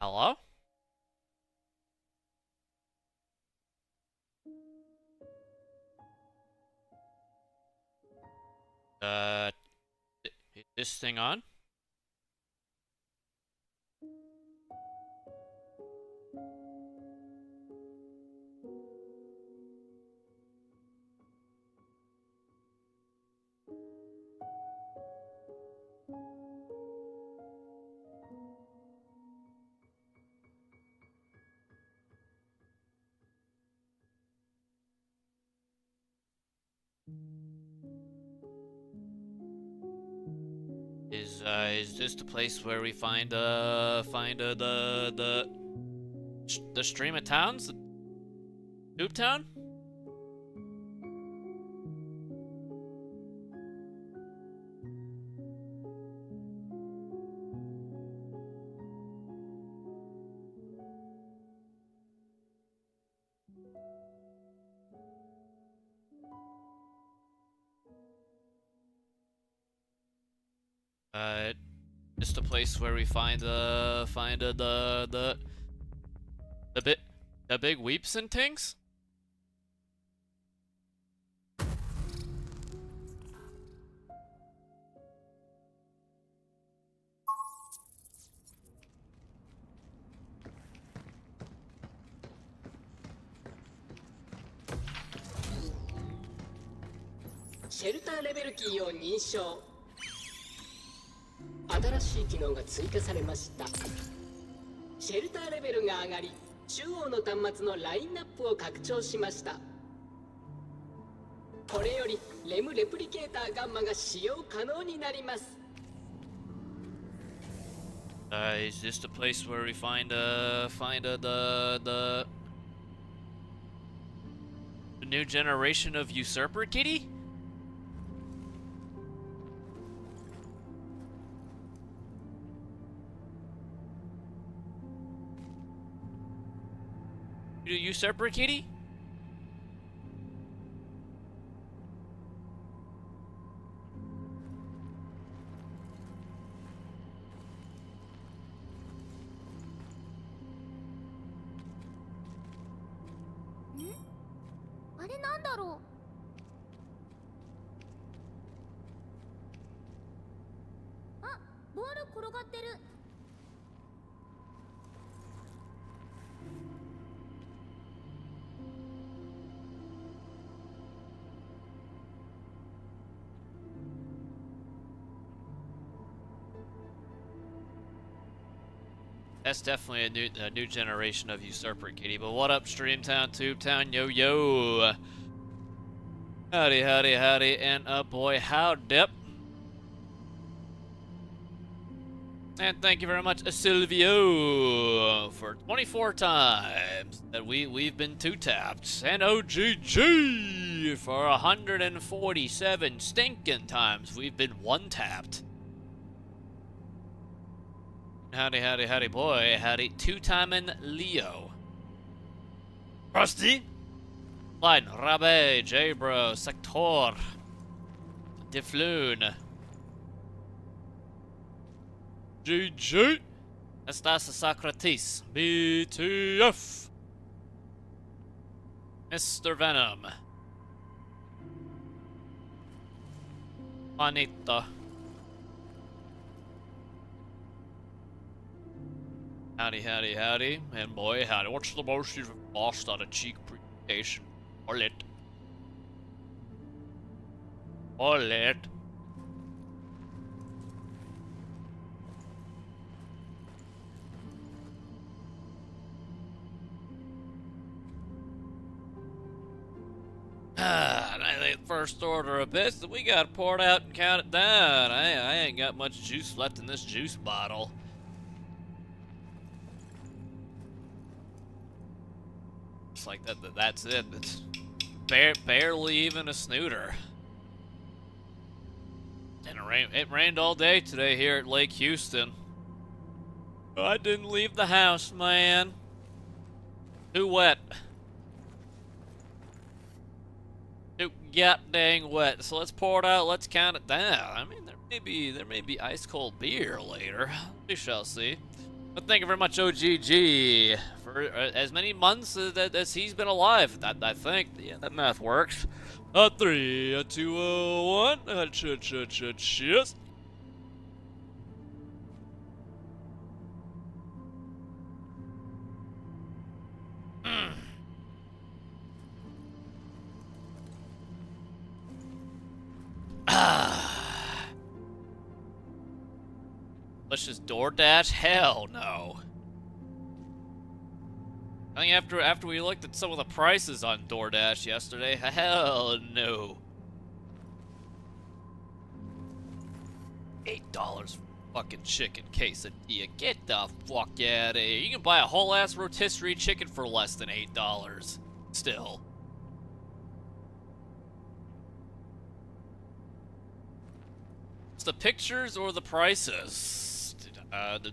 Hello? Uh, is this thing on? Is this the place where we find the stream of towns? The Tube Town? Uh, is the place where we find the bit the big weeps and things?シェルターレベルキーを認証。新しい機能が追加されました。シェルターレベルが上がり、中央の端末のラインナップを拡張しました。これよりレムレプリケーターガンマが使用可能になります。Is this the place where we find the new generation of usurper kitty? Usurper kitty? That's definitely a new generation of usurper kitty. But what up, Streamtown, Tubetown, yo yo. Howdy, howdy, howdy, and boy, how dip. And thank you very much, Silvio, for 24 times that we've been two-tapped. And OGG for 147 stinking times we've been one-tapped. Howdy, howdy, howdy, boy. Howdy, two-timing Leo. Rusty? Line, Rabe, J-Bro, Sector, Defloon. GG. Estas Socrates. BTF. Mr. Venom. Anita. Howdy, howdy, howdy. And boy, howdy. What's the most you've lost on a cheek presentation? Bullet. Bullet. And I think first order of business, we gotta pour it out and count it down. I ain't got much juice left in this juice bottle. It's like that's it. It's barely even a snooter. And it rained all day today here at Lake Houston. I didn't leave the house, man. Too wet. Too dang wet. So let's pour it out. Let's count it down. I mean, there may be ice cold beer later. We shall see. But thank you very much, OGG, for as many months as he's been alive. I think, yeah, that math works. 3, 2, 1. Cheers. Let's just DoorDash? Hell no. I think after we looked at some of the prices on DoorDash yesterday, hell no. $8 for fucking chicken quesadilla. Get the fuck out of here. You can buy a whole ass rotisserie chicken for less than $8. Still. It's the pictures or the prices?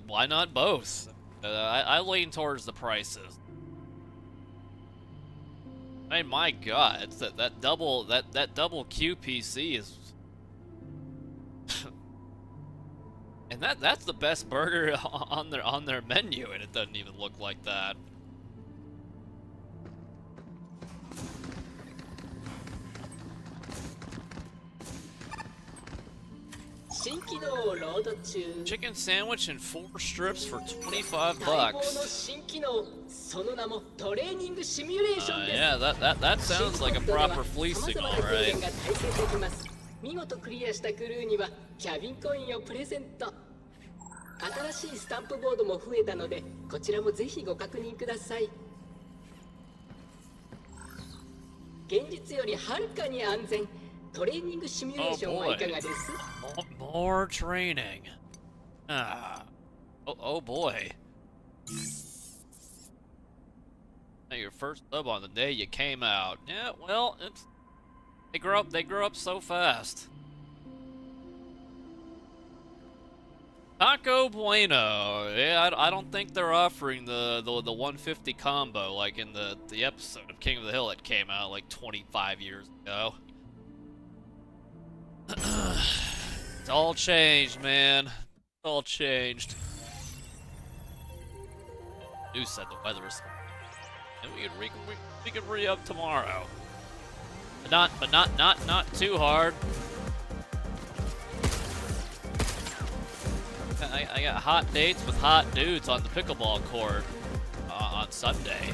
Why not both? I lean towards the prices. I mean, my God, it's that double QPC is, and that's the best burger on their menu, and it doesn't even look like that. Chicken sandwich and 4 strips for $25. Yeah, that sounds like a proper fleecing, all right. 見事クリアしたクルーにはキャビンコインをプレゼント。新しいスタンプボードも増えたので、こちらもぜひご確認ください。現実よりはるかに安全。トレーニングシミュレーションはいかがです？ More training. Oh boy. Your first sub on the day you came out. Yeah, well, they grow up so fast. Taco Bueno. Yeah, I don't think they're offering the 150 combo like in the episode of King of the Hill that came out like 25 years ago. It's all changed, man. It's all changed. You said the weather is, and we could re-up tomorrow, but not too hard. I got hot dates with hot dudes on the pickleball court on Sunday.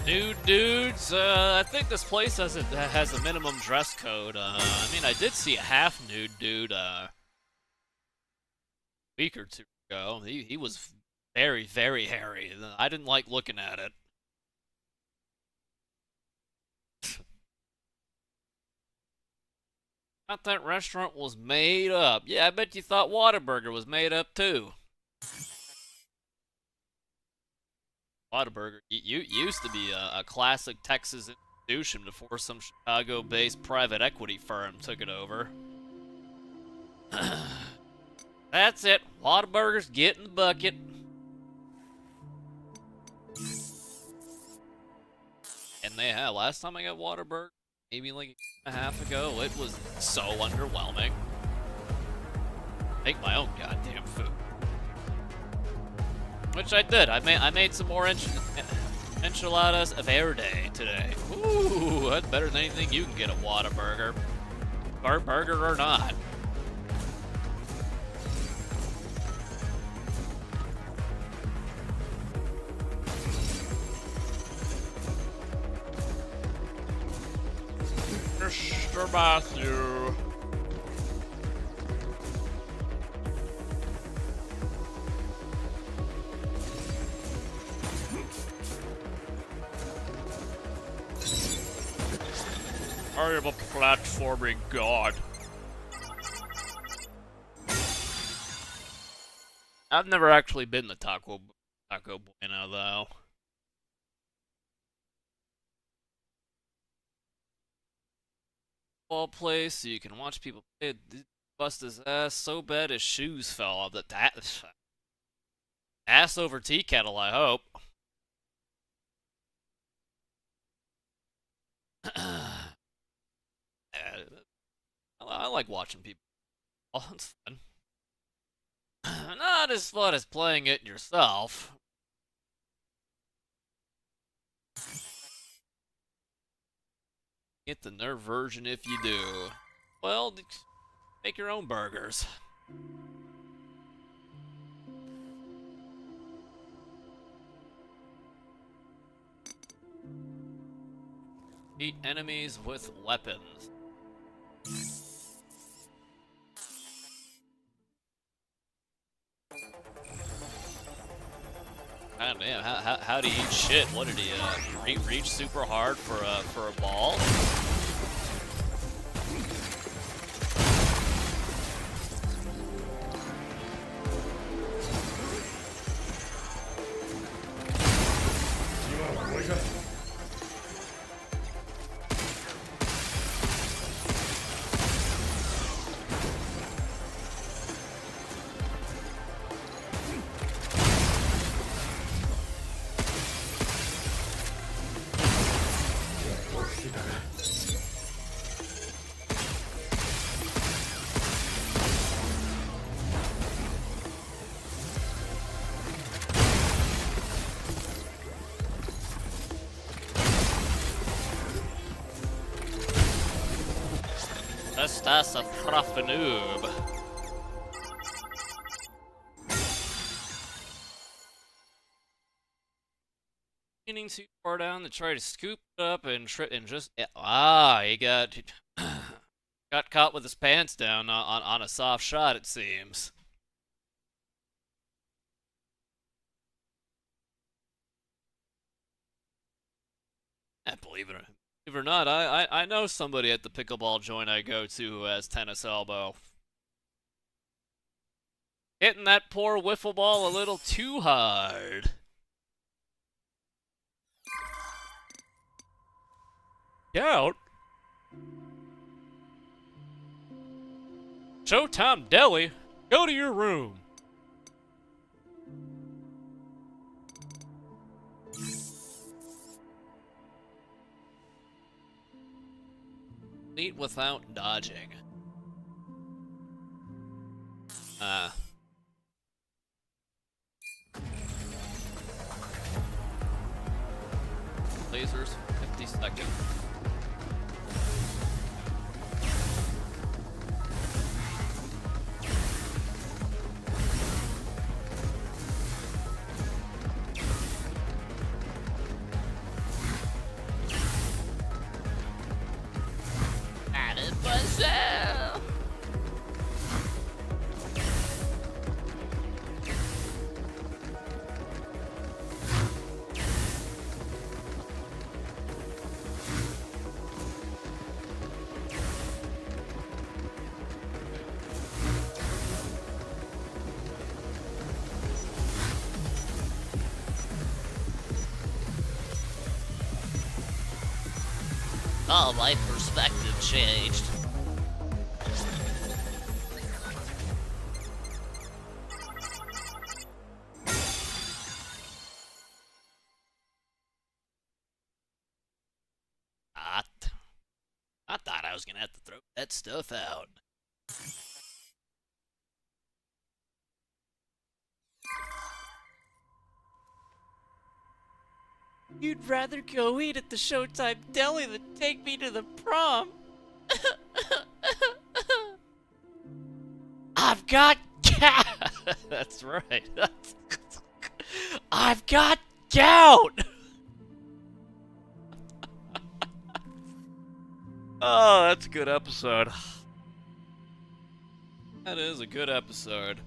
Nude dudes, I think this place has a minimum dress code. I mean, I did see a half nude dude a week or two ago. He was very, very hairy. I didn't like looking at it. Thought that restaurant was made up. Yeah, I bet you thought Whataburger was made up too. Whataburger used to be a classic Texas institution before some Chicago-based private equity firm took it over. That's it. Whataburger's getting the bucket. And they had, last time I got Whataburger, maybe like a year and a half ago, it was so underwhelming. Make my own goddamn food. Which I did. I made some more enchiladas verde today. Ooh, that's better than anything you can get at Whataburger. Burger or not. Mr. Matthew. I am a platforming god. I've never actually been to Taco Bueno though. ball place so you can watch people play. Bust his ass so bad his shoes fell off. That ass over tea kettle, I hope. I like watching people. Oh, it's fun. Not as fun as playing it yourself. Get the nerve version if you do. Well, make your own burgers. Beat enemies with weapons. God damn, how do you eat shit? What did he reach super hard for a ball? That's a proper noob. Leaning too far down to try to scoop it up and trip and just he got caught with his pants down on a soft shot, it seems. Believe it or not, I know somebody at the pickleball joint I go to who has tennis elbow. Hitting that poor wiffle ball a little too hard. Out. Showtime Deli, go to your room. Eat without dodging. Lasers, 50 seconds. Oh, my perspective changed. I thought I was gonna have to throw that stuff out. You'd rather go eat at the Showtime Deli than take me to the prom. I've got That's right. I've got gout. Oh, that's a good episode. That is a good episode.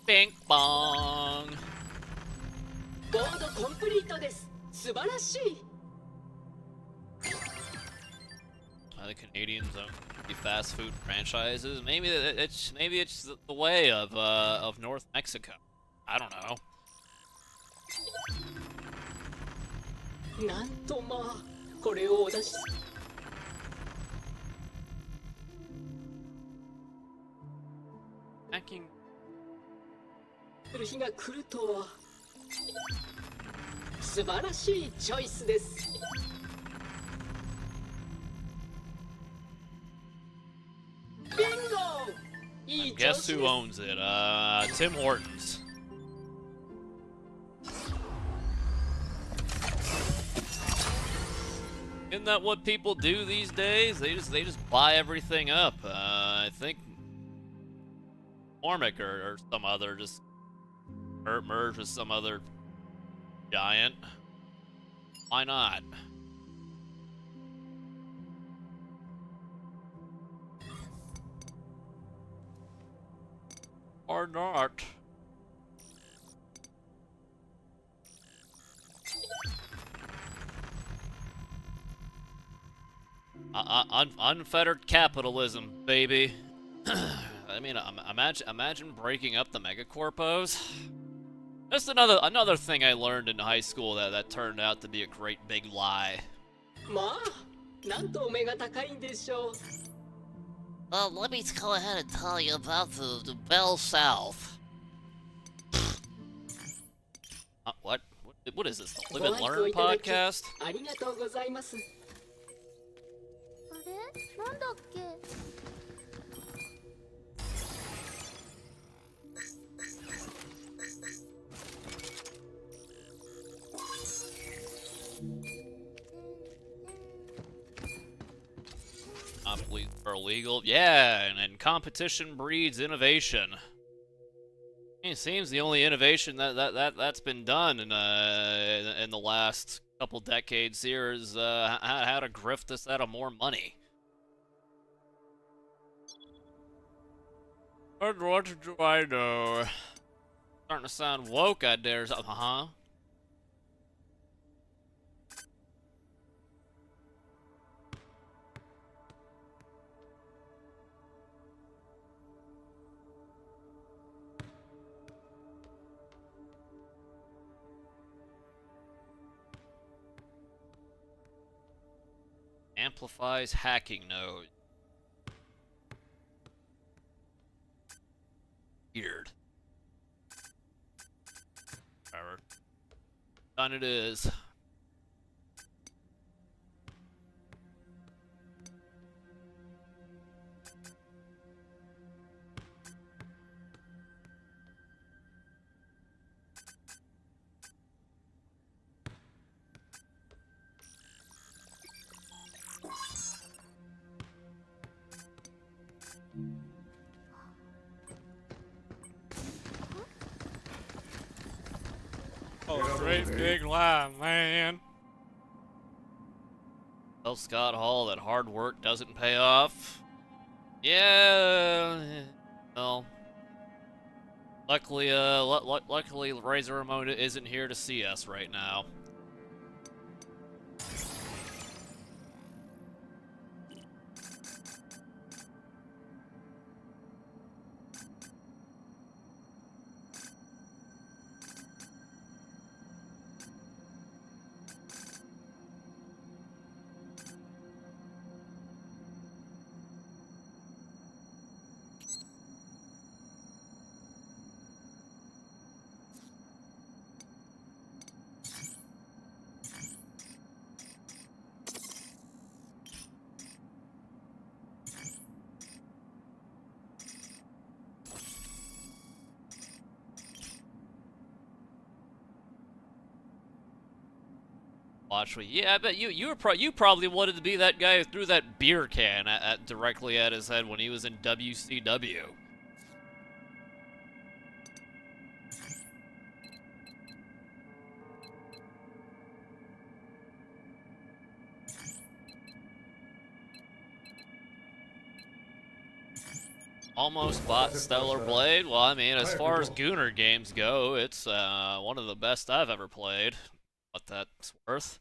Bing bong. ボードコンプリートです。素晴らしい。The Canadians don't do fast food franchises. Maybe it's the way of North Mexico. I don't know. なんとまあこれをお出しする日が来るとは素晴らしいチョイスです。ビンゴ。いい調子です。 Guess who owns it? Tim Hortons. Isn't that what people do these days? They just buy everything up. I think Mormick or some other just merge with some other giant. Why not? Or not. Unfettered capitalism, baby. I mean, imagine breaking up the megacorpos. That's another thing I learned in high school that turned out to be a great big lie. まあなんとお目が高いんでしょう。Let me go ahead and tell you about the Bell South. What is this? The Live and Learn podcast? ありがとうございます。あれなんだっけ。Monopolies are illegal. Yeah, and competition breeds innovation. It seems the only innovation that's been done in the last couple decades here is how to grift us out of more money. What do I know? Starting to sound woke out there. Huh? Amplifies hacking node. Weird. Whatever. Done it is. Oh, great big lie, man. Tell Scott Hall that hard work doesn't pay off. Yeah, well, luckily, luckily Razor Ramona isn't here to see us right now. Watch me. Yeah, I bet you probably wanted to be that guy who threw that beer can directly at his head when he was in WCW. Almost bought Stellar Blade. Well, I mean, as far as Gooner games go, it's one of the best I've ever played. What that's worth.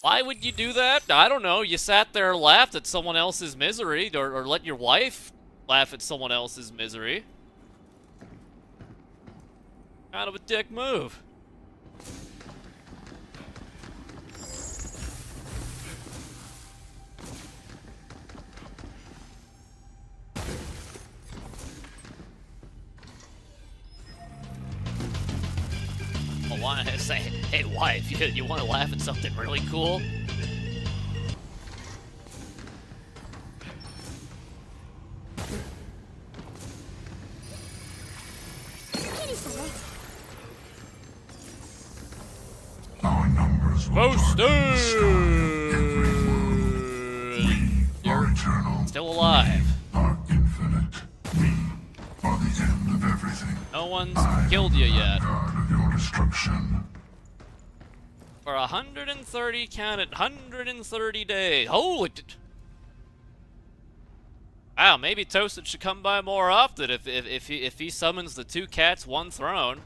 Why would you do that? I don't know. You sat there and laughed at someone else's misery, or let your wife laugh at someone else's misery. Kind of a dick move. I want to say, hey wife, you want to laugh at something really cool? Our numbers will You're eternal. still alive. Are infinite. We are the end of everything. No one's killed you yet. God of your destruction. For 130, count it, 130 days. Holy... Wow, maybe Toasted should come by more often if he summons the 2 cats, 1 throne.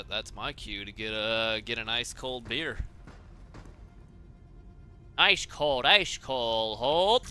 That's my cue to get an ice cold beer. Ice cold, hold.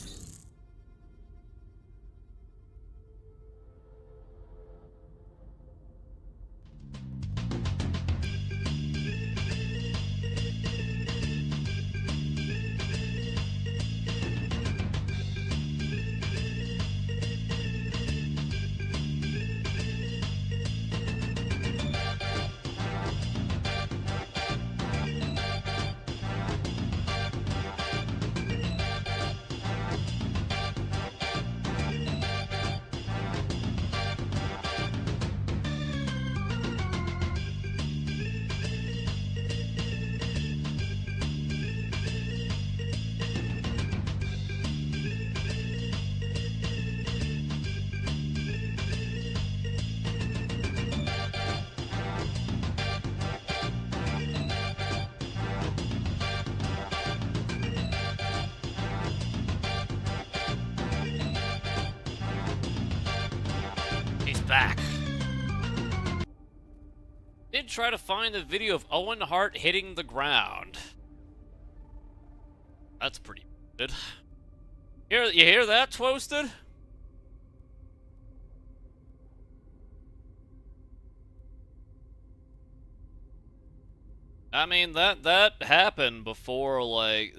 Back. Did try to find a video of Owen Hart hitting the ground. That's pretty good. You hear that, Toasted? I mean that happened before like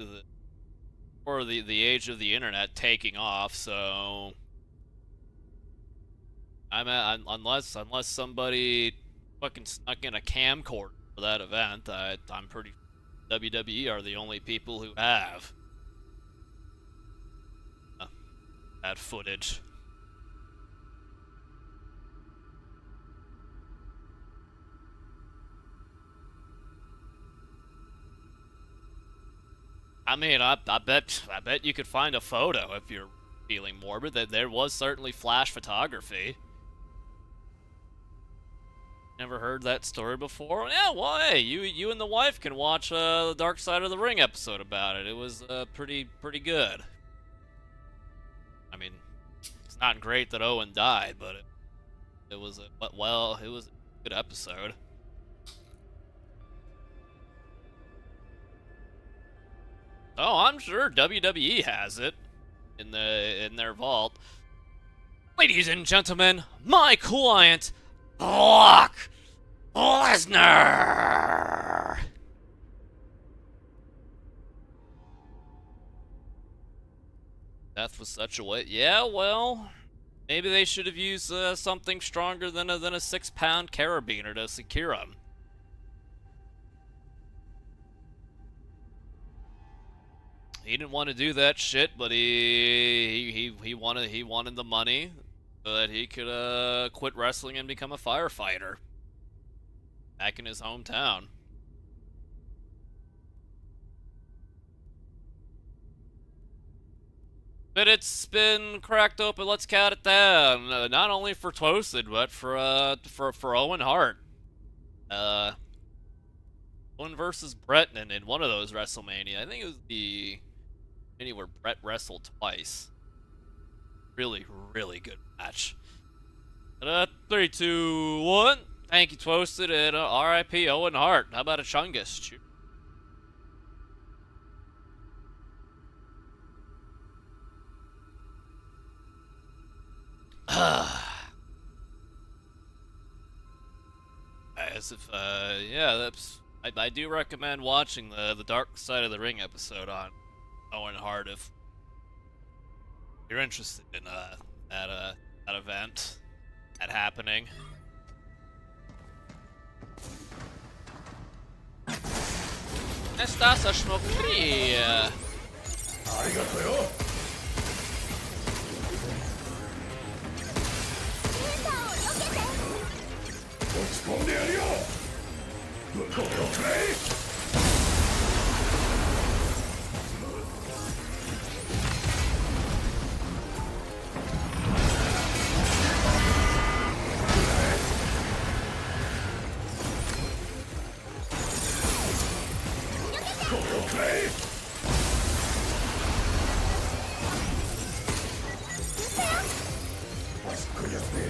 the age of the internet taking off, so unless somebody fucking snuck in a camcorder for that event, I'm pretty sure WWE are the only people who have that footage. I mean, I bet you could find a photo if you're feeling morbid. That there was certainly flash photography. Never heard that story before? Yeah, well, hey, you and the wife can watch the Dark Side of the Ring episode about it. It was pretty good. I mean, it's not great that Owen died, but it was a good episode. Oh, I'm sure WWE has it in their vault. Ladies and gentlemen, my client, Brock Lesnar. Death was such a way. Yeah, well, maybe they should have used something stronger than a 6-pound carabiner to secure him. He didn't want to do that shit, but he wanted the money so that he could quit wrestling and become a firefighter back in his hometown. But it's been cracked open. Let's count it down. Not only for Toasted, but for Owen Hart. Owen versus Brett in one of those WrestleMania. I think it was the mini where Brett wrestled twice. Really, really good match. 3, 2, 1. Thank you, Toasted, and R.I.P. Owen Hart. How about a Chungus? As if, yeah, that's. I do recommend watching the Dark Side of the Ring episode on Owen Hart if you're interested in that event, that happening. Estás a schmuckfree. ありがとうよ。落ち込んでやるよ。これをくらえ。これをくらえ。すっごいやつね。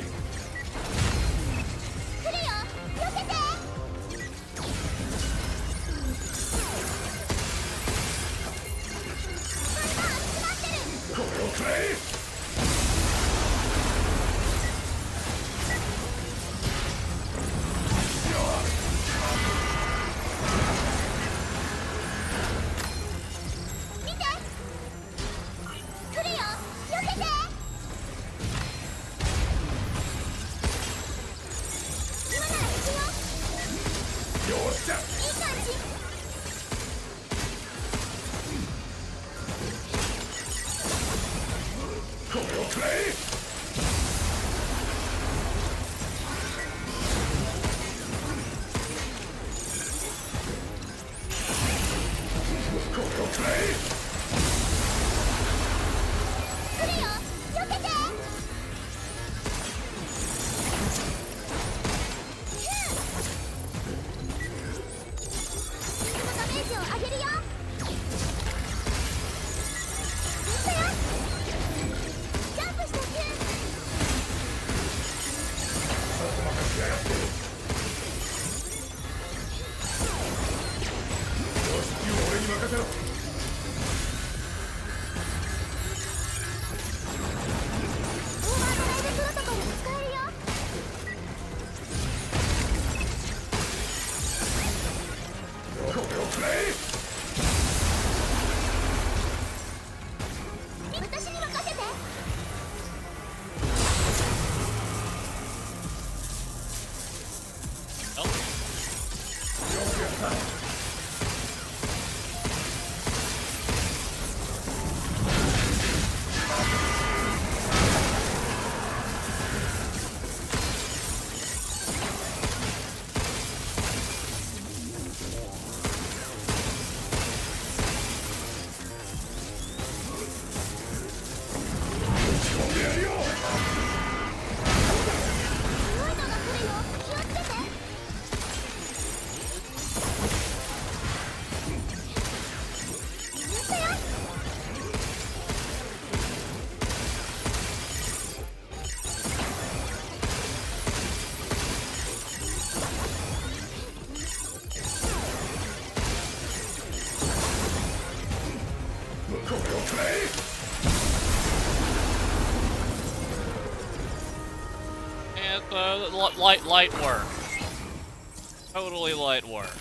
Light work. Totally light work.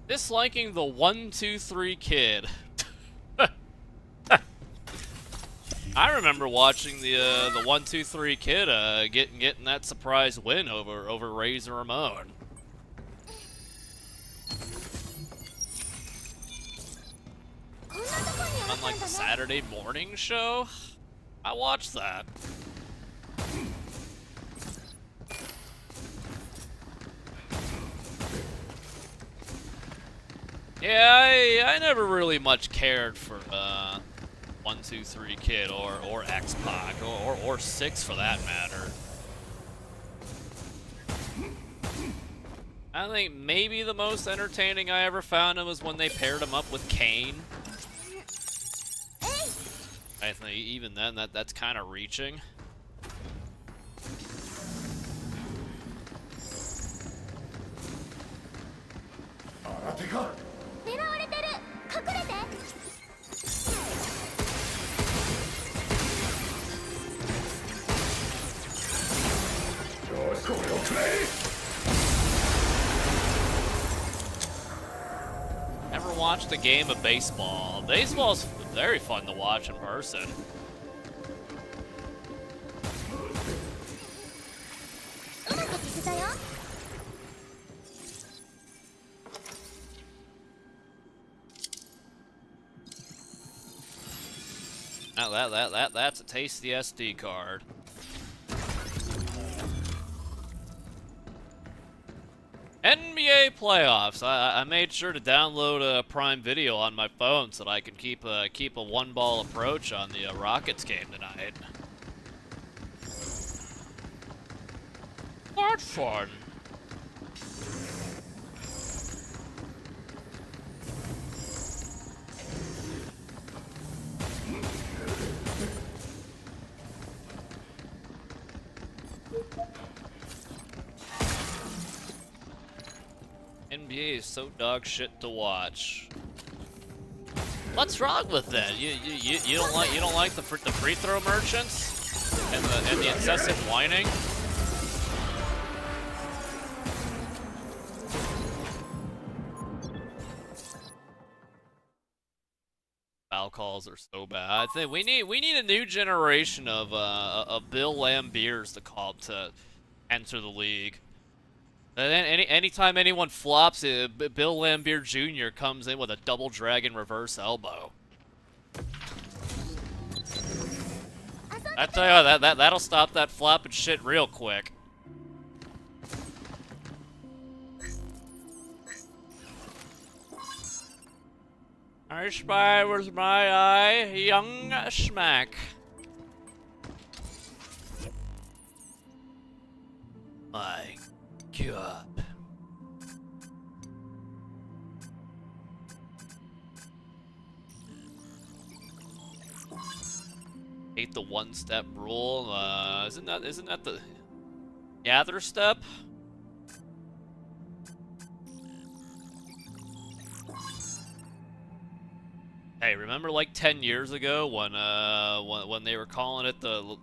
Disliking the 1-2-3 kid. I remember watching the 1-2-3 kid getting that surprise win over Razor Ramon. On like the Saturday morning show, I watched that. Yeah, I never really much cared for 123 Kid or X-Pac or 6 for that matter. I think maybe the most entertaining I ever found him was when they paired him up with Kane. I think even then that's kind of reaching. Ever watched a game of baseball? Baseball's very fun to watch in person. That's a tasty SD card. NBA playoffs. I made sure to download a Prime Video on my phone so that I can keep a one-ball approach on the Rockets game tonight. What fun! NBA is so dog shit to watch. What's wrong with that? You don't like the free throw merchants and the incessant whining? Foul calls are so bad. I think we need a new generation of Bill Lambiers to enter the league. And then anytime anyone flops, Bill Lambier Jr. comes in with a double dragon reverse elbow. I tell you that'll stop that flopping shit real quick. I spy with my eye, young schmack. My God. Hate the one-step rule. Isn't that the gather step? Hey, remember like 10 years ago when they were calling it the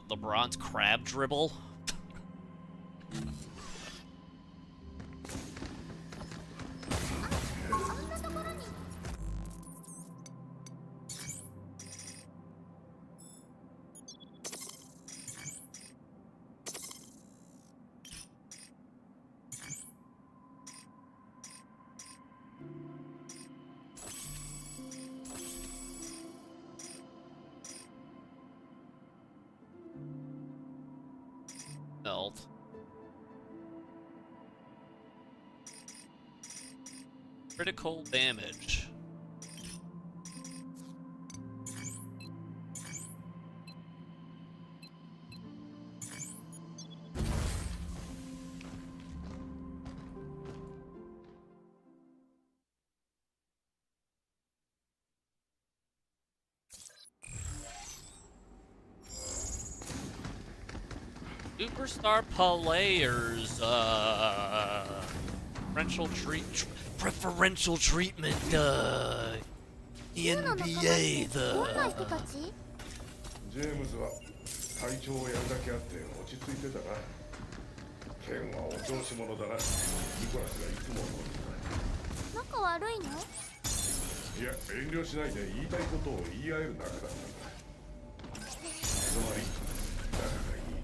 LeBron's crab dribble? Belt. Critical damage. Superstar players, preferential treatment, the NBA, どんな人たち？ジェームズは体調をやるだけあって落ち着いてたな。ケンはお調子者だな。ニコラスがいつも思う。仲悪いの？いや、遠慮しないで言いたいことを言い合える仲だったんだ。つまり仲がいい。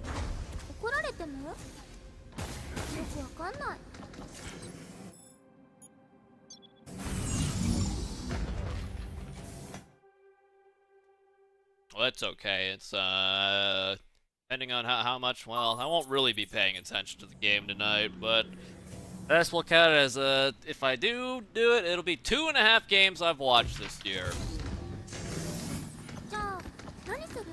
怒られても？よくわかんない。Well, that's okay. It's depending on how much. Well, I won't really be paying attention to the game tonight, but That's what count as if I do it, it'll be 2.5 games I've watched this year. じゃあ何する？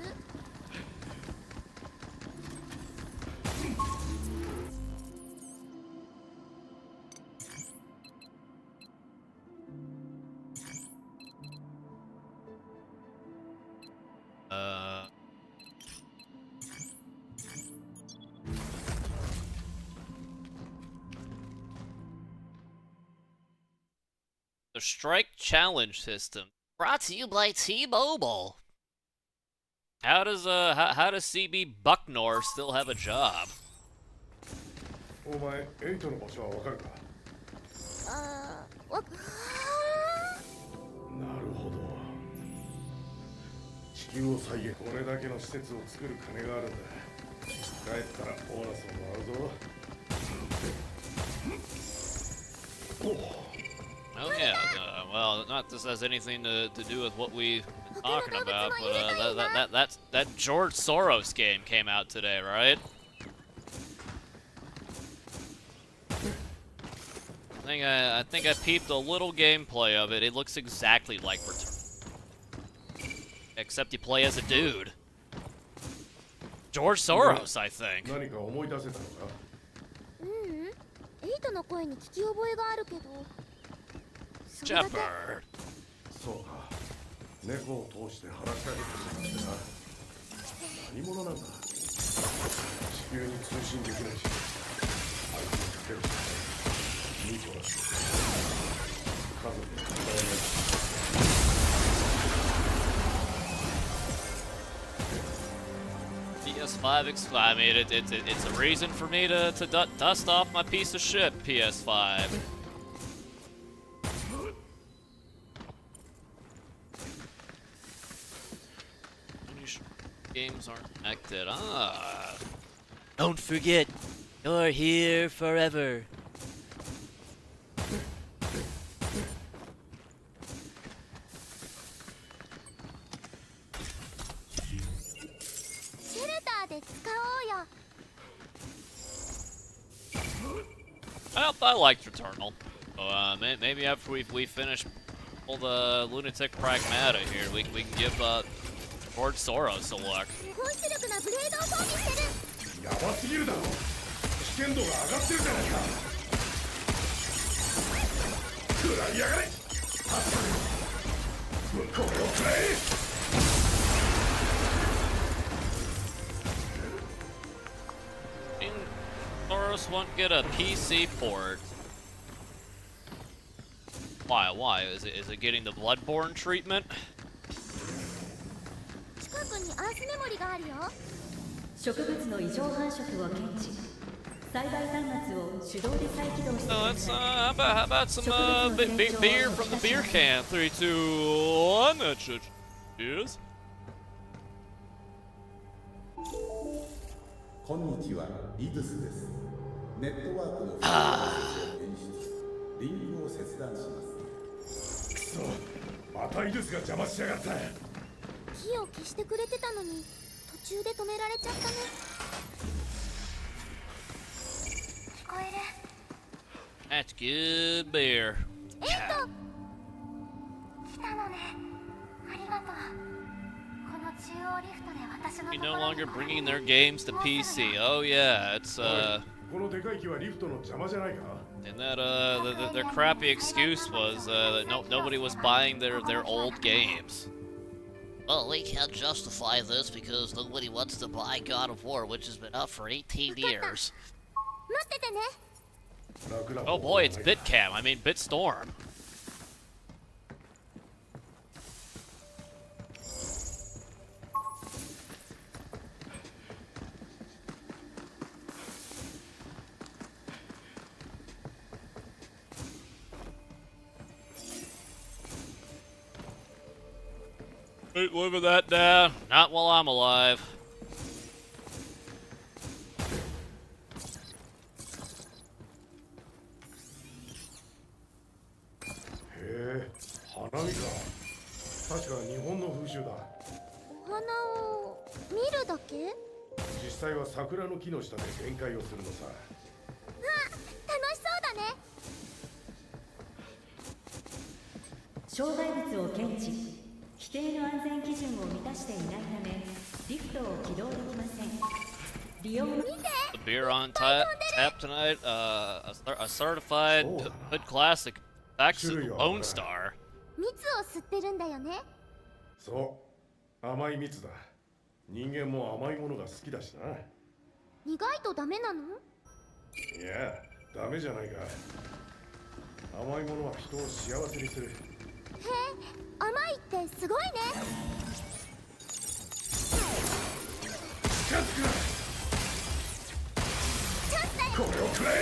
The Strike Challenge system. Brought to you by T-Mobile. How does CB Bucknor still have a job? お前エイトの場所はわかるか？あー、わなるほど。地球を再現、これだけの施設を作る金があるんだ。帰ったらボーナスをもらうぞ。Oh yeah, well, not this has anything to do with what we've been talking about, but that George Soros game came out today, right? I think I peeped a little gameplay of it. It looks exactly like Return, except you play as a dude. George Soros, I think. 何か思い出せたのか？ううん、エイトの声に聞き覚えがあるけど。それだけ Shepard. そうか。猫を通して話しかけてきたってな。何者なんだ？地球に通信できないし、あいつにかけるし、ニコラス、家族に伝えないし。PS5 I mean, it's a reason for me to dust off my piece of shit PS5. Games aren't connected. Ah. Don't forget, you're here forever. I liked Returnal. So, maybe after we finish all the Lunatic Pragmata here, we can give George Soros a look. 高出力なブレードを装備してる。やばすぎるだろ。危険度が上がってるじゃないか。食らいやがれ。向こうを食らえ。Soros won't get a PC port. Why? Is it getting the Bloodborne treatment? 近くにアースメモリがあるよ。植物の異常繁殖を検知。栽培端末を手動で再起動してください。How about some beer from the beer can? 3, 2, 1. Cheers. こんにちは、イドゥスです。ネットワークの不正アクセスを検出、リンクを切断します。くそ、またイドゥスが邪魔しやがった。火を消してくれてたのに途中で止められちゃったね。聞こえる。 That's good beer. エイト。来たのね。ありがとう。この中央リフトで私のところに No longer bringing their games to PC. Oh yeah, it's このでかい木はリフトの邪魔じゃないか？ and that their crappy excuse was that nobody was buying their old games. Well, we can't justify this because nobody wants to buy God of War, which has been up for 18 years. 待っててね。 Oh boy, it's BitCam. I mean BitStorm. Ain't living that down. Not while I'm alive. へえ、花見か。確か日本の風習だ。お花を見るだけ？実際は桜の木の下で宴会をするのさ。楽しそうだ。だね。障害物を検知。規定の安全基準を満たしていないためリフトを起動できません。利用の The beer on tap tonight. A certified hood classic. Back Lone Star. 蜜を吸ってるんだよね。そう甘い蜜だ。人間も甘いものが好きだしな。苦いとダメなの？いやダメじゃないか。甘いものは人を幸せにする。へえ、甘いってすごいね。近づくな。チャンスだよ。これをくらえ。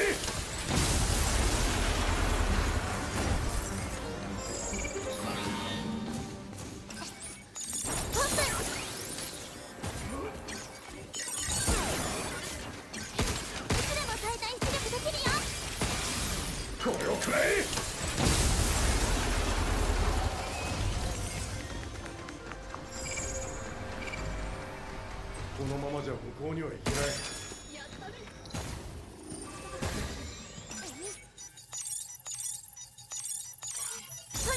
ポンプ。いつでも最大出力できるよ。これをくらえ。このままじゃ向こうには行けない。それ。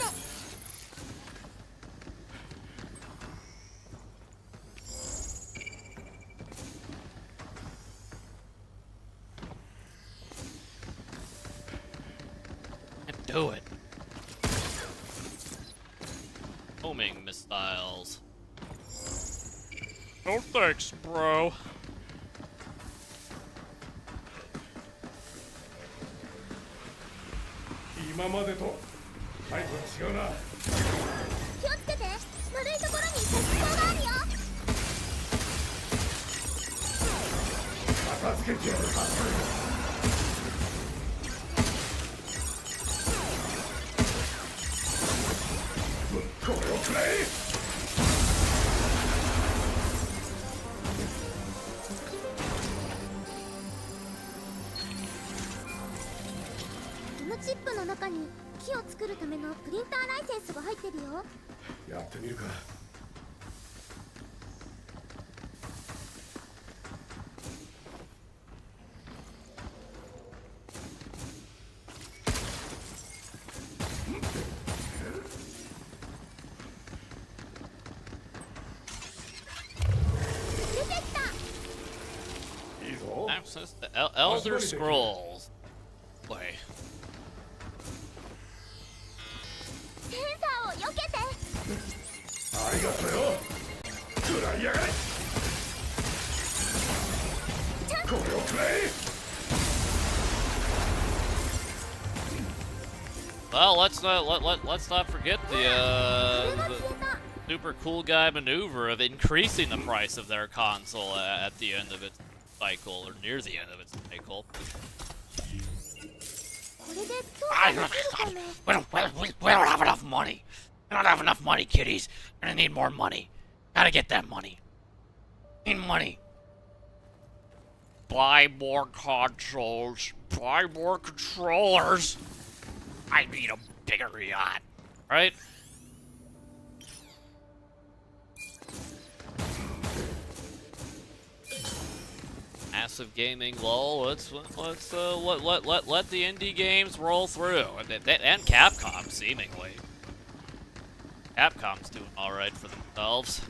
Do it. Homing missiles. No thanks, bro. 今までとタイプが違うな。気をつけて。丸いところに鉄砲があるよ。片付けてやる。これをくらえ。このチップの中に木を作るためのプリンターライセンスが入ってるよ。やってみるか。出てきた。いいぞ。 Access the Elder Scrolls. Boy. センサーを避けて。ありがとうよ。くらいやがれ。これをくらえ。 Well, let's not forget the super cool guy maneuver of increasing the price of their console at the end of its cycle, or near the end of its cycle. これで強化できるかね。 We don't have enough money. We don't have enough money, kiddies. We're gonna need more money. Gotta get that money. Need money. Buy more consoles. Buy more controllers. I need a bigger yacht. Right? Massive gaming lull. Let's let the indie games roll through, and Capcom seemingly. Capcom's doing all right for themselves.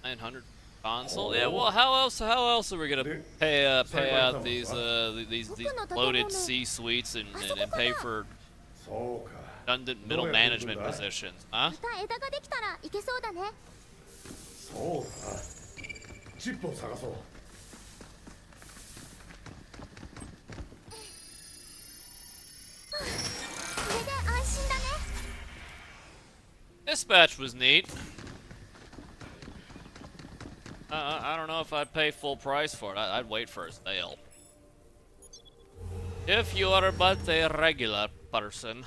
$900 console. Yeah. Well, how else are we gonna pay out these loaded C suites and pay for そうか。 redundant middle management positions? Huh? また枝ができたらいけそうだね。そうだな。チップを探そう。これで安心だね。 This batch was neat. I don't know if I'd pay full price for it. I'd wait for a sale. If you are but a regular person.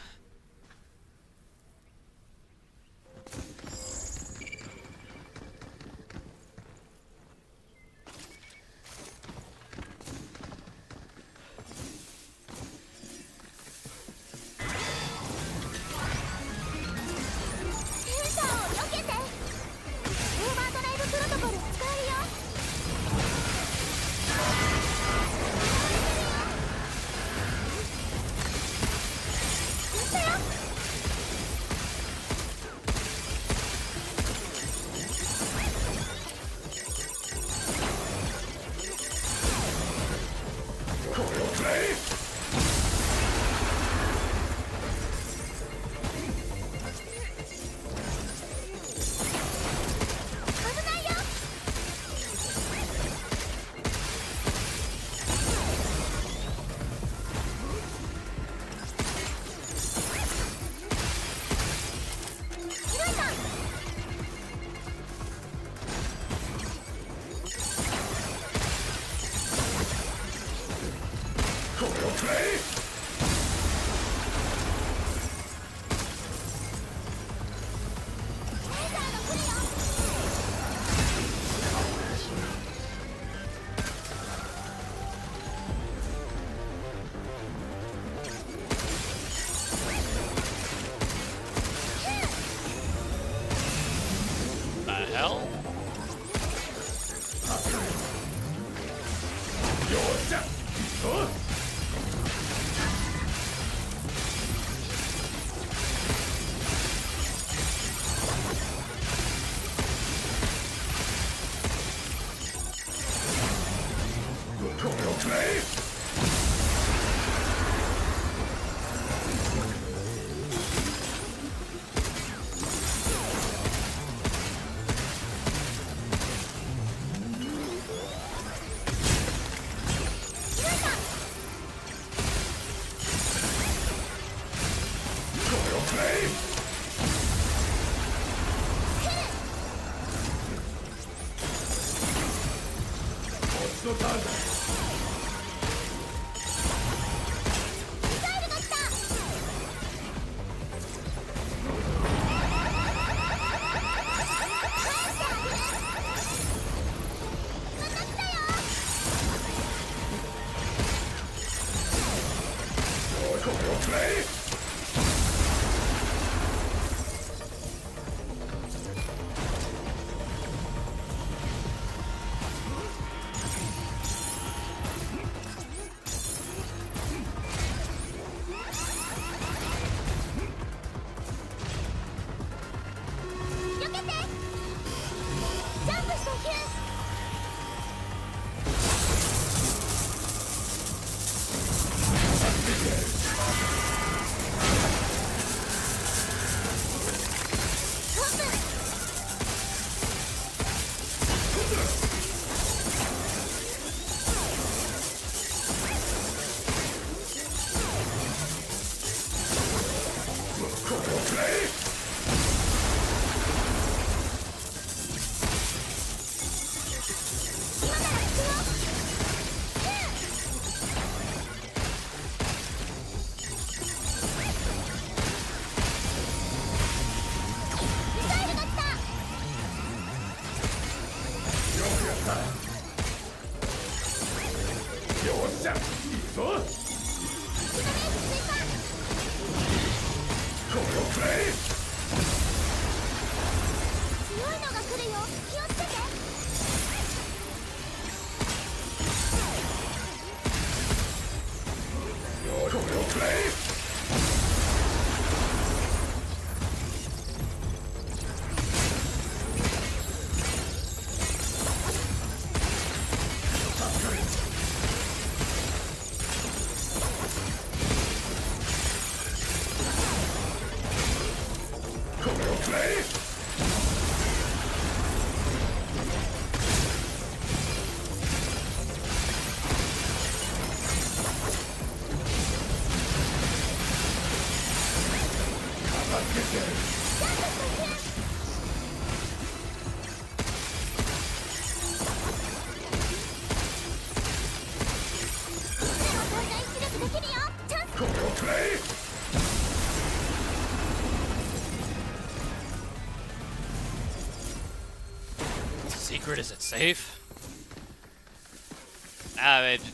Secret, is it safe?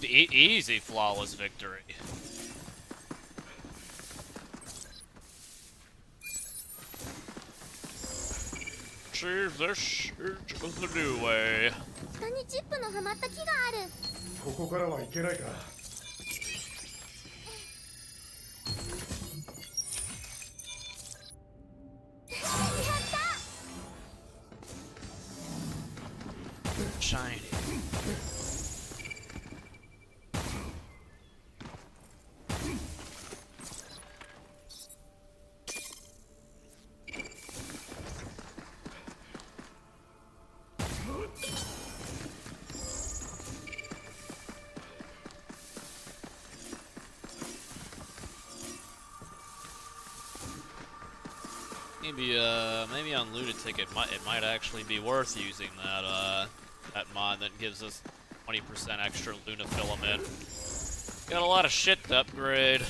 Easy, flawless victory. Choose the search of the new way. 下にチップのはまった木がある。ここからは行けないか。Shiny. Maybe on Lunatic it might actually be worth using that mod that gives us 20% extra Luna filament. Got a lot of shit to upgrade.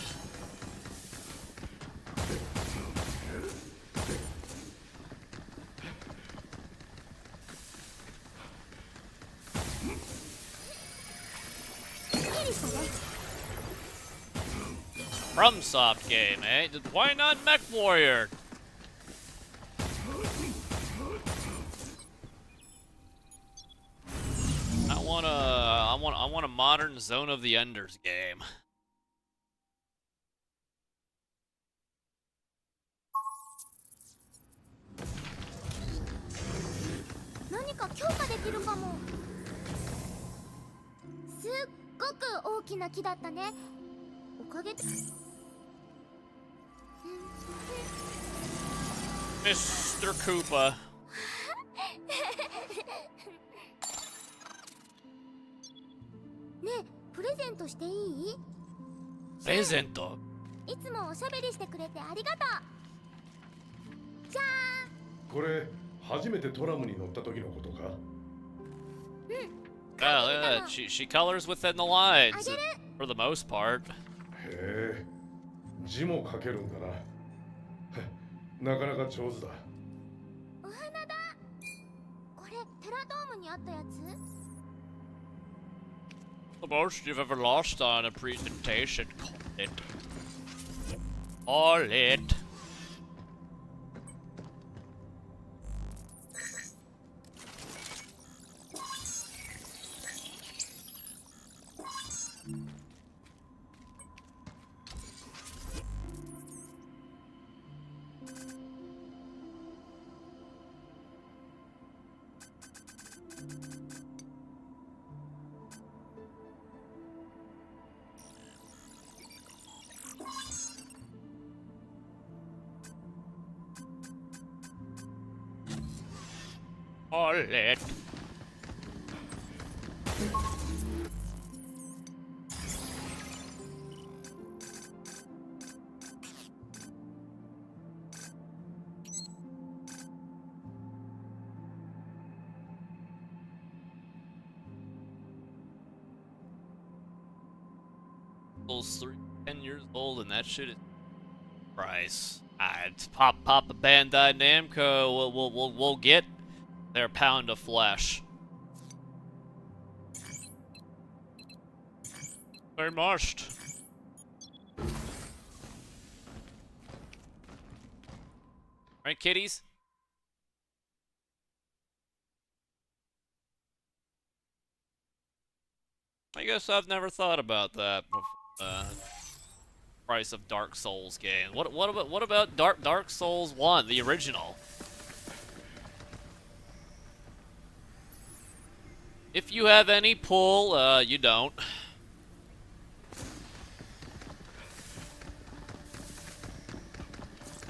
FromSoft game, eh? Why not Mech Warrior? I want a modern Zone of the Enders game.何か強化できるかも。すっごく大きな木だったね。おかげで。Mr. Koopa. ねえ、プレゼントしていい？プレゼント？いつもおしゃべりしてくれてありがとう。じゃーん。これ初めてトラムに乗った時のことか？ Well, yeah, she colors within the lines for the most part. へえ、字も書けるんだな。なかなか上手だ。お花だ。これテラドームにあったやつ？ The most you've ever lost on a presentation. Call it. Call it. Those 10 years old and that shit is price. It's pop a Bandai Namco. We'll get their pound of flesh. They must. Right, kitties? I guess I've never thought about that before. Price of Dark Souls game. What about Dark Souls 1, the original? If you have any pull, you don't.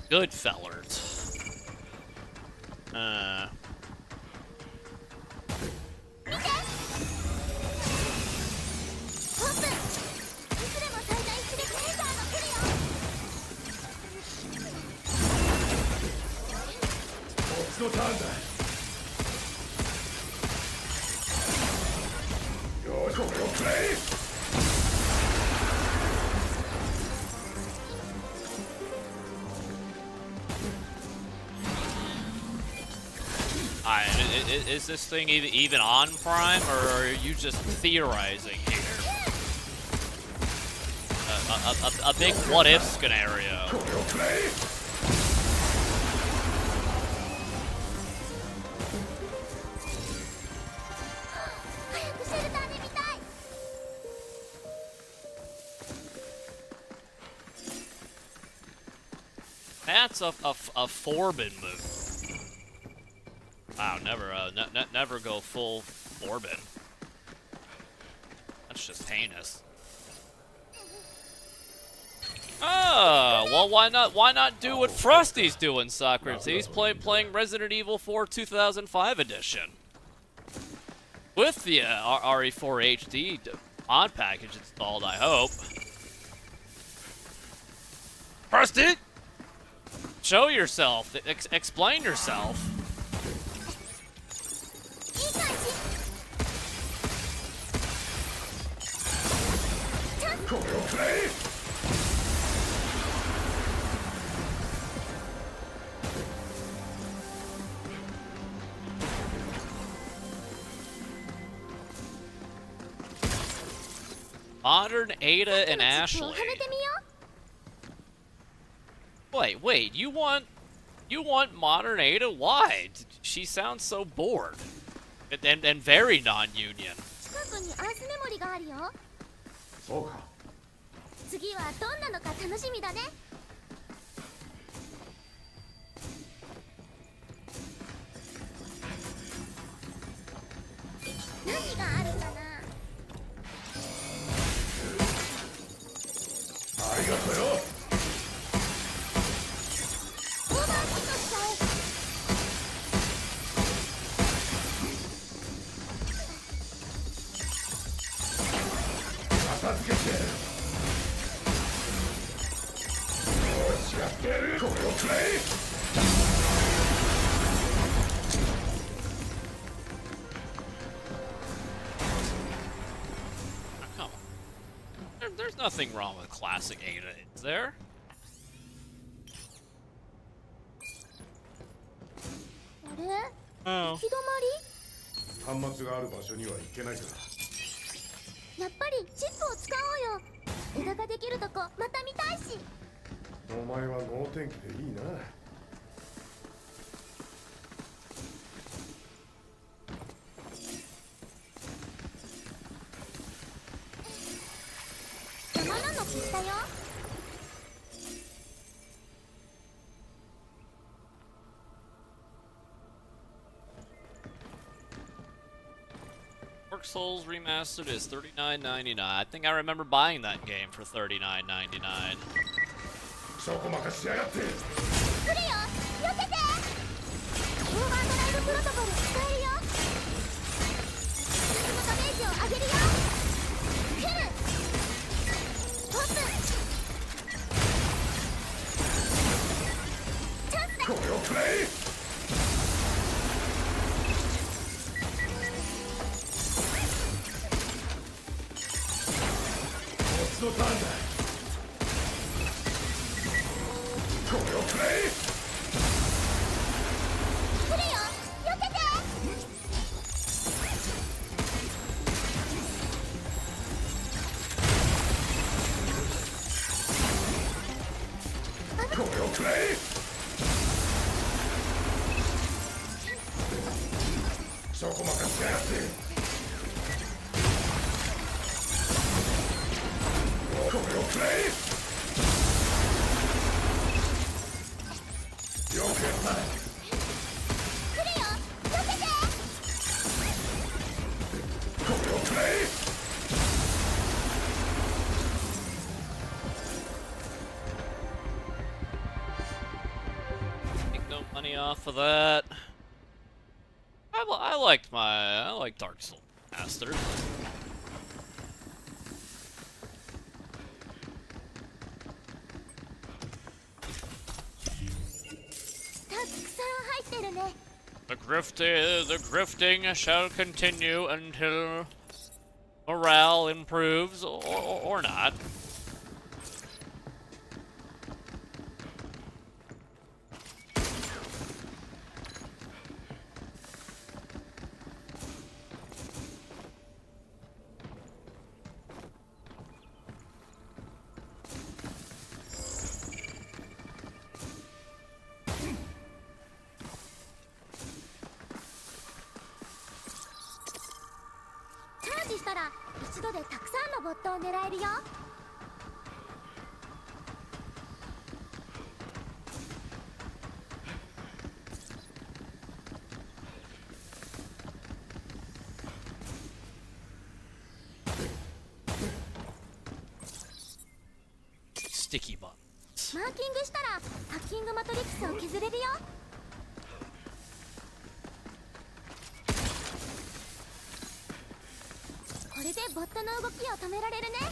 Good fellers. Is this thing even on Prime, or are you just theorizing here? A big what-if scenario. That's a Forbin move. Wow, never go full Forbin. That's just heinous. Oh, well, why not do what Frosty's doing, Socrates? Playing Resident Evil 4 2005 edition. With the RE4 HD mod package installed, I hope. Frosty! Show yourself. Explain yourself. Modern Ada and Ashley. Wait, you want Modern Ada? Why? She sounds so bored. And very non-union. 部にアースメモリがあるよ。そうか。次はどんなのか楽しみだね。何があるかな。ありがとうよ。オーバーヒートしちゃえ。片付けてやる。よしやってやる。これをくらえ。Come on. There's nothing wrong with classic Ada, is there? あれ、 Oh. 行き止ま端末がある場所には行けないから。り。やっぱりチップを使おうよ。枝ができるとこまた見たいし。お前は能天気でいいな。邪魔なの消したよ。Dark Souls Remastered is $39.99. I think I remember buying that game for $39.99. そこ任しやがって。来るよ、避けて。オーバードライブプロトコル使えるよ。敵のダメージを上げるよ。来る。トップ。チャンスだ。これをくらえ。こっちのターンだ。これをくらえ。来るよ、避けて。これをくらえ。そこ任せやがって。これをくらえ。よくやった。来るよ、避けて。これをくらえ。Make no money off of that. I like Dark Souls Master. たくさん入ってるね。The grifting shall continue until morale improves or not.一度でたくさんのボットを狙えるよ。Sticky buttons. マーキングしたらハッキングマトリックスを削れるよ。これでボットの動きを止められるね。モ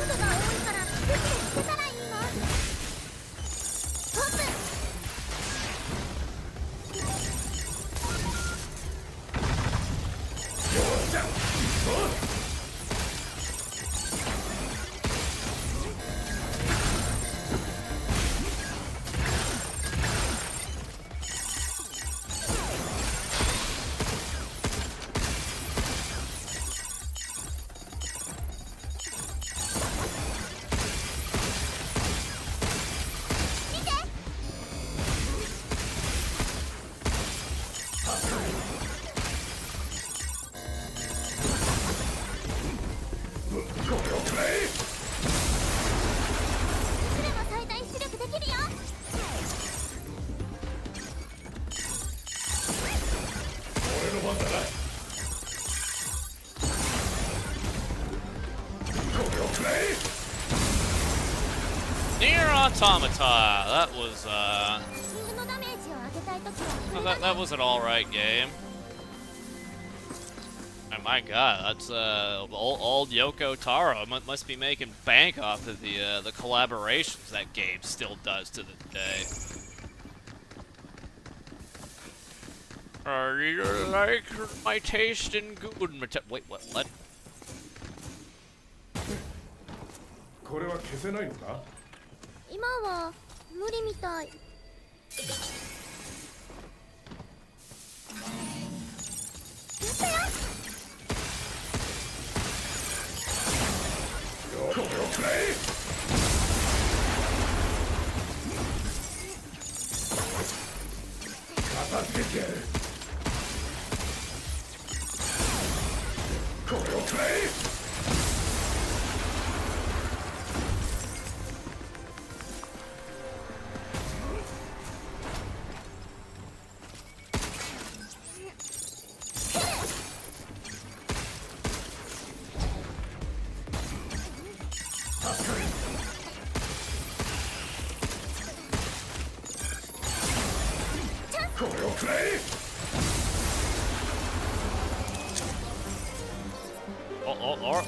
ードが多いから武器でつけたらいいわ。オープン。Automata. That was チームのダメージを当てたいときはこれだ that was an alright game. Oh my god, that's old Yoko Taro must be making bank off of the collaborations that game still does to this day. You like my taste in good wait, what? これは消せないのか？今は無理みたい。やったよ。これをくれ！片付けてやる。これをくれ！これをくれ！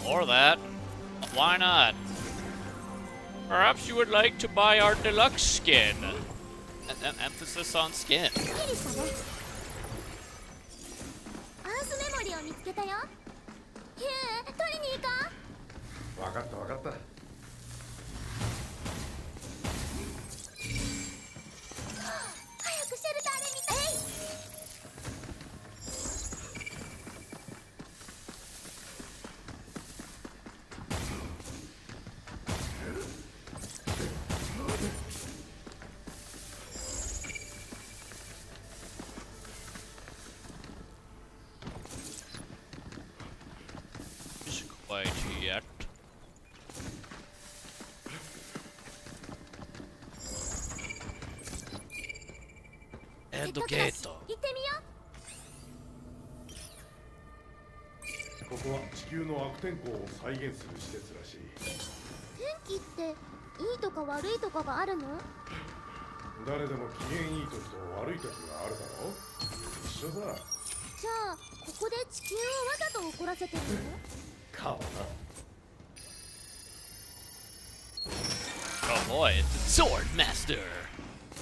Or that. Why not? Perhaps you would like to buy our deluxe skin. Emphasis on skin. すっきりしたね。アースメモリーを見つけたよ。ヒュー、取りに行こう。分かった分かった。早くシェルターで見たい。Quite yet. And せっかくだし gate. 行ってみよう。ここは地球の悪天候を再現する施設らしい。天気っていいとか悪いとかがあるの？誰でも機嫌いい時と悪い時があるだろう。一緒だ。じゃあここで地球をわざと怒らせてるの？かもな。 Oh boy, it's the Sword Master.「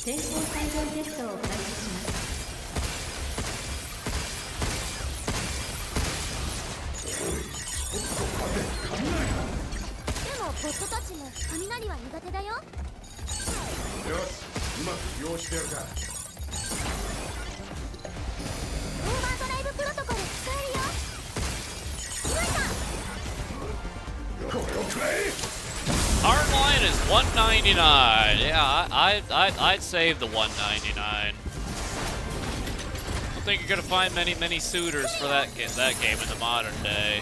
先行再現テストを開始します」 でもボットたちも雷は苦手だよ。よし、うまく利用してやるか。オーバードライブプロトコル使えるよ。開いた。これをくれ！ Hardline is $199. Yeah, I'd save the $199. I don't think you're gonna find many suitors for that game in the modern day.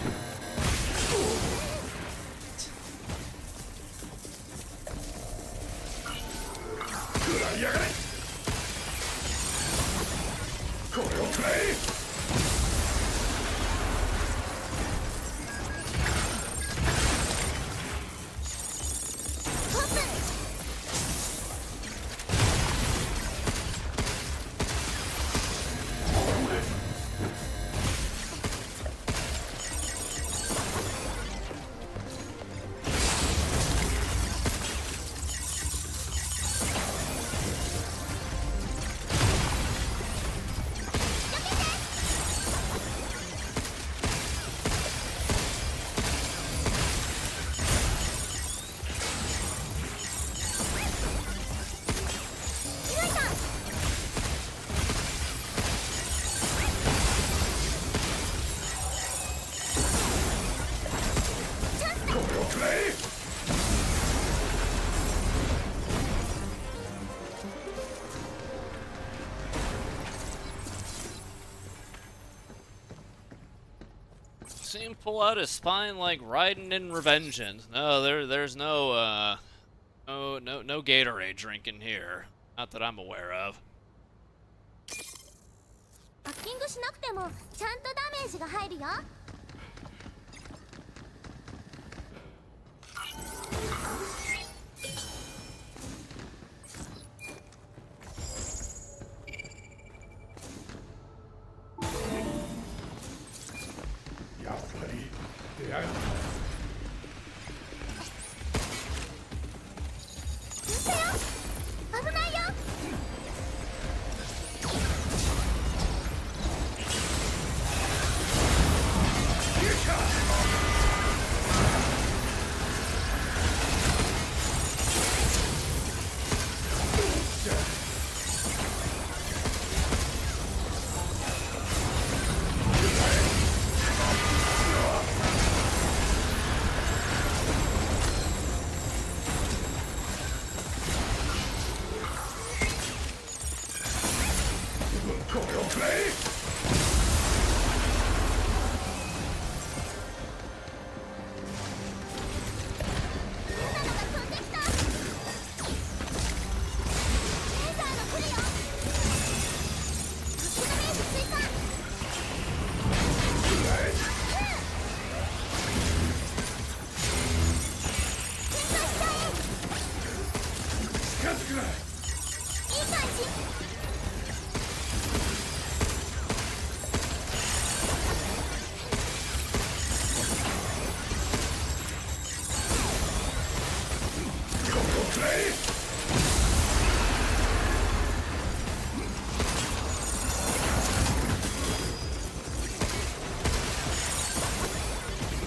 even pull out his spine like Raiden in Revengeance. No, there's no no Gatorade drinking here. Not that I'm aware of. ハッキングしなくてもちゃんとダメージが入るよ。やっぱり出会い嘘よ、危ないよ。これをくらえ。変なのが飛んできた。レーザーが来るよ。特殊ダメージ追加。転換しちゃ近づくな。え。いい感じ。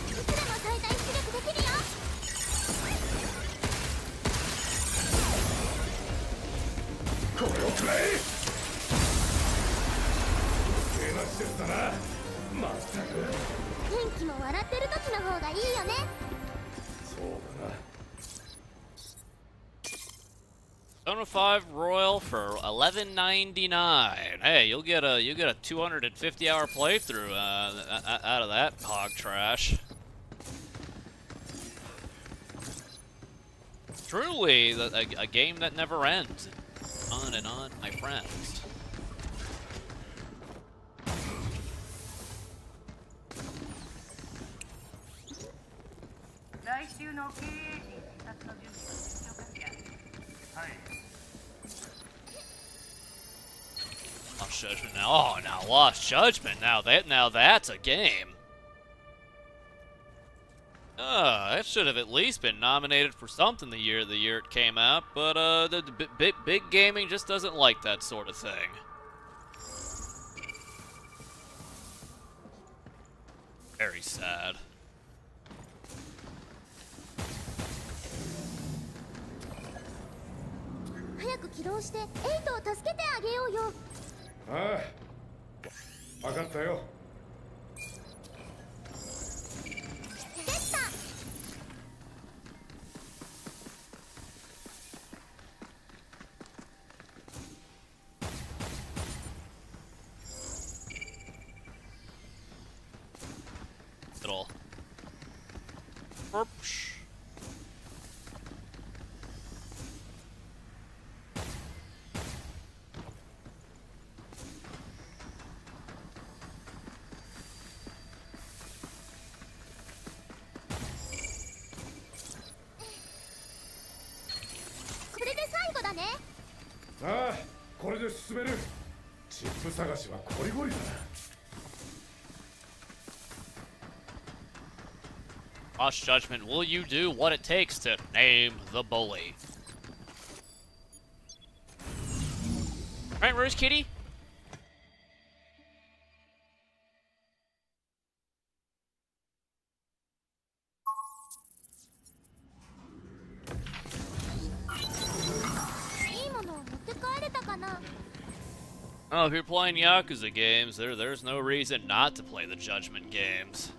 いつでも最大出力できるよ。これをくらえ。余計な施設だな。まったく。天気も笑ってる時の方がいいよね。そうだな。Zone 5 Royal for $11.99. Hey, you'll get a 250-hour playthrough out of that hog trash. Truly, a game that never ends. On and on, my friends. Lost Judgment now. Oh, now Lost Judgment. Now that's a game. It should have at least been nominated for something the year it came out, but the big gaming just doesn't like that sort of thing. Very sad. 早く起動してエイトを助けてあげようよ。ああ、分かったよ。できた。Little. Burpsh. Ah, ああ、これで進める。チップ探しはコリゴリだな。Lost Judgment, will you do what it takes to name the bully? Right, where's Kitty? Oh, if you're playing Yakuza games, there's no reason not to play the Judgment games.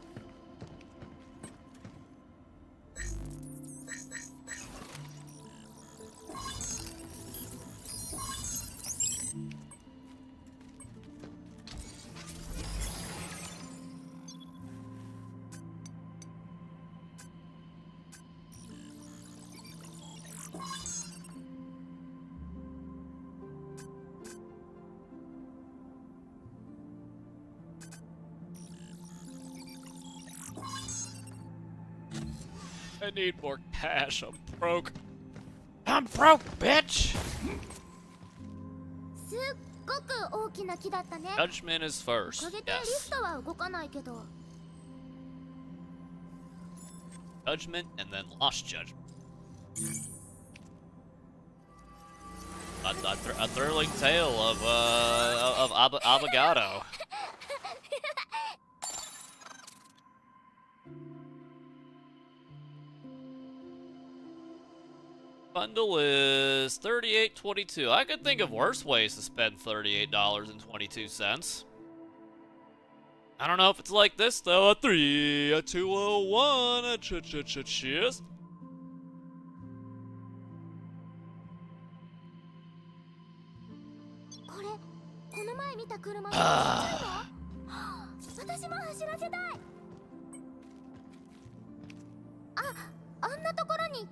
I need more cash. I'm broke. I'm broke, bitch! すっごく大きな木だったね。 Judgment is お first. かげでリ Yes. フトは動かないけど。 Judgment and then lost judgment. A thrilling tale of Abogado. Bundle is $38.22. I could think of worse ways to spend $38.22. I don't know if it's like this though. A 3, a 201, a cheers. これ、この前見た車のちっちゃいの？はあ、私も走らせたい。あんなところに。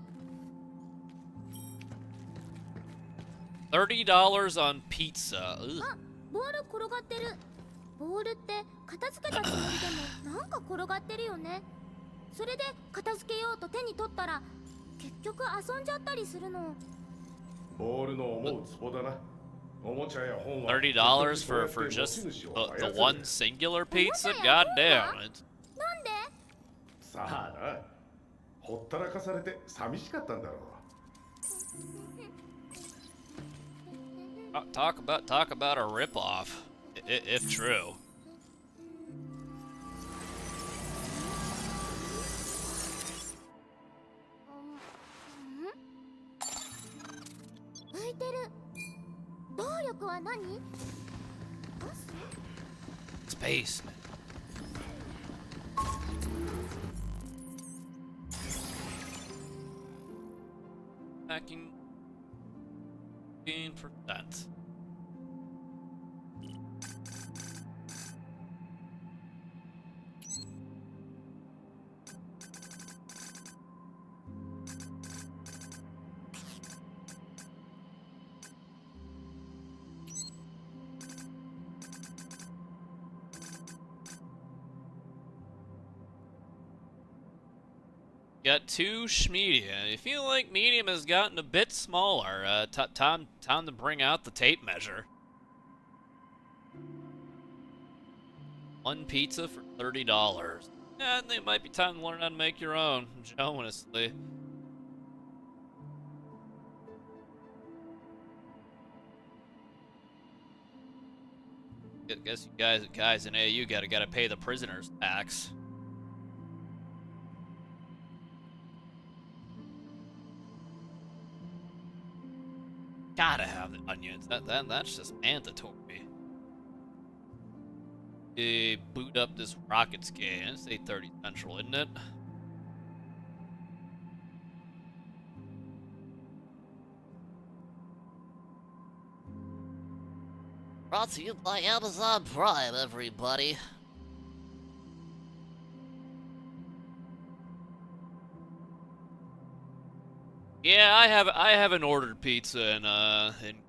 $30 on pizza. Ugh. あ、ボール転がってる。ボールって片付けたつもりでもなんか転がってるよね。それで片付けようと手に取ったら結局遊んじゃったりするの。ボールの思うツボだな。おもちゃや本は$30 for just the one singular pizza? God damn it. なんで？さあな。ほったらかされて寂しかったんだろう。Talk about a ripoff, if true. 浮いてる。動力は何？ガス？ Space. Packing 15%. Got 2 medium. I feel like medium has gotten a bit smaller. Time to bring out the tape measure. 1 pizza for $30. Yeah, I think it might be time to learn how to make your own, honestly. Guess you guys in AU gotta pay the prisoner's tax. Gotta have the onions. That's just mandatory. Boot up this rocket scan. It's 8:30 Central, isn't it? Brought to you by Amazon Prime, everybody. Yeah, I haven't ordered pizza in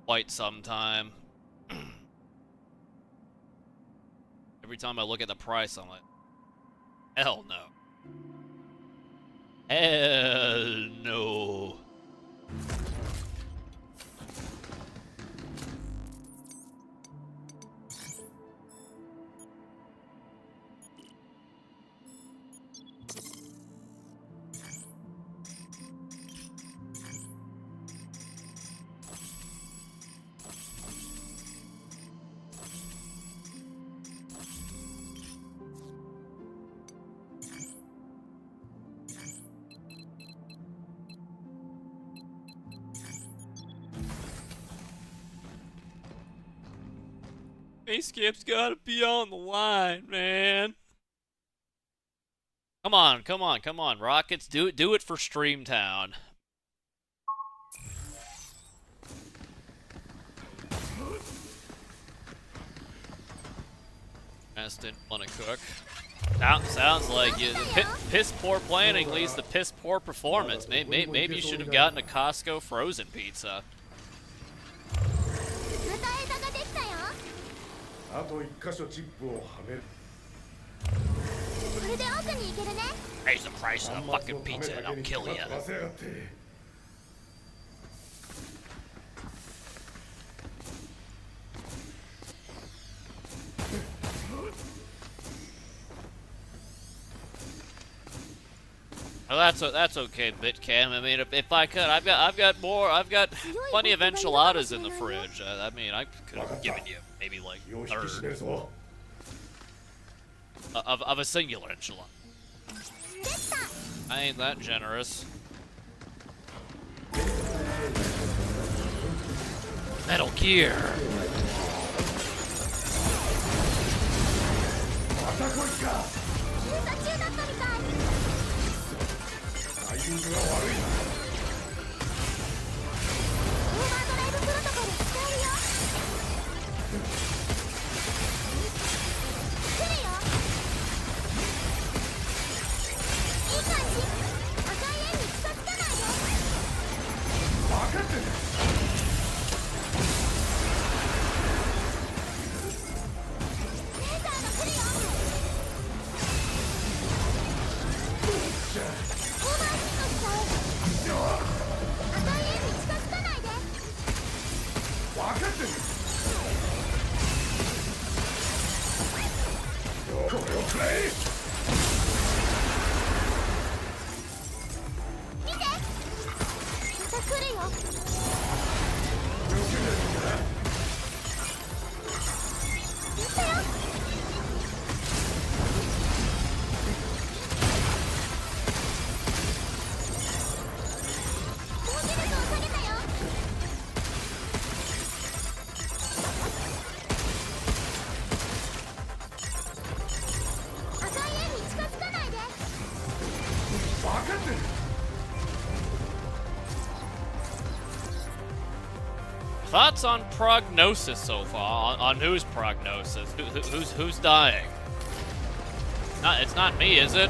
quite some time. Every time I look at the price, I'm like, hell no. Hell no. Basecap's gotta be on the line, man. Come on, Rockets, do it for Streamtown. Mass didn't want to cook. Sounds like you. Piss poor planning leads to piss poor performance. Maybe you should have gotten a Costco frozen pizza. また枝ができたよ。あと一箇所チップをはめる。これで奥に行けるね。 Raise the price of a fucking pizza and I'll kill you. 忘れやがって。Well, that's okay, Bitcam. I mean, if I could, I've got plenty of enchiladas in the fridge. I mean, I could have given you maybe like 気を a 引き締める third ぞ。 of a singular enchilada. I ain't that generous. Metal Gear. またこいつか。封鎖中だったみたい。タイミングが悪いな。オーバードライブプロトコル使えるよ。来るよ。いい感じ。赤い円に近づかないで。分かってんだ。レーザーが来るよ。オーバーヒットしちゃう。赤い円に近づかないで。分かってんだ。これをくらえ。見て。また来るよ。やったよ。同時力を下げたよ。赤い円に近づかないで。分かってんだ。 Thoughts on prognosis so far? On whose prognosis? Who's dying? It's not me, is it?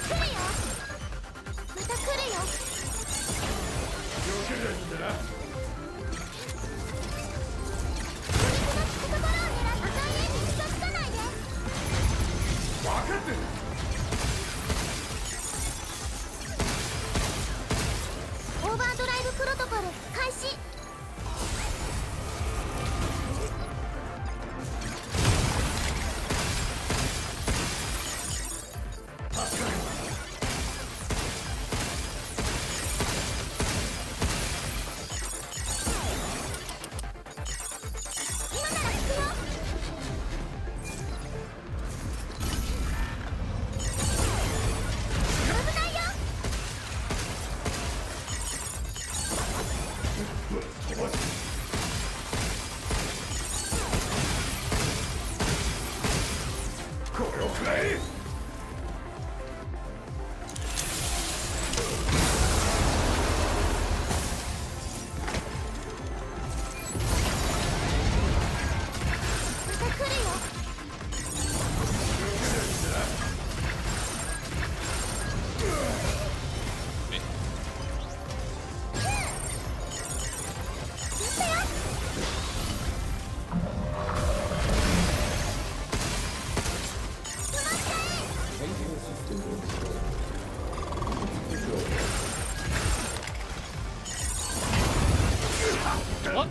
来るよ。また来るよ。避けりゃいいんだな。ところを狙う。赤い円に近づかないで。分かってんだ。オーバードライブプロトコル開始。今なら聞くよ。危ないよ。これをくらえ。また来るよ。やったよ。止まっちゃえ。 What?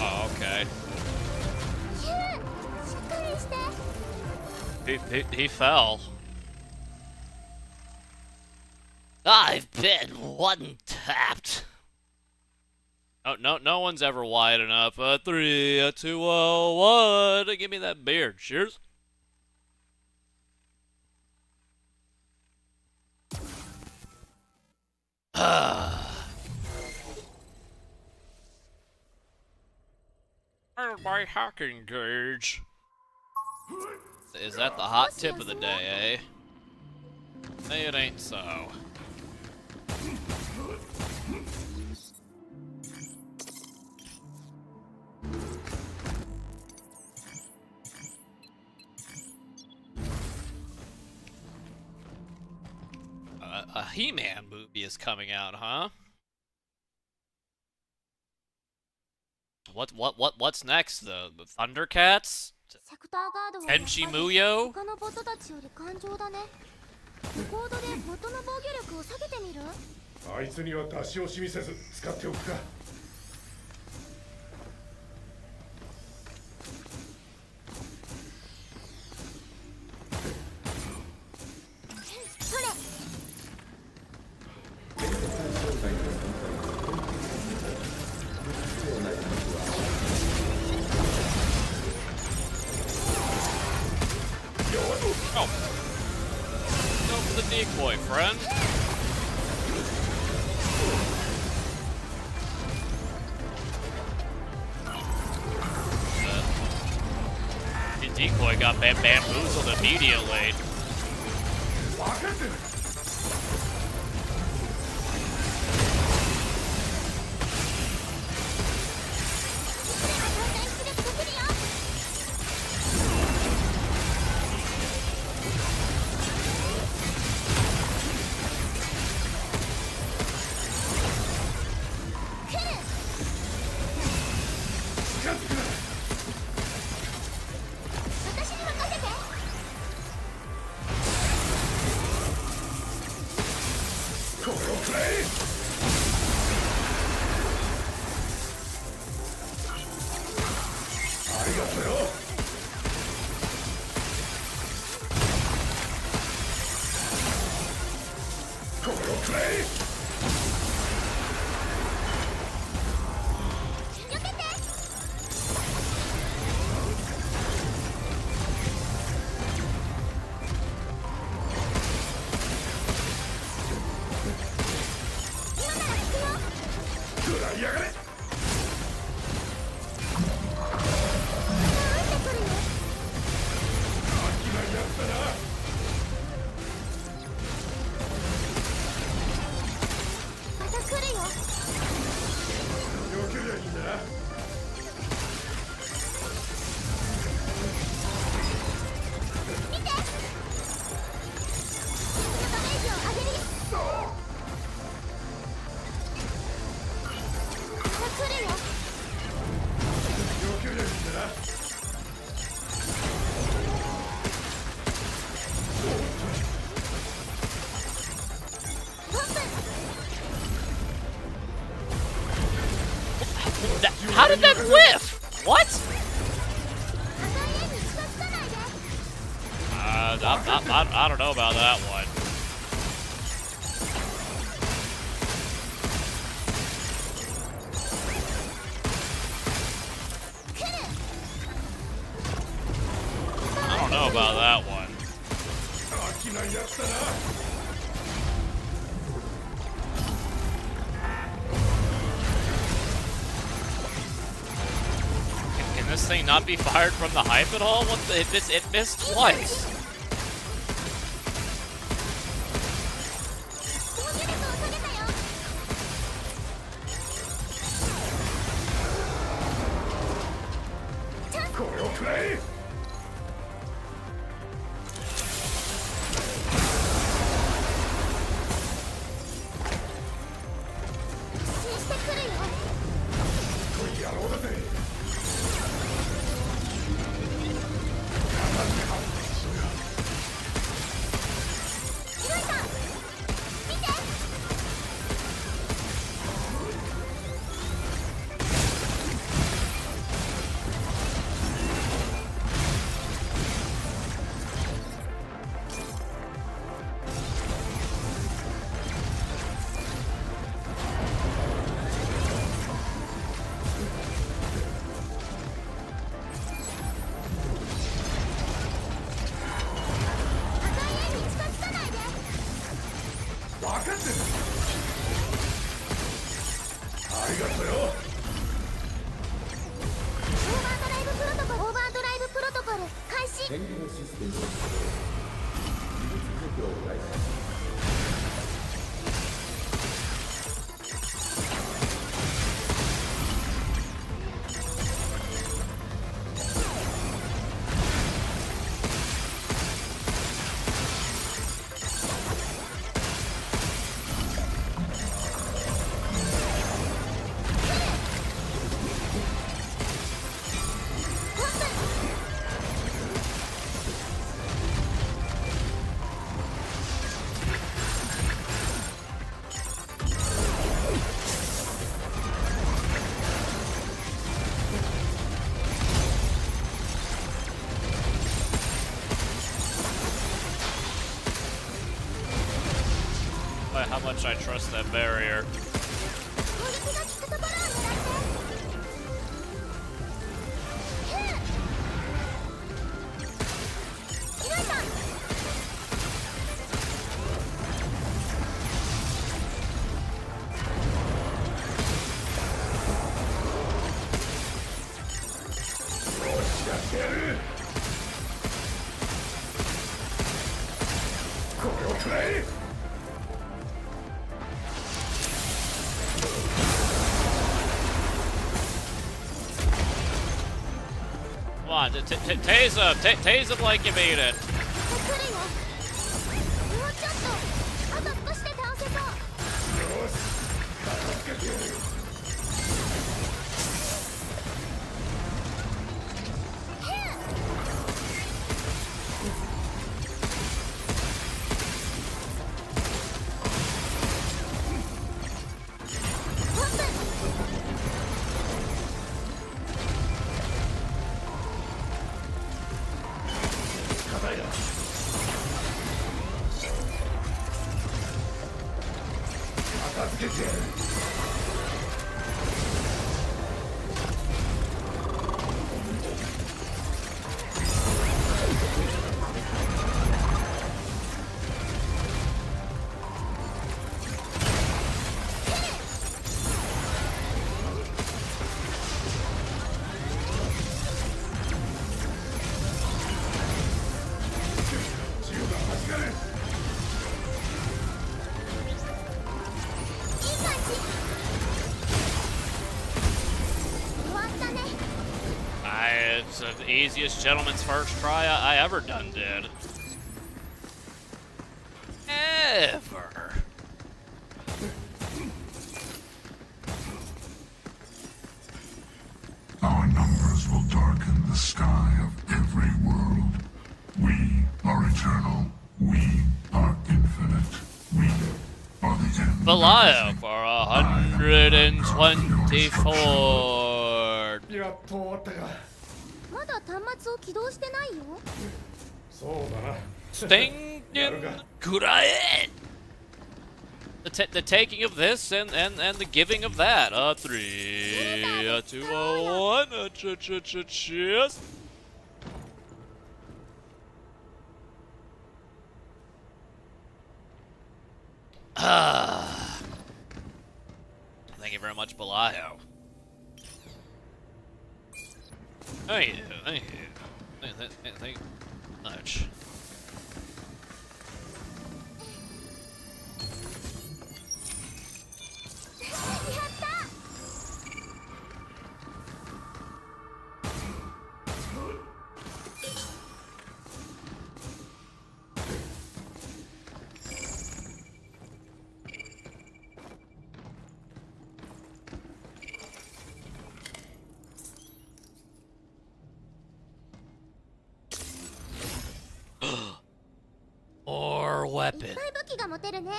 Oh, okay. ヒューしっかりして。 He fell. I've been one tapped. No one's ever wide enough. 3, 2, 1. Give me that beard. Cheers. My hacking gauge. Is that the hot tip of the day, eh? It ain't so. A He-Man movie is coming out, huh? What's next though? The Thundercats? セクターガードは Tenchi Muyo? 他のボットたちより頑丈だね。レコードでボットの防御力を下げてみる？あいつには出し惜しみせず使っておくか。それ。Oh. Go for the decoy, friend. The decoy got bamboozled immediately. How did that whiff? What? I don't know about that one. I don't know about that one. Can this thing not be fired from the hype at all? What the, it missed twice. how much I trust that barrier. 攻撃が効くところを狙ってひゅーよいしょ Come on, tase him like you mean it. 来るよもうちょっとあと少しで倒せそうIt's the easiest gentleman's first try I ever done did. Ever. Our numbers will darken the sky of every world. We are eternal. We are infinite. We are the end. Belial for 124. やっと終わったか。まだ端末を起動してないよそうだな。 Sting Kurai. The taking of this and the giving of that. 3, 2, 1. Cheers. Thank you very much, Belial. Thank you. Thank you much. More いっ weapon. ぱい武器が持てるね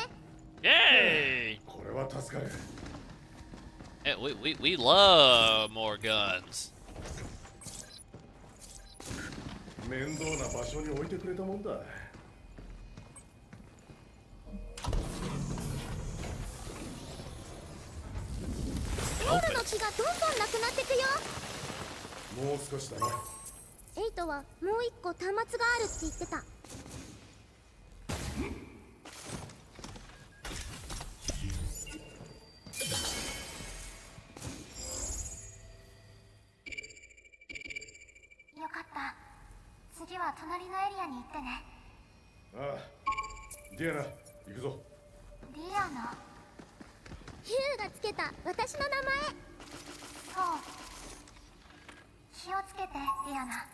Yay! これは助かる。 Yeah, we love more guns. 面倒な場所に置いてくれたもんだ。ゴールの木がどんどんなくなってくよもう少しだな。エイトはもう一個端末があるって言ってたよかった次は隣のエリアに行ってねああ、ディアナ、行くぞ。ディアナヒューがつけた私の名前そう気をつけてディアナ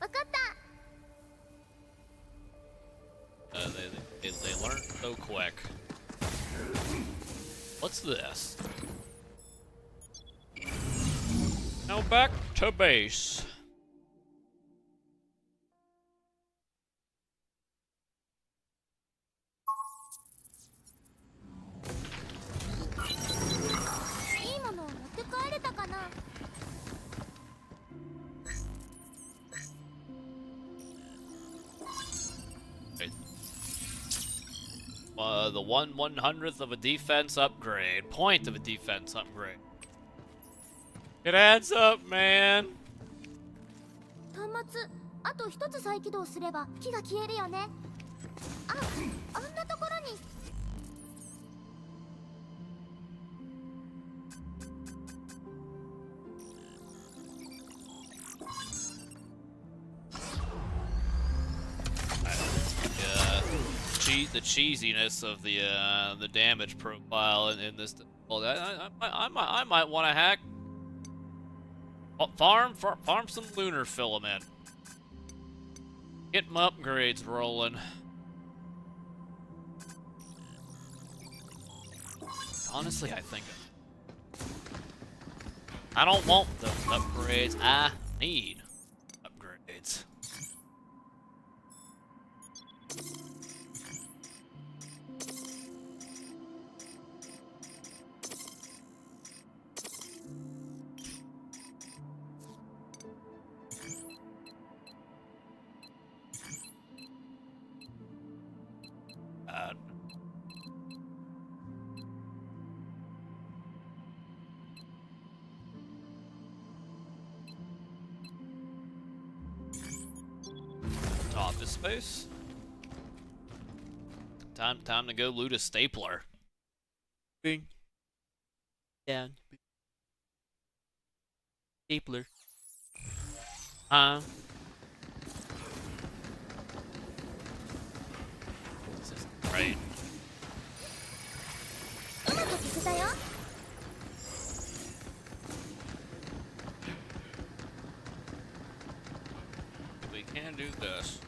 わかった They learn so quick. What's this? Now back to base. the 1/100th of a defense upgrade. Point of a defense upgrade. It adds up, man. 端末あと一つ再起動すれば木が消えるよね。あ、あんなところに。The cheesiness of the damage profile in this. Well, I might want to hack. Farm some lunar filament. Get my upgrades rolling. Honestly, I think I don't want the upgrades. I need upgrades. Office space. Time to go loot a stapler. Bing. Down. Stapler. This is right. うまく消せたよ。We can do this.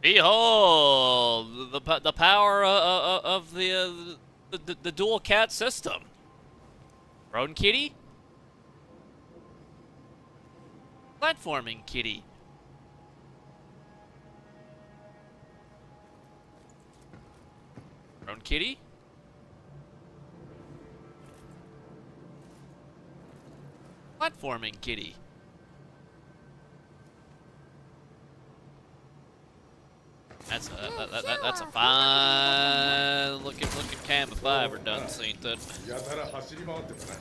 Behold the power of the dual cat system. Road kitty, platforming kitty. Road kitty. Platforming kitty. That's a fine looking cam of fiber done seen that. やたら走り回ってたな。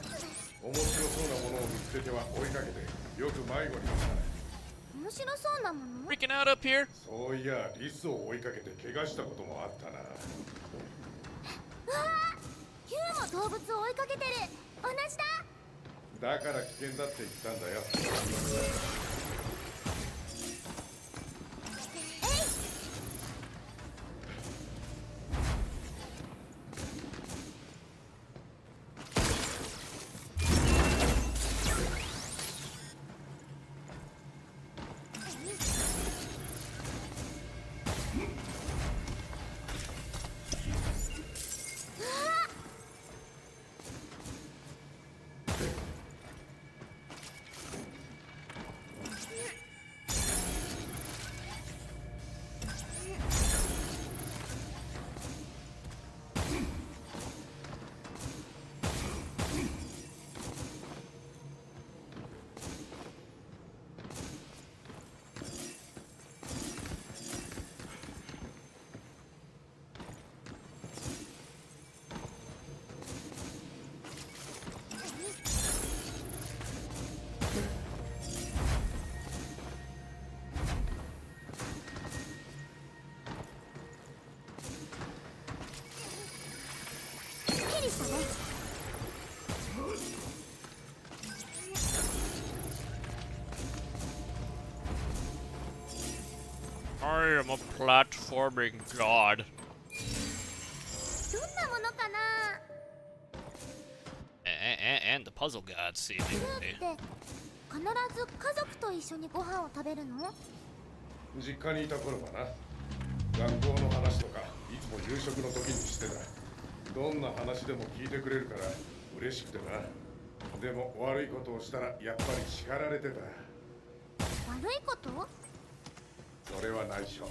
面白そうなものを見つけては追いかけて、よく迷子になった。面白そうなもの？ Freaking out up here. そういや、リスを追いかけて怪我したこともあったな。うわあ、ヒューも動物を追いかけてる。同じだ。だから危険だって言ったんだよ。I am a platforming god. どんなものかな。And the puzzle god, ルー seemingly. って必ず家族と一緒にご飯を食べるの？実家にいた頃はな。学校の話とかいつも夕食の時にしてた。どんな話でも聞いてくれるから嬉しくてな。でも悪いことをしたらやっぱり叱られてた。悪いこと？それは内緒。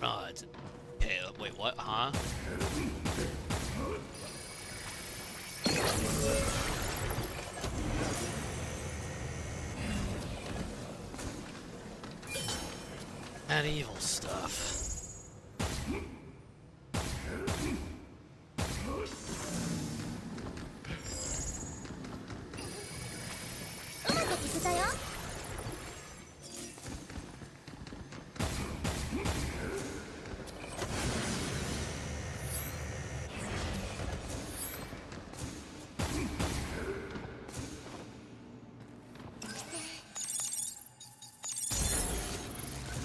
Oh, it's a Okay, wait, what? Huh? That evil stuff. うまく消せたよ。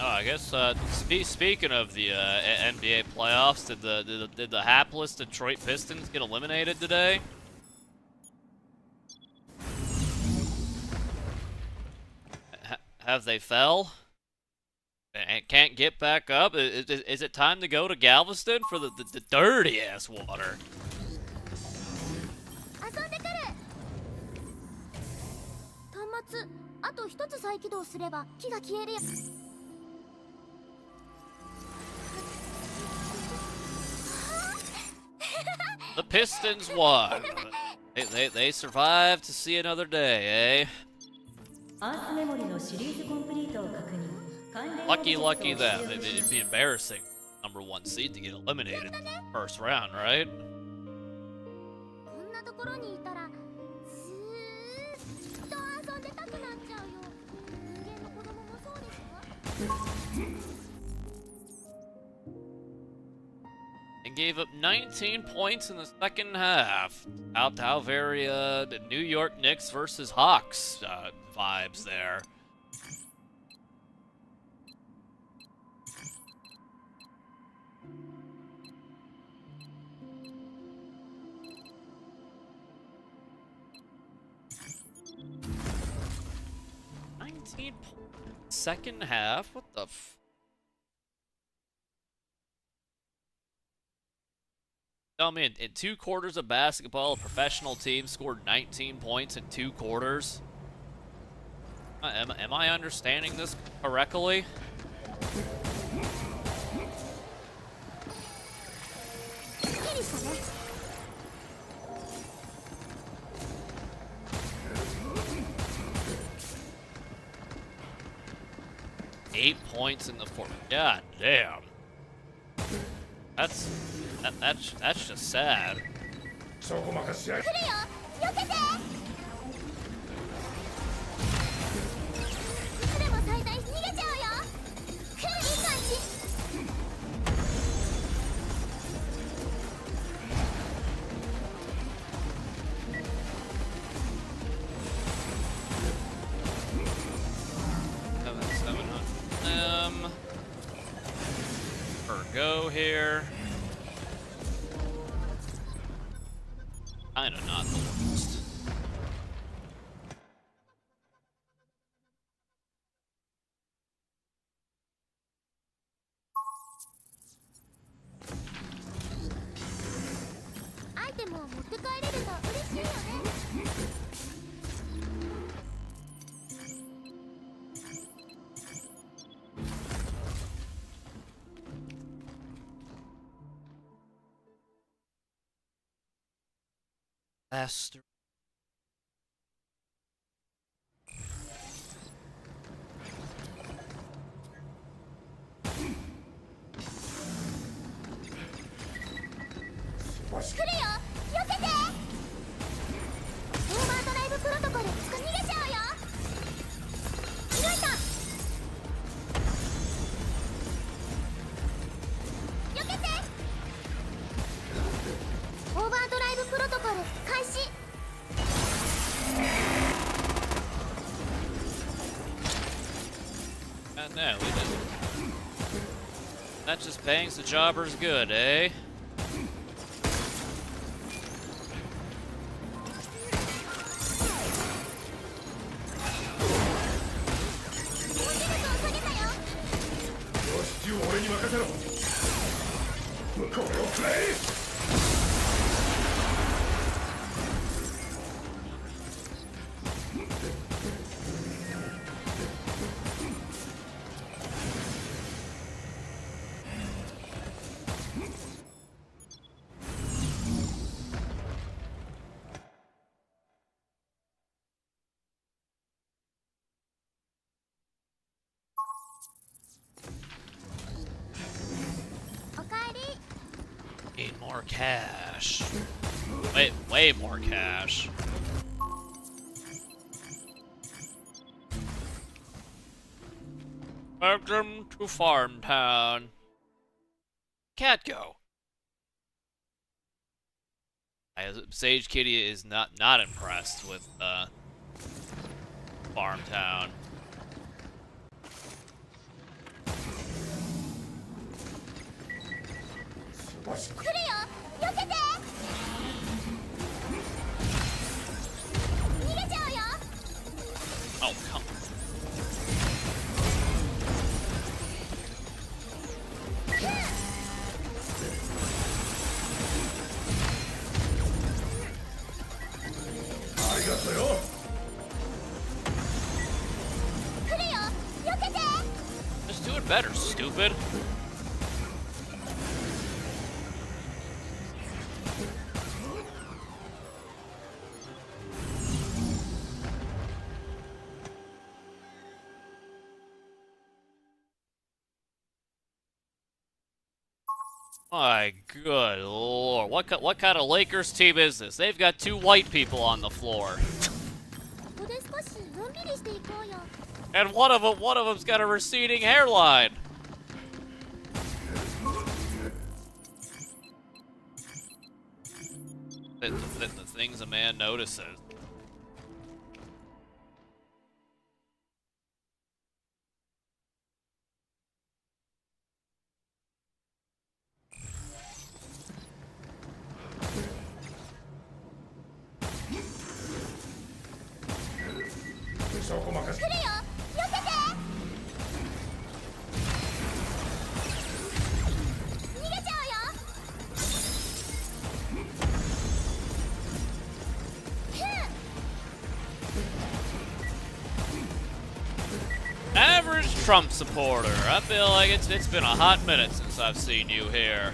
Oh, I guess, speaking of the NBA playoffs, did the hapless Detroit Pistons get eliminated today? Have they fell? And can't get back up? Is it time to go to Galveston for the dirty-ass water? 遊んでくる。端末あと一つ再起動すれば火が消えるよ。 The Pistons won. They survived to see another day, eh? アースメモリのシリーズコンプリートを確認。Lucky them. It'd be embarrassing. Number 1 seed to get eliminated first round, right? こんなところにいたらずーっと遊んでたくなっちゃうよ。人間の子供もそうでしょ。 And gave up 19 points in the second half. How very the New York Knicks versus Hawks vibes there. Second half? What the f... Tell me, in 2 quarters of basketball, a professional team scored 19 points in 2 quarters? Am I understanding this correctly? Eight points in the fourth. God damn. That's just sad. そこ任せや。来るよ。避けて。いつでも最大逃げちゃうよ。来るいい感じ。 Go here. Kinda not the worst. Item を持って帰れると嬉しいよね。 Faster. No, we didn't. That just bangs the jobbers good, eh? Need more cash. Wait, way more cash. Welcome to Farm Town. Cat go. Sage Kitty is not impressed with Farm Town. Oh, come on. Just do it better, stupid. My good lord, what kind of Lakers team is this? They've got 2 white people on the floor, ここで少しのんびりしていこうよ。 and one of them's got a receding hairline. The things a man notices. Average Trump supporter. I feel like it's been a hot minute since I've seen you here.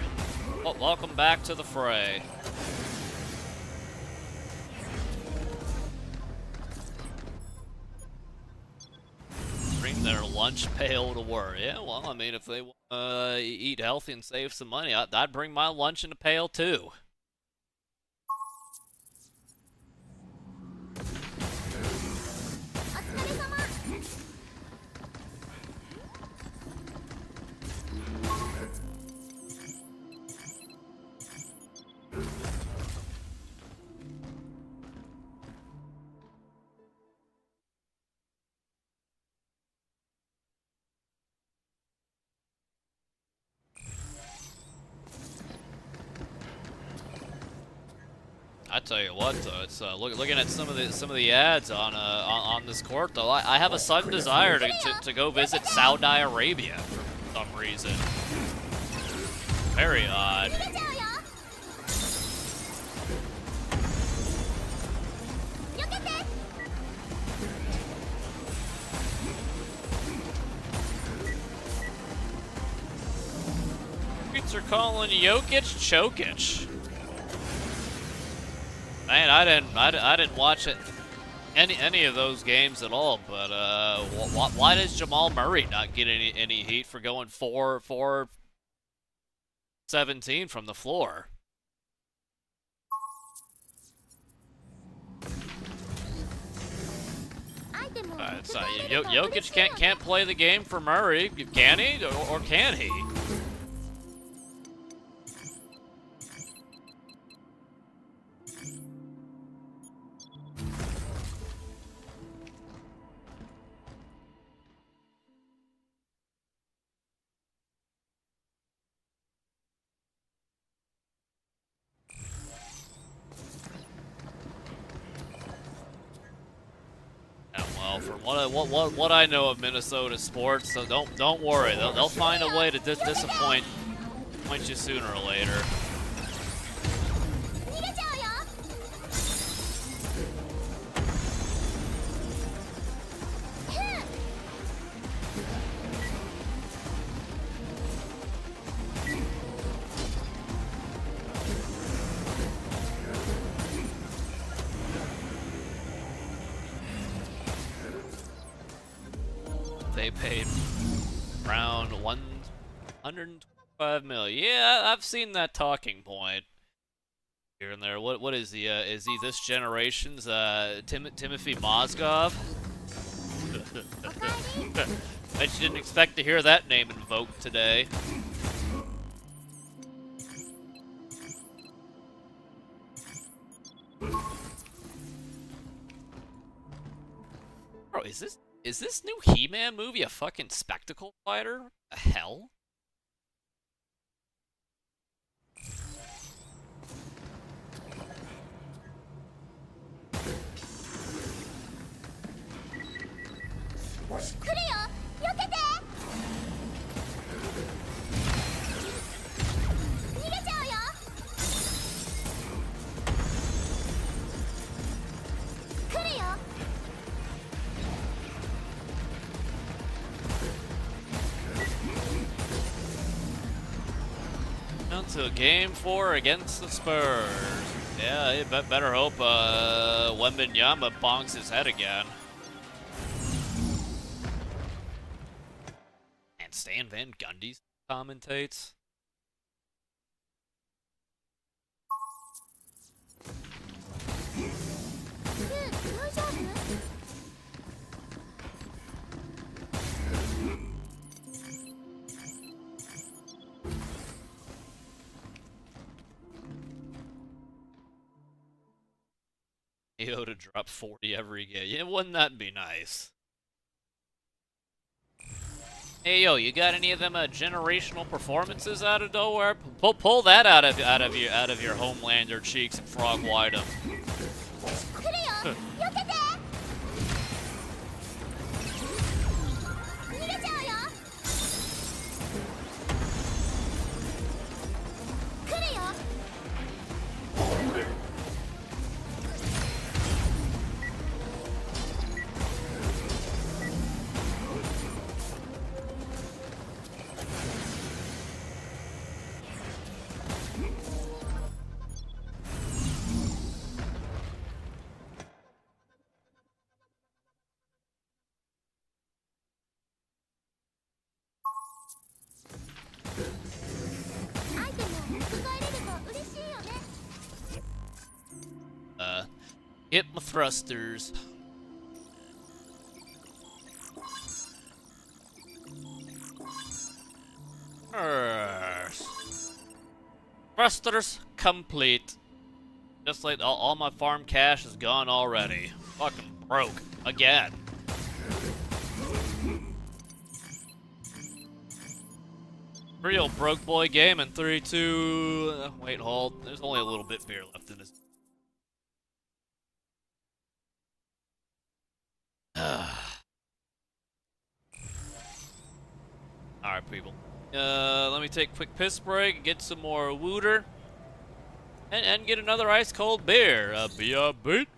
Well, welcome back to the fray. Bring their lunch pail to work. Yeah, well, I mean, if they eat healthy and save some money, I'd bring my lunch in a pail too. I tell you what, though, it's looking at some of the ads on this court, though. I have a sudden desire to go visit Saudi Arabia for some reason. Very odd. Streets are calling Jokic Chokic. Man, I didn't watch it any of those games at all. But why does Jamal Murray not get any heat for going 4-17 from the floor? So Jokic can't play the game for Murray, can he? Or can he? Well, from what I know of Minnesota sports, so don't worry, they'll find a way to disappoint you sooner or later. They paid around 100 5 million. Yeah, I've seen that talking point here and there. What is he? Is he this generation's Timothy Mozgov? I just didn't expect to hear that name invoked today. Bro, is this new He-Man movie a fucking spectacle fighter? What the hell? Down to game 4 against the Spurs. Yeah, you better hope Wembenyama bonks his head again. And Stan Van Gundy commentates. AO to drop 40 every game. Yeah, wouldn't that be nice? Hey yo, you got any of them generational performances out of nowhere? Pull that out of your Homelander cheeks and frog wide 'em. Hit my thrusters. Thrusters complete. Just like all my farm cash is gone already. Fucking broke. Again. Real broke boy game in 3, 2... wait, hold. There's only a little bit beer left in this. Alright, people. Let me take a quick piss break, get some more wooter, and get another ice cold beer. Be a beat.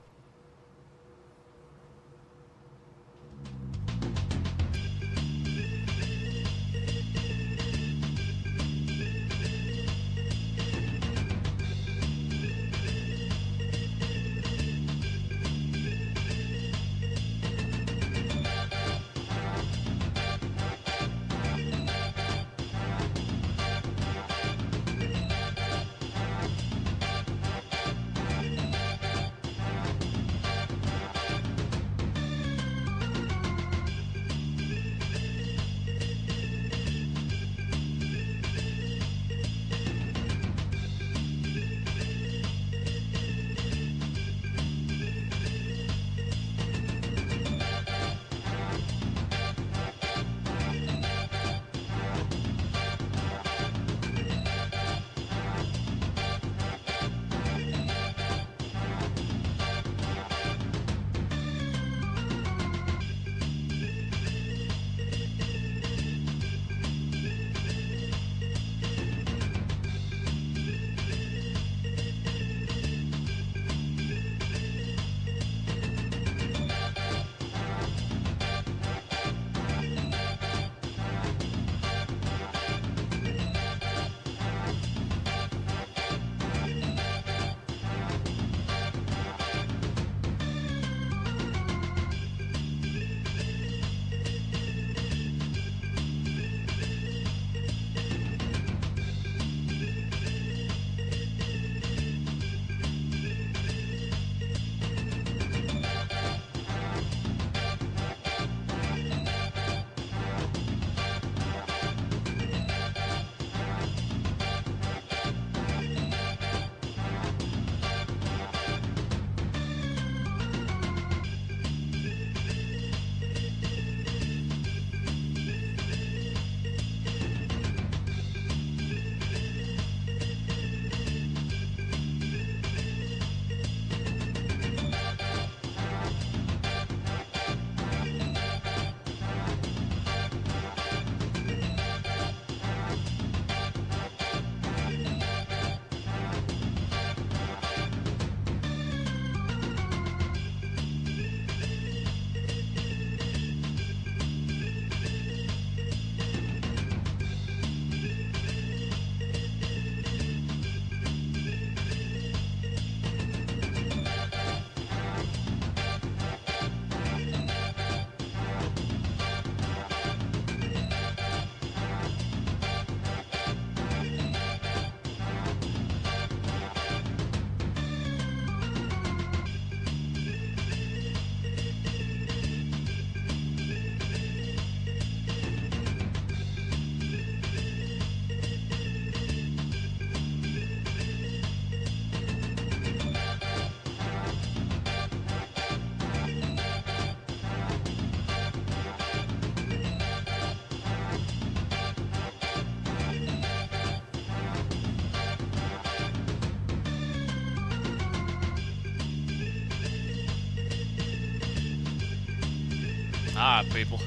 Alright, people.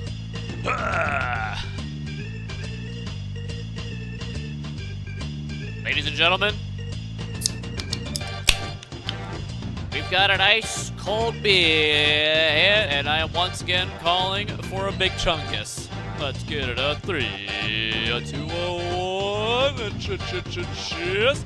Ladies and gentlemen, we've got an ice cold beer, and I am once again calling for a big chungus. Let's get it. 3, 2, 1, cheers.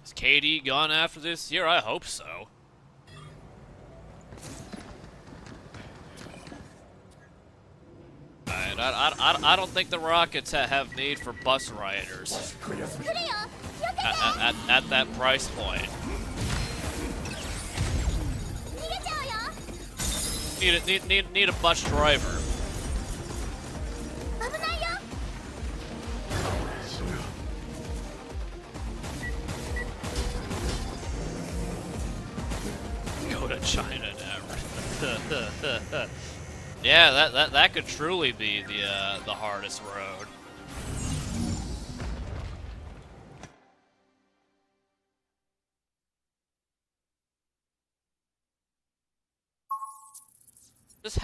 Is Katie gone after this year? I hope so. Alright, I don't think the Rockets have need for bus riders at that price point. Need a bus driver. Go to China now. Yeah, that could truly be the hardest road. Just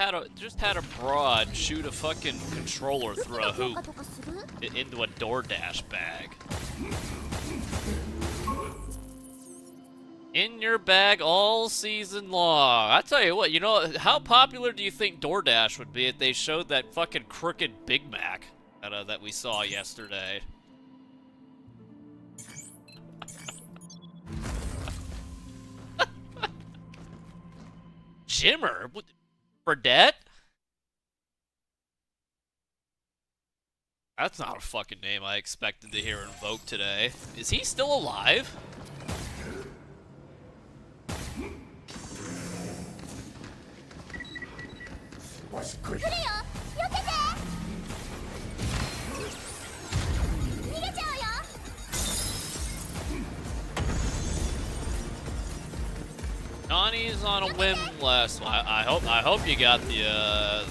had a broad shoot a fucking controller through a hoop into a DoorDash bag. In your bag all season long. I tell you what, you know, how popular do you think DoorDash would be if they showed that fucking crooked Big Mac that we saw yesterday? Jimmer? Burdette? That's not a fucking name I expected to hear invoked today. Is he still alive? Connie's on a whim last. I hope you got the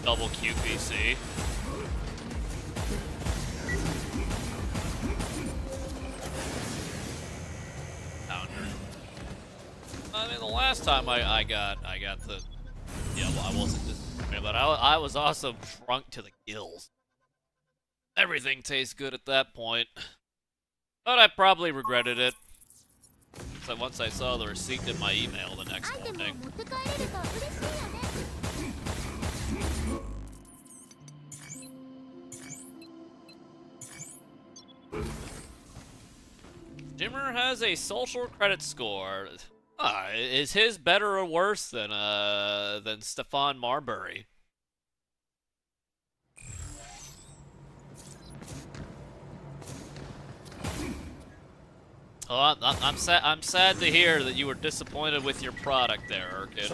double QPC. I mean, the last time I got the, yeah, well, I wasn't disappointed, but I was also drunk to the gills. Everything tastes good at that point, but I probably regretted it. So once I saw the receipt in my email the next morning. Jimmer has a social credit score. Is his better or worse than Stefan Marbury? Oh, I'm sad to hear that you were disappointed with your product there, Urkin.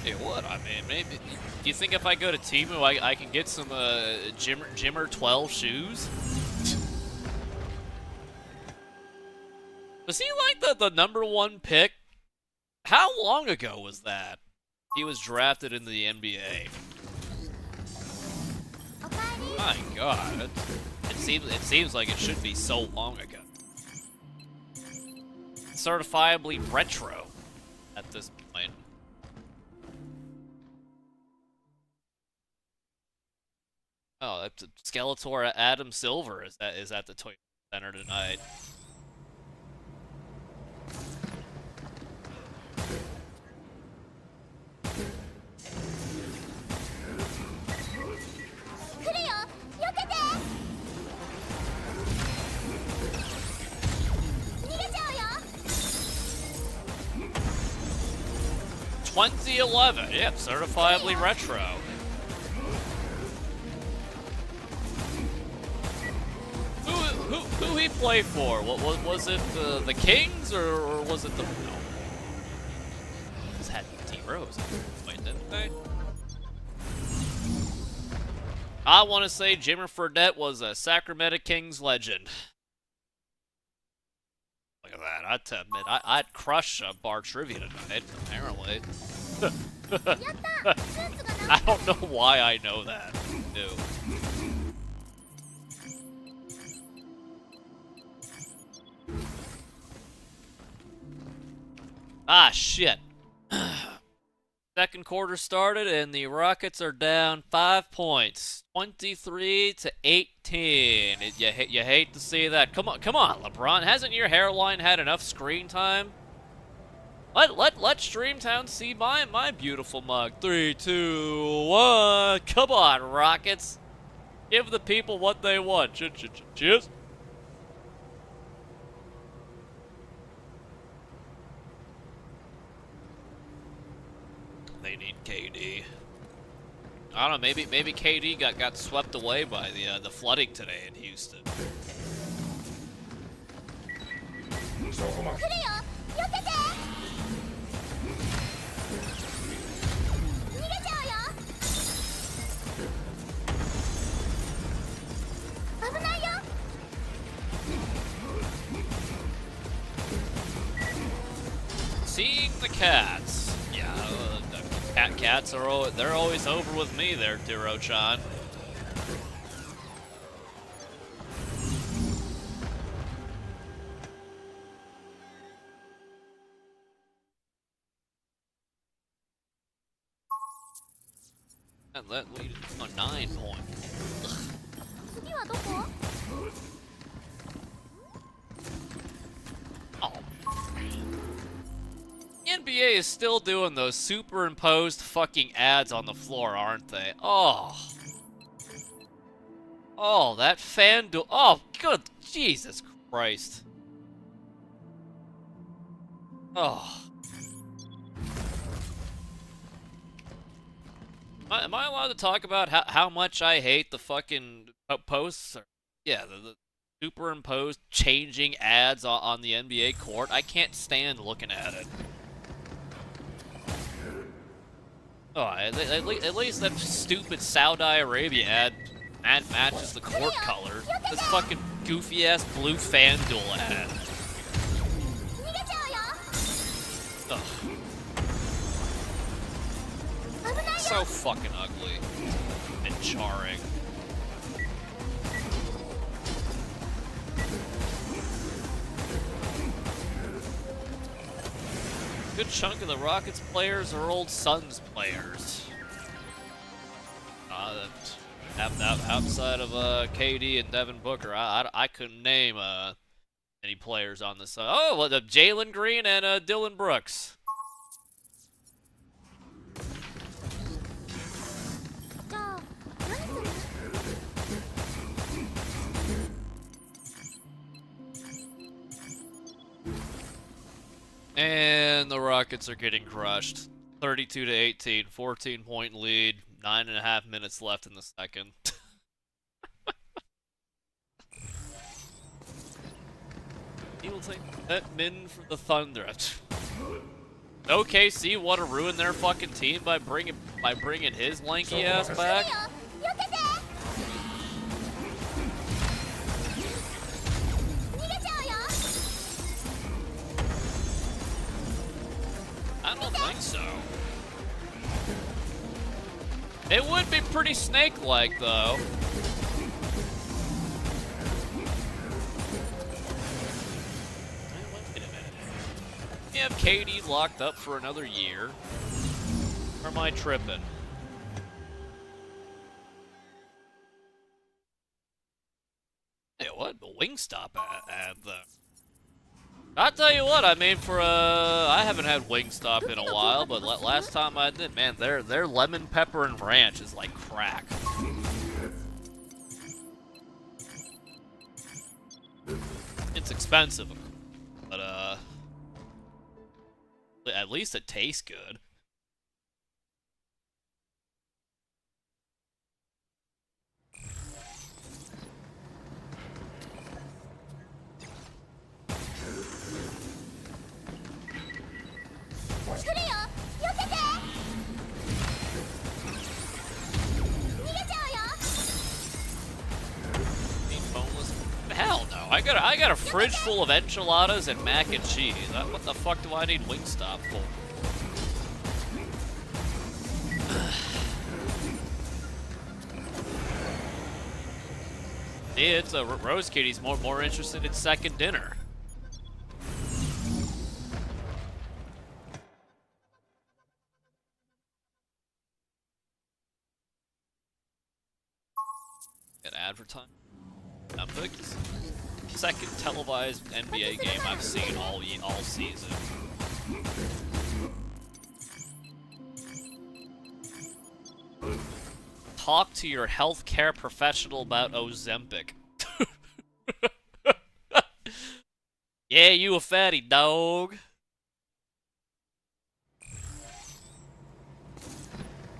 Hey, what? I mean, maybe. Do you think if I go to Temu, I can get some Jimmer 12 shoes? Was he like the #1 pick? How long ago was that? He was drafted into the NBA. My God, it seems like it should be so long ago. Certifiably retro at this point. Oh, that's Skeletor Adam Silver is at the Toy Center tonight. '11, yep, certifiably retro. Who he play for? What was it? The Kings or was it the? No. This had to be Team Rose. Wait, didn't they? I want to say Jimmer Fredette was a Sacramento Kings legend. Look at that. I have to admit, I'd crush bar trivia tonight, apparently. I don't know why I know that. Ew. Ah, shit. Second quarter started, and the Rockets are down 5 points. 23-18. You hate to see that. Come on, LeBron. Hasn't your hairline had enough screen time? Let Streamtown see my beautiful mug. 3, 2, 1. Come on, Rockets. Give the people what they want. Cheers. They need KD. I don't know. Maybe KD got swept away by the flooding today in Houston. Seeing the cats. Yeah, the cats are they're always over with me there, Duro-chan. And that lead on 9 points. Oh. The NBA is still doing those superimposed fucking ads on the floor, aren't they? Oh. Oh, that FanDuel. Oh, good Jesus Christ. Oh. Am I allowed to talk about how much I hate the fucking posts? Yeah, the superimposed changing ads on the NBA court. I can't stand looking at it. Oh, at least that stupid Saudi Arabia ad matches the court color. This fucking goofy-ass blue FanDuel ad. Ugh. So fucking ugly and jarring. Good chunk of the Rockets players are old Suns players. Outside of KD and Devin Booker, I couldn't name any players on the Suns. Oh, well, Jalen Green and Dylan Brooks. And the Rockets are getting crushed. 32-18, 14-point lead, 9.5 minutes left in the second. People take that min for the Thunder. OKC want to ruin their fucking team by bringing his lanky ass back. I don't think so. It would be pretty snake-like, though. Wait a minute. You have KD locked up for another year. Or am I tripping? Hey, what? The Wingstop ad, though. I'll tell you what, I mean, I haven't had Wingstop in a while, but last time I did, man, their lemon pepper and ranch is like crack. It's expensive, but at least it tastes good. I got a fridge full of enchiladas and mac and cheese. What the fuck do I need Wingstop for? Yeah, it's a Rose Kitty's more interested in second dinner. An advertisement. I'm the second televised NBA game I've seen all season. Talk to your healthcare professional about Ozempic. Yeah, you a fatty dog.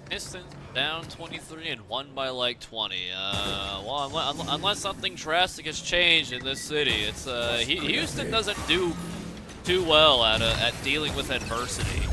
Pistons down 23 and won by like 20. Well, unless something drastic has changed in this city, it's Houston doesn't do too well at dealing with adversity.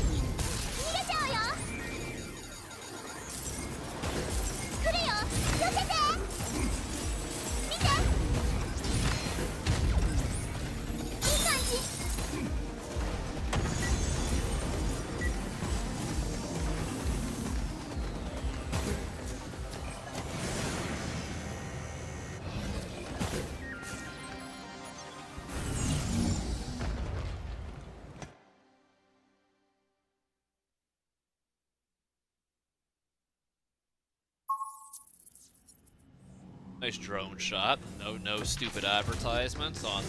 Nice drone shot. No stupid advertisements on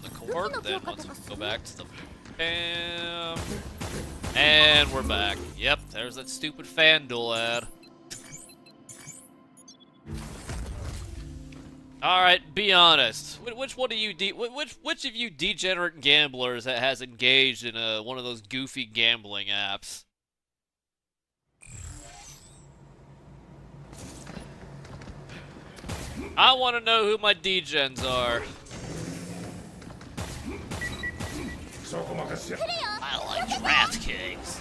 the court. Then once we go back to the cam, and we're back. Yep, there's that stupid FanDuel ad. All right, be honest. Which one of you which of you degenerate gamblers has engaged in one of those goofy gambling apps? I want to know who my degens are. I like DraftKings.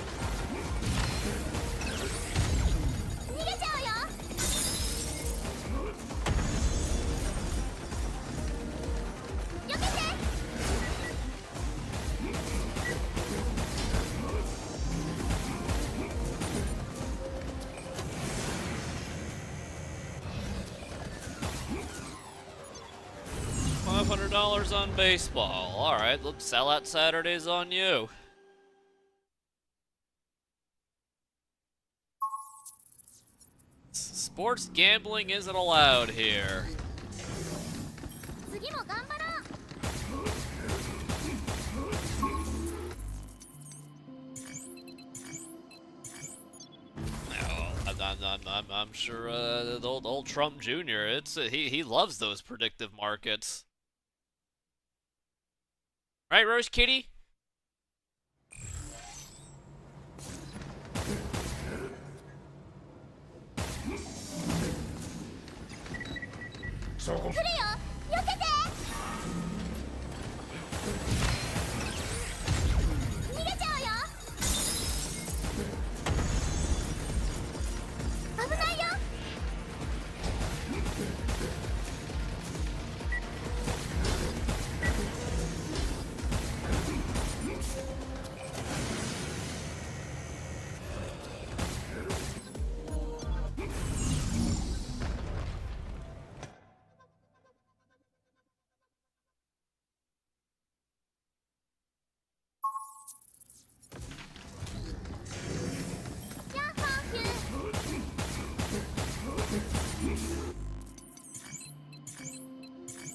$500 on baseball. All right, look, sellout Saturdays on you. Sports gambling isn't allowed here. I'm sure the old Trump Jr. He loves those predictive markets. Right, Rose Kitty?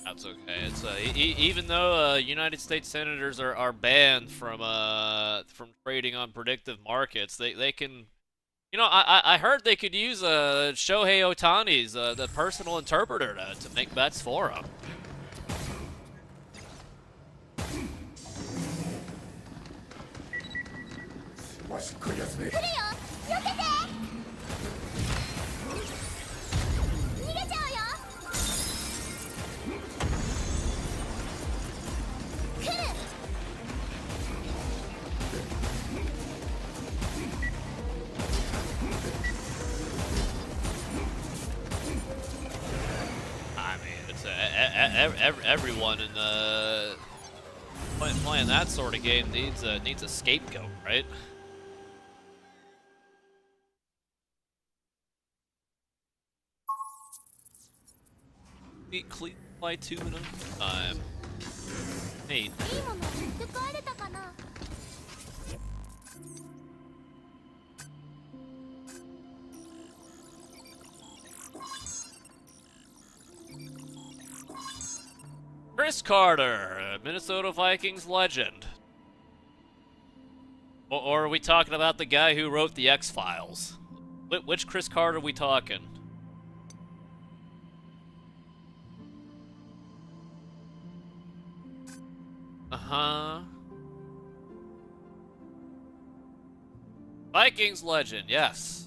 That's okay. It's even though United States senators are banned from trading on predictive markets, they can, you know, I heard they could use Shohei Ohtani's the personal interpreter to make bets for them. everyone in playing that sort of game needs a scapegoat, right? Beat Cleveland by 2 minutes time. Neat. いいもの持って帰れたかな。 Chris Carter, Minnesota Vikings legend. Or are we talking about the guy who wrote the X-Files? Which Chris Carter are we talking? Uh-huh. Vikings legend, yes.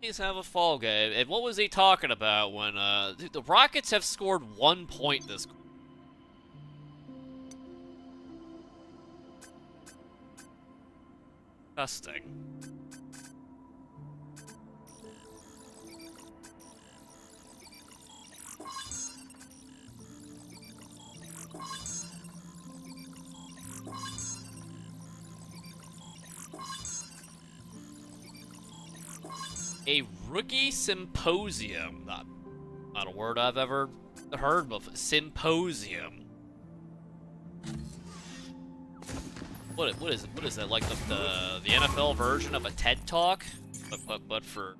Please have a fall game. And what was he talking about when dude, the Rockets have scored 1 point this quarter? Disgusting. A rookie symposium. Not a word I've ever heard before. Symposium. What is that, like the NFL version of a TED Talk? But for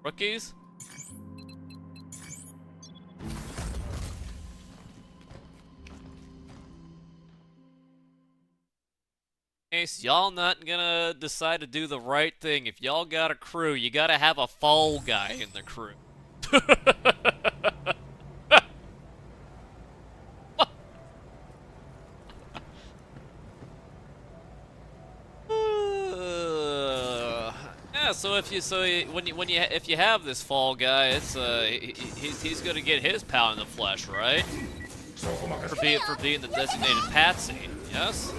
rookies? Case y'all not gonna decide to do the right thing. If y'all got a crew, you gotta have a fall guy in the crew. Yeah, so if you have this fall guy, it's he's gonna get his pound in the flesh, right? For being the designated patsy, yes.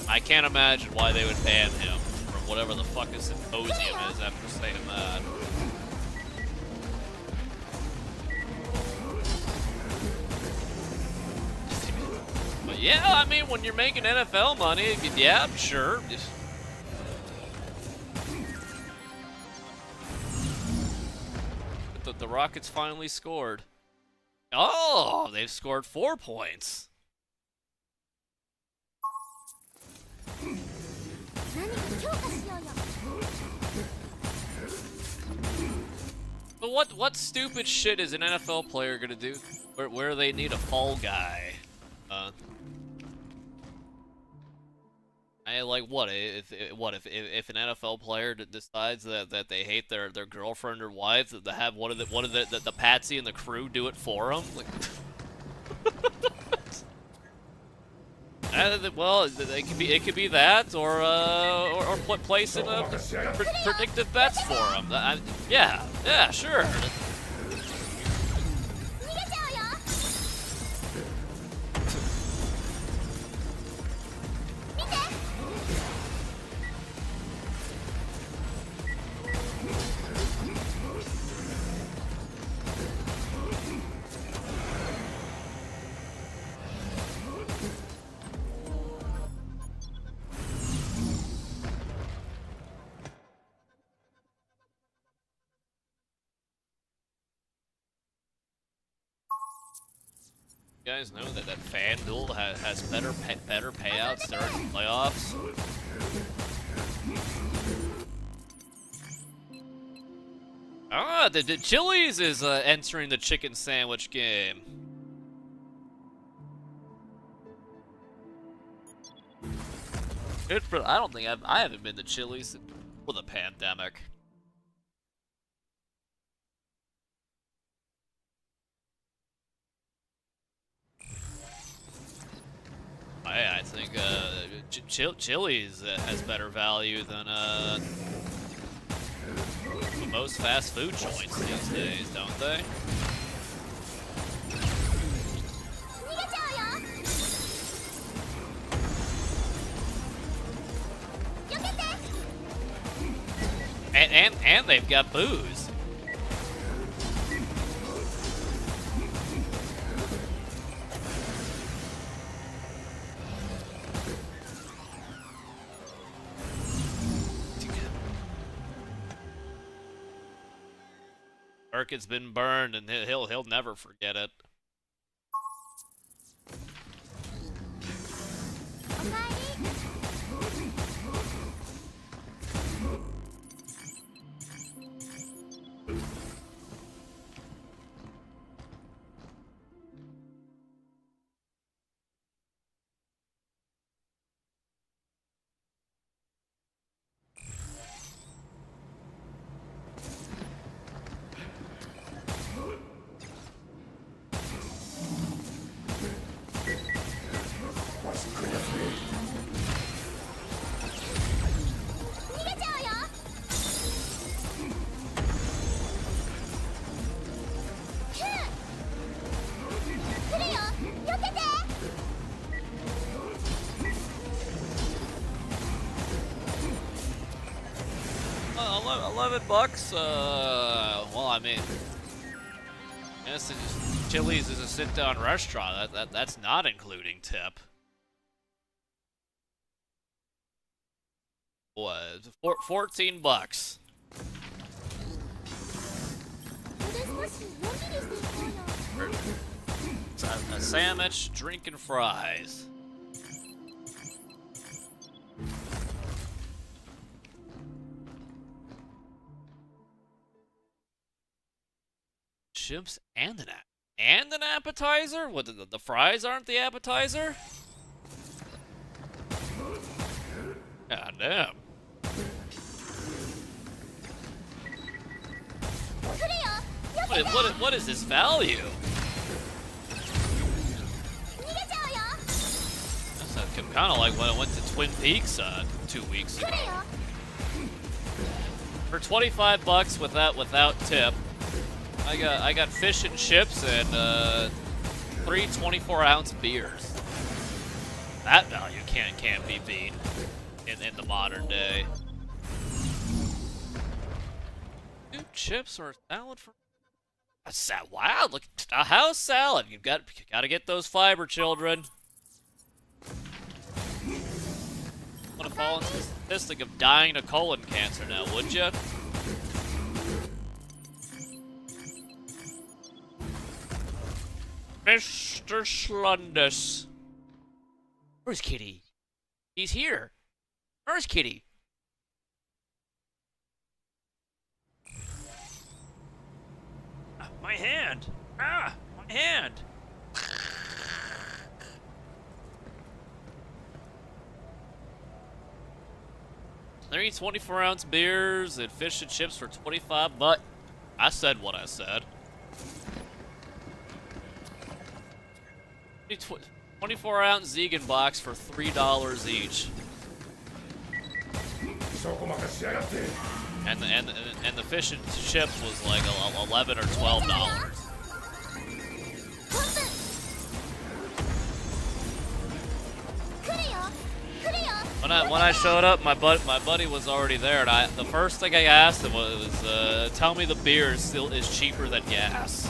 I can't imagine why they would ban him from whatever the fuck a symposium is after saying that. But yeah, I mean, when you're making NFL money, yeah, sure. The Rockets finally scored. Oh, they've scored 4 points. But what stupid shit is an NFL player gonna do where they need a fall guy? Like what if an NFL player decides that they hate their girlfriend or wife, that they have one of the patsy and the crew do it for them? Like, well, it could be that, or placing predictive bets for them. Yeah, sure. You guys know that FanDuel has better payouts during the playoffs? Ah, the Chili's is entering the chicken sandwich game. Good for. I don't think I haven't been to Chili's for the pandemic. Hey, I think Chili's has better value than most fast food joints these days, don't they? And they've got booze. Circuit's been burned, and he'll never forget it. $11. Well, I mean, yes, Chili's is a sit-down restaurant. That's not including tip. What? $14. A sandwich, drink, and fries. Chips and an appetizer? What, the fries aren't the appetizer? God damn. What is this value? That's kind of like when I went to Twin Peaks 2 weeks ago. For $25 without tip, I got fish and chips and 3 24-ounce beers. That value can't be beat in the modern day. 2 chips or a salad for a salad? Wow, look, a house salad. You got to get those fiber, children. Want to fall into the statistic of dying of colon cancer now, would you? Mr. Slundus. Where's Kitty? He's here. Where's Kitty? My hand. Ah, my hand. 3 24-ounce beers and fish and chips for $25. I said what I said. 24-ounce Zegan box for $3 each. And the fish and chips was like $11 or $12. When I showed up, my buddy was already there, and the first thing I asked him was tell me the beer is cheaper than gas.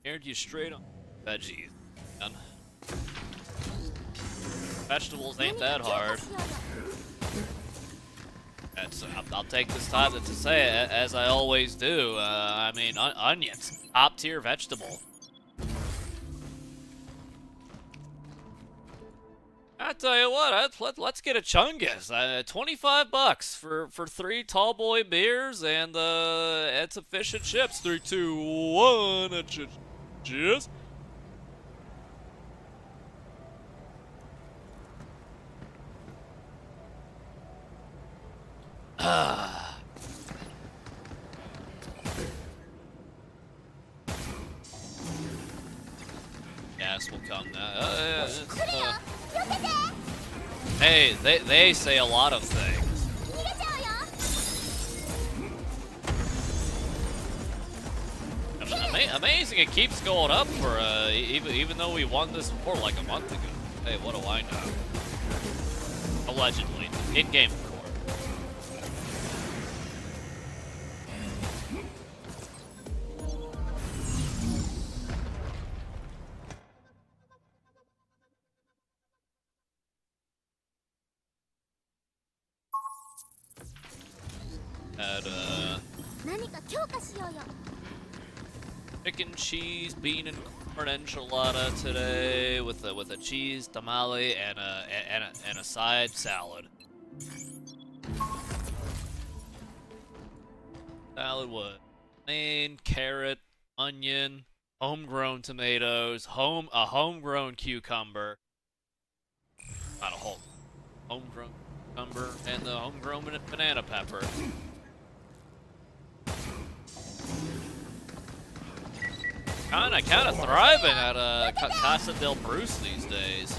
Aired you straight on veggies, man. Vegetables ain't that hard. I'll take this time to say it, as I always do. I mean, onions, top tier vegetable. I tell you what, let's get a Chungus. $25 for 3 tall boy beers and some fish and chips. 3, 2, 1, cheers. Gas will come now. Hey, they say a lot of things. Amazing, it keeps going up for even though we won this war like a month ago. Hey, what do I know? Allegedly, in-game record. Had chicken, cheese, bean, and corn enchilada today with a cheese tamale and a side salad. Salad was main carrot, onion, homegrown tomatoes, a homegrown cucumber, not a homegrown cucumber, and the homegrown banana pepper. Kinda thriving at Casa del Bruce these days.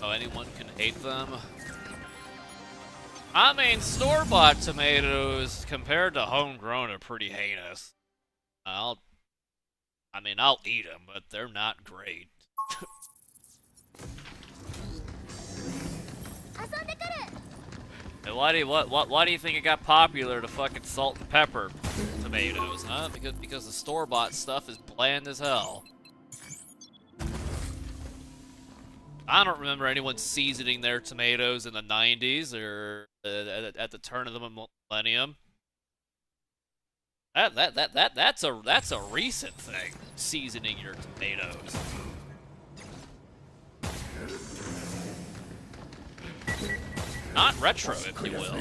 Oh, anyone can hate them. I mean, store-bought tomatoes compared to homegrown are pretty heinous. I'll eat them, but they're not great. Hey, why do you think it got popular to fucking salt and pepper tomatoes, huh? Because the store-bought stuff is bland as hell. I don't remember anyone seasoning their tomatoes in the 90s or at the turn of the millennium. That's a recent thing, seasoning your tomatoes. Not retro, if you will.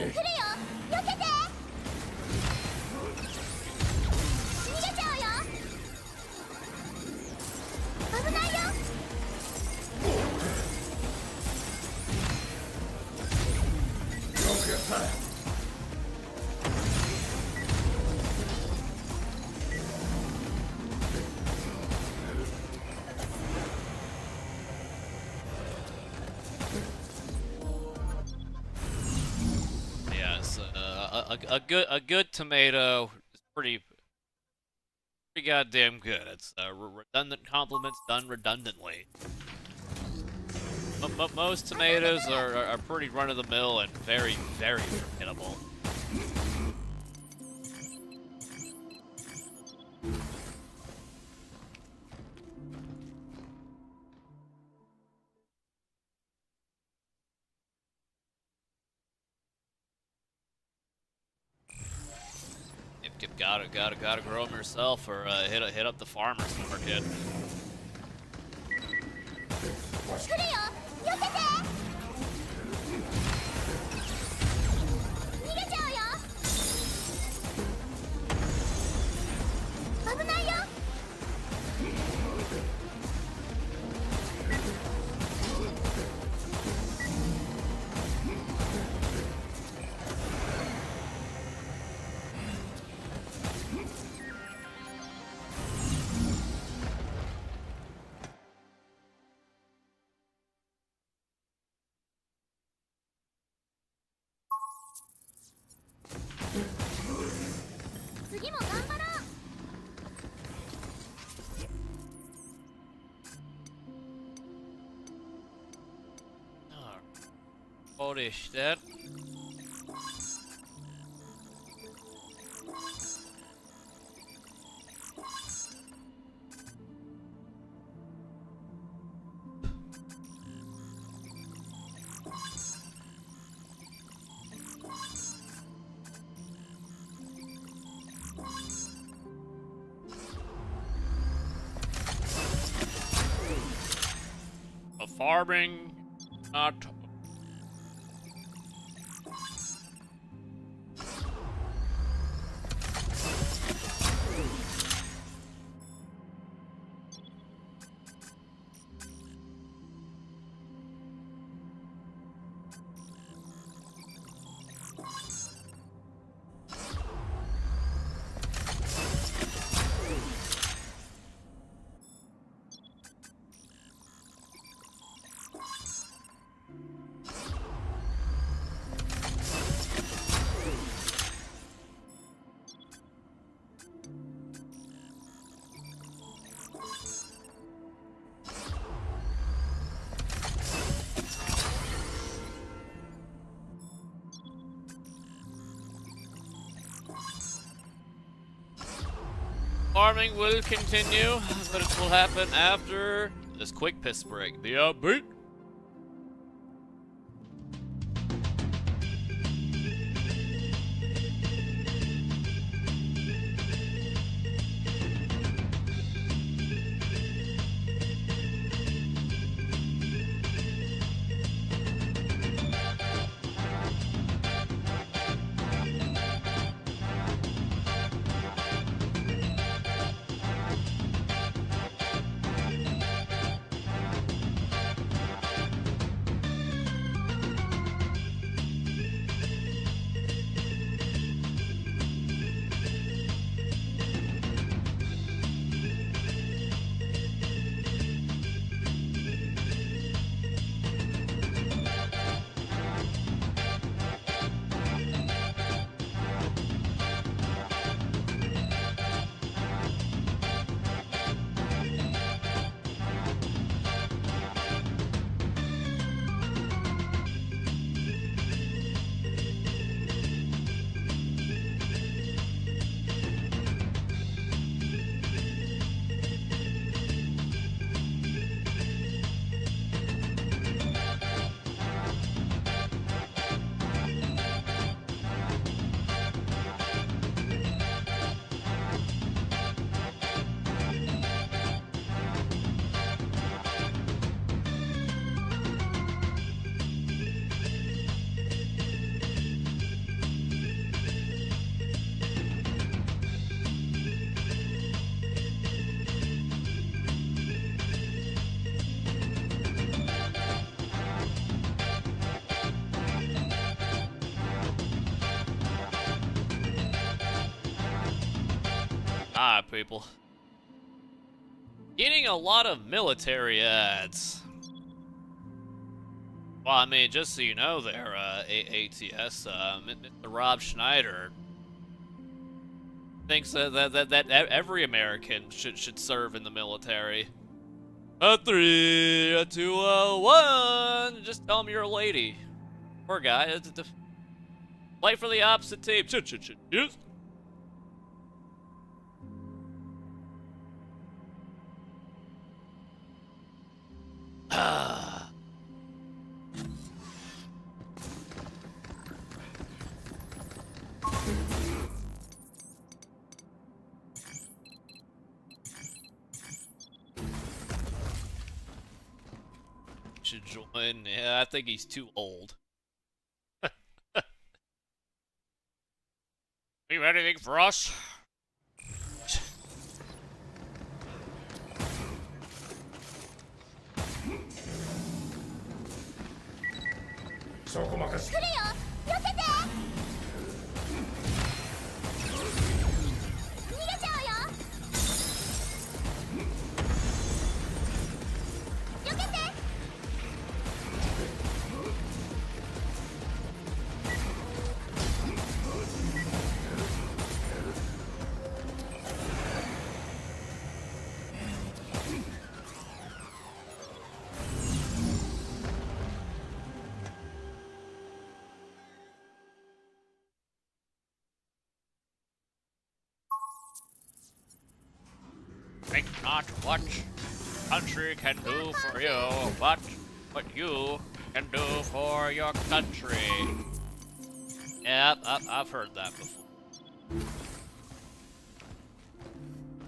Yes, a good tomato is pretty goddamn good. It's redundant compliments done redundantly. Most tomatoes are pretty run-of-the-mill and very, very forgettable. Gotta grow them yourself, or hit up the farmer's market. Holy shit. Farming, not farming will continue, but it will happen after this quick piss break. The upbeat. Alright, people. Getting a lot of military ads. Well, I mean, just so you know there, ATS, Mr. Rob Schneider thinks that every American should serve in the military. A 3, a 2, a 1. Just tell him you're a lady. Poor guy. Play for the opposite team. Yes. Should join. Yeah, I think he's too old. You have anything for us? Think not what country can do for you, but what you can do for your country. Yep, I've heard that before.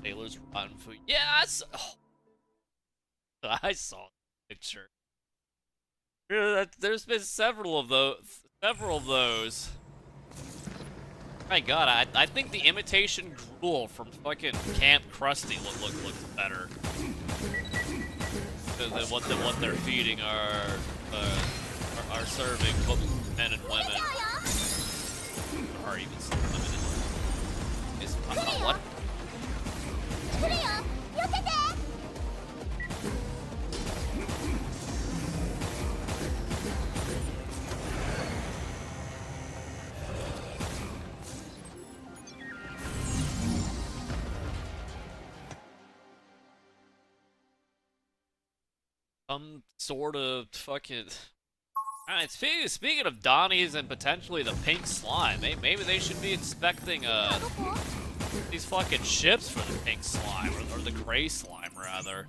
Sailors run for yes. Oh. I saw the picture. Yeah, there's been several of those. My God, I think the imitation gruel from fucking Camp Krusty looks better than what they're feeding our serving men and women, or even some women. What? Some sort of fucking. Alright, speaking of Donnies and potentially the pink slime, maybe they should be inspecting these fucking ships for the pink slime, or the gray slime, rather.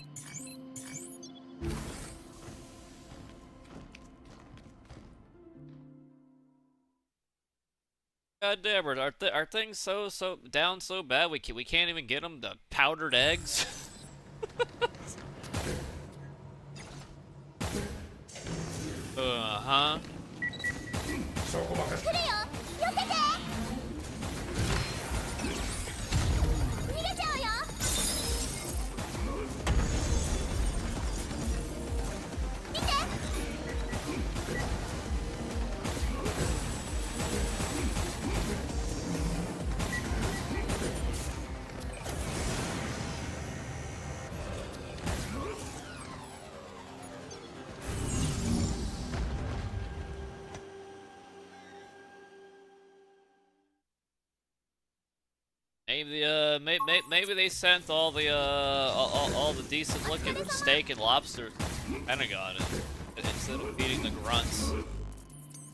God damn it, are things so down so bad we can't even get them the powdered eggs? Uh-huh. そこ任せ来るよ避けて逃げちゃうよ見てMaybe they sent all the decent looking steak and lobster to the Pentagon instead of feeding the grunts.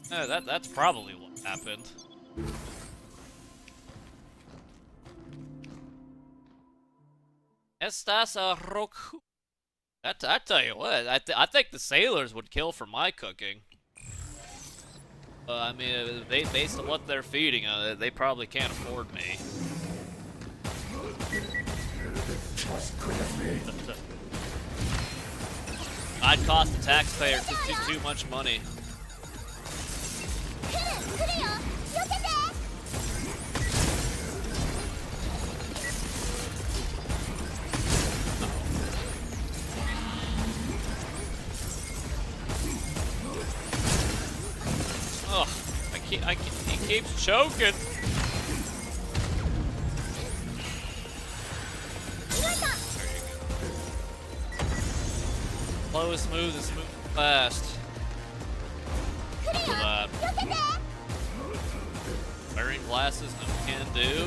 That's probably what happened. Estas a roku. I tell you what, I think the sailors would kill for my cooking. I mean, based on what they're feeding, they probably can't afford me. I'd cost the taxpayer too much money. 来るよ避けて Ugh, he keeps choking. Slow is smooth and smooth and fast. Look at that. Wearing glasses, no can do.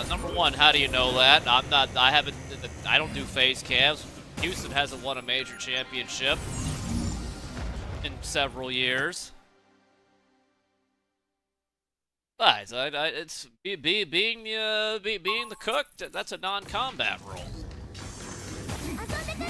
Number one, how do you know that? I don't do phase cams. Houston hasn't won a major championship in several years. Besides, it's being the cook. That's a non-combat role. 遊んでくる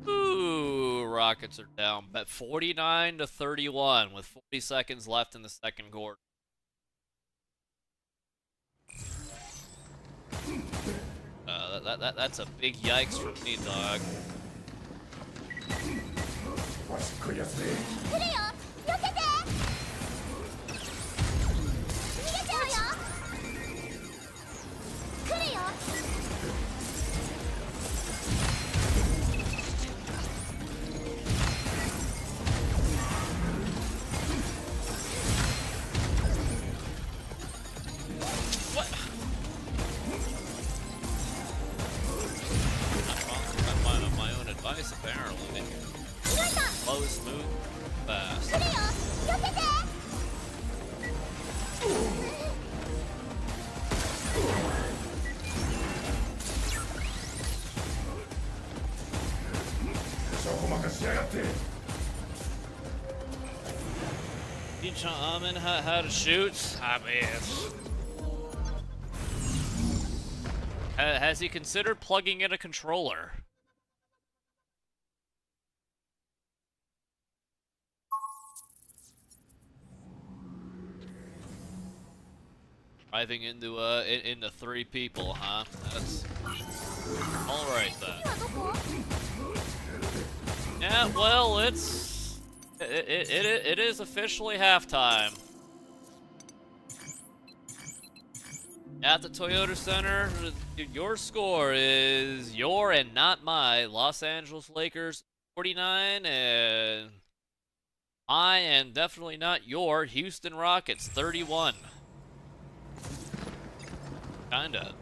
Ooh, Rockets are down, but 49-31 with 40 seconds left in the second quarter. That's a big yikes for me, dog. わし食いやすい来るよ避けて逃げちゃうよ来るよ What? I'm on my own advice, apparently. Slow, smooth, fast. 来るよ避けて そこ任しやがって Teach Amin how to shoot? I mean, has he considered plugging in a controller? Driving into three people, huh? That's all right then. 今どこ Yeah, well, it is officially halftime. At the Toyota Center, your score is your and not my Los Angeles Lakers 49 and my and definitely not your Houston Rockets 31. Kinda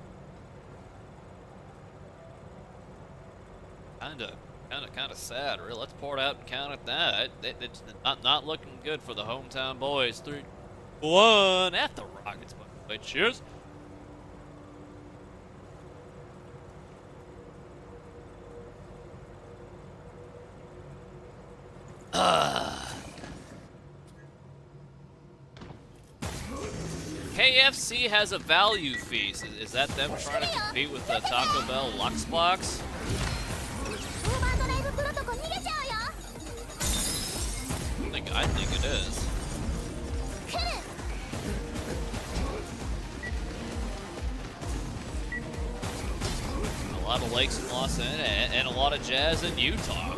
sad, really. Let's pour it out and count at that. It's not looking good for the hometown boys. 3-1 at the Rockets. By the way, cheers. KFC has a value feast. Is that them trying to compete with the Taco Bell Lux Box? オーバードライブプロトコ逃げちゃうよ。 I think it is. 来る。 A lot of lakes in Los Angeles and a lot of jazz in Utah.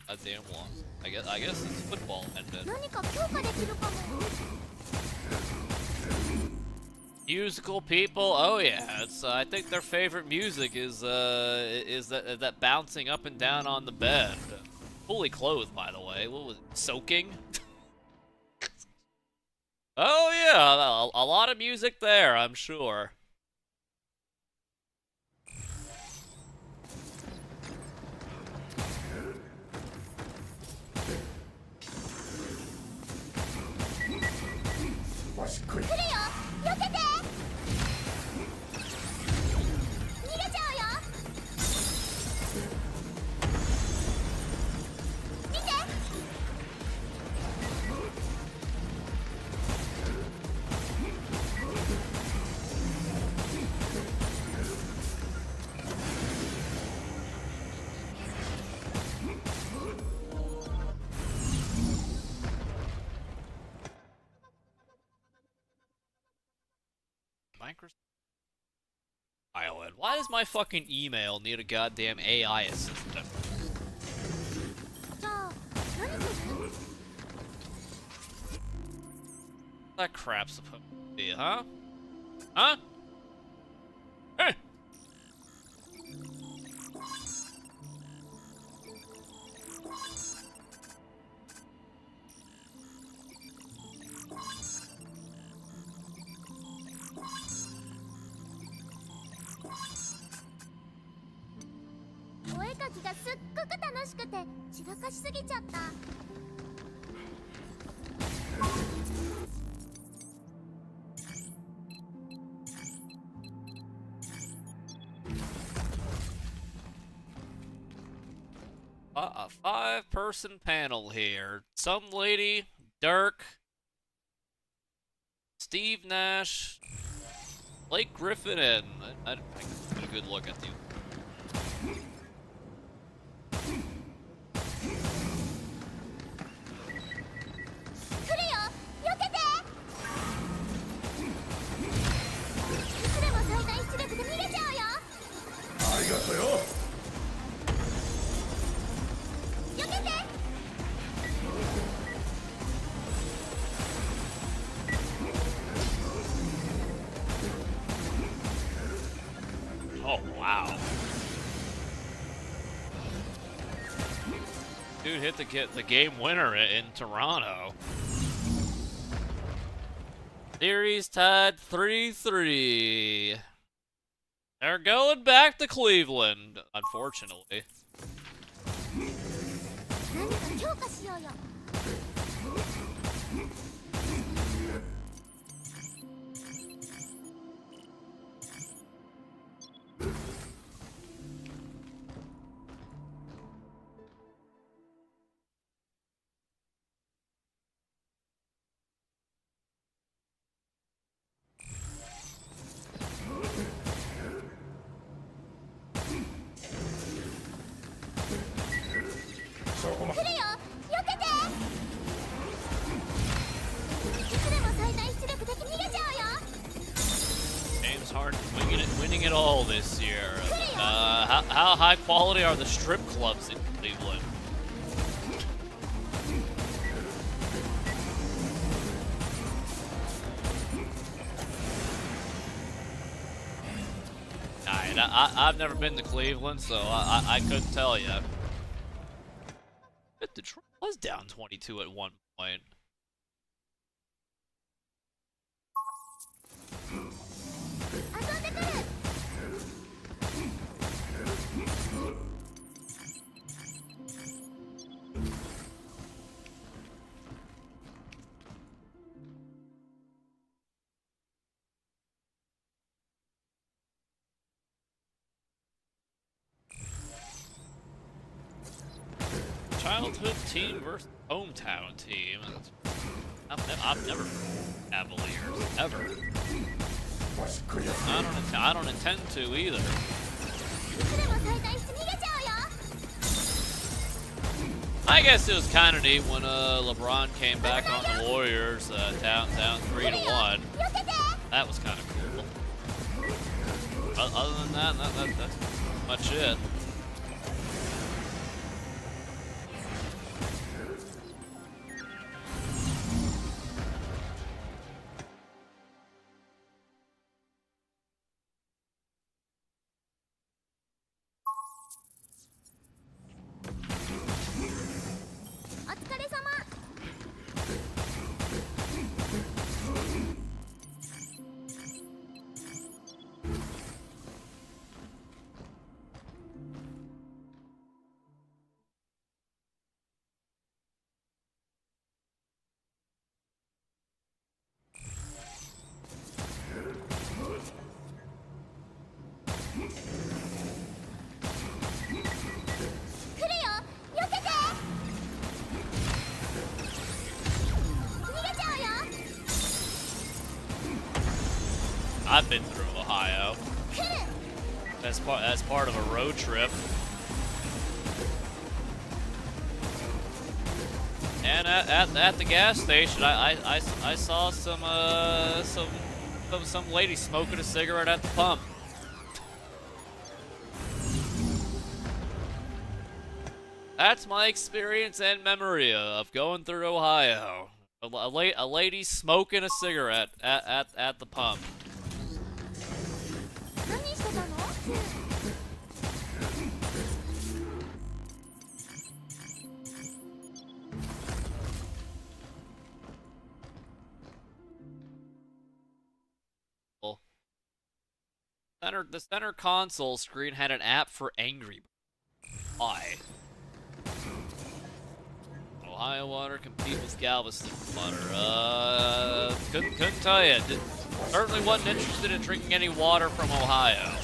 A damn long. I guess it's football ended. 何か強化できるかも。 Musical people, oh yeah, it's I think their favorite music is that bouncing up and down on the bed. Fully clothed, by the way. What was it? Soaking? Oh yeah, a lot of music there, I'm sure. Microsoft Island. Why does my fucking email need a goddamn AI assistant? じゃあ何する？ That crap's supposed to be, huh? Huh? Hey!お絵かきがすっごく楽しくて散らかしすぎちゃった。 A 5-person panel here. Some lady, Dirk, Steve Nash, Blake Griffin, and I get a good look at you. Oh, wow. Dude hit the game winner in Toronto. Series tied 3-3. They're going back to Cleveland, unfortunately. 何か強化しようよ。 James Harden winning it all this year. How high quality are the strip clubs in Cleveland? I've never been to Cleveland, so I couldn't tell you. But Detroit was down 22 at one point. Childhood team versus hometown team. I've never Cavaliers ever. I don't intend to either. I guess it was kind of neat when LeBron came back on the Warriors, down 3-1. That was kind of cool. Other than that, that's much it. I've been through Ohio. That's part of a road trip. And at the gas station, I saw some lady smoking a cigarette at the pump. That's my experience and memory of going through Ohio. A lady smoking a cigarette at the pump. The center console screen had an app for Angry Birds. Why? Ohio water compete with Galveston water. Couldn't tell you. Certainly wasn't interested in drinking any water from Ohio.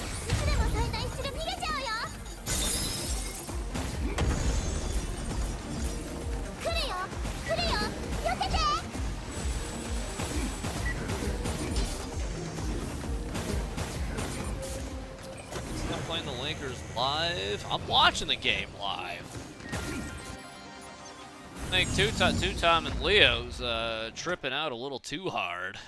Still playing the Lakers live? I'm watching the game live. I think two-time and Leo's tripping out a little too hard.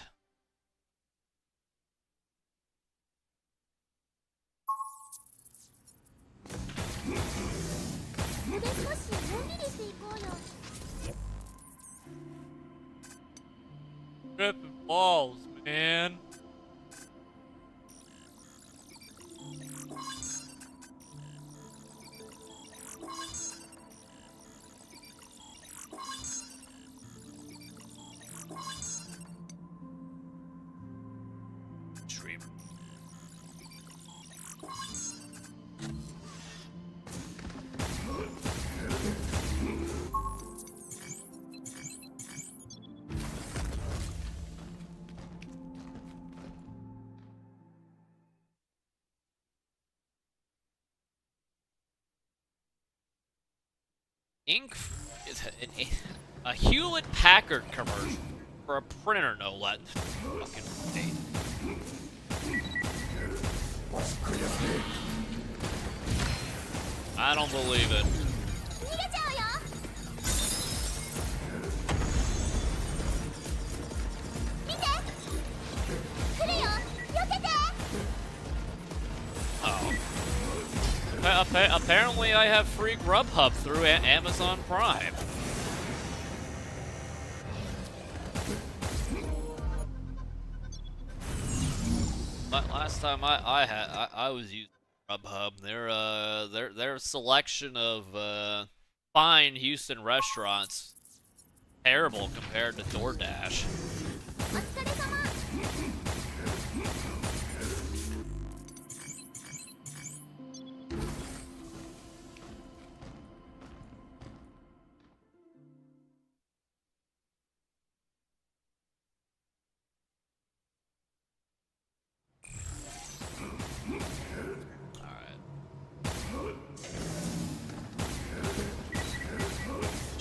Tripping balls, man. Ink is a Hewlett Packard commercial for a printer, no less. Fucking state. I don't believe it. Oh. Apparently I have free Grubhub through Amazon Prime. Last time I was using Grubhub, their selection of fine Houston restaurants terrible compared to DoorDash.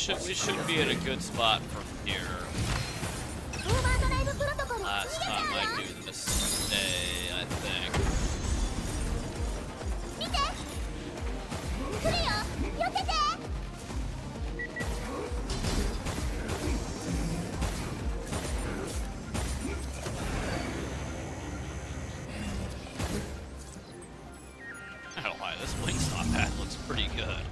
We should be in a good spot from here. オーバードライブプロトコル逃げち Last ゃ time うよ I do this day, I think. 見て来るよ避けて I don't lie, this Wingstop hat looks pretty good.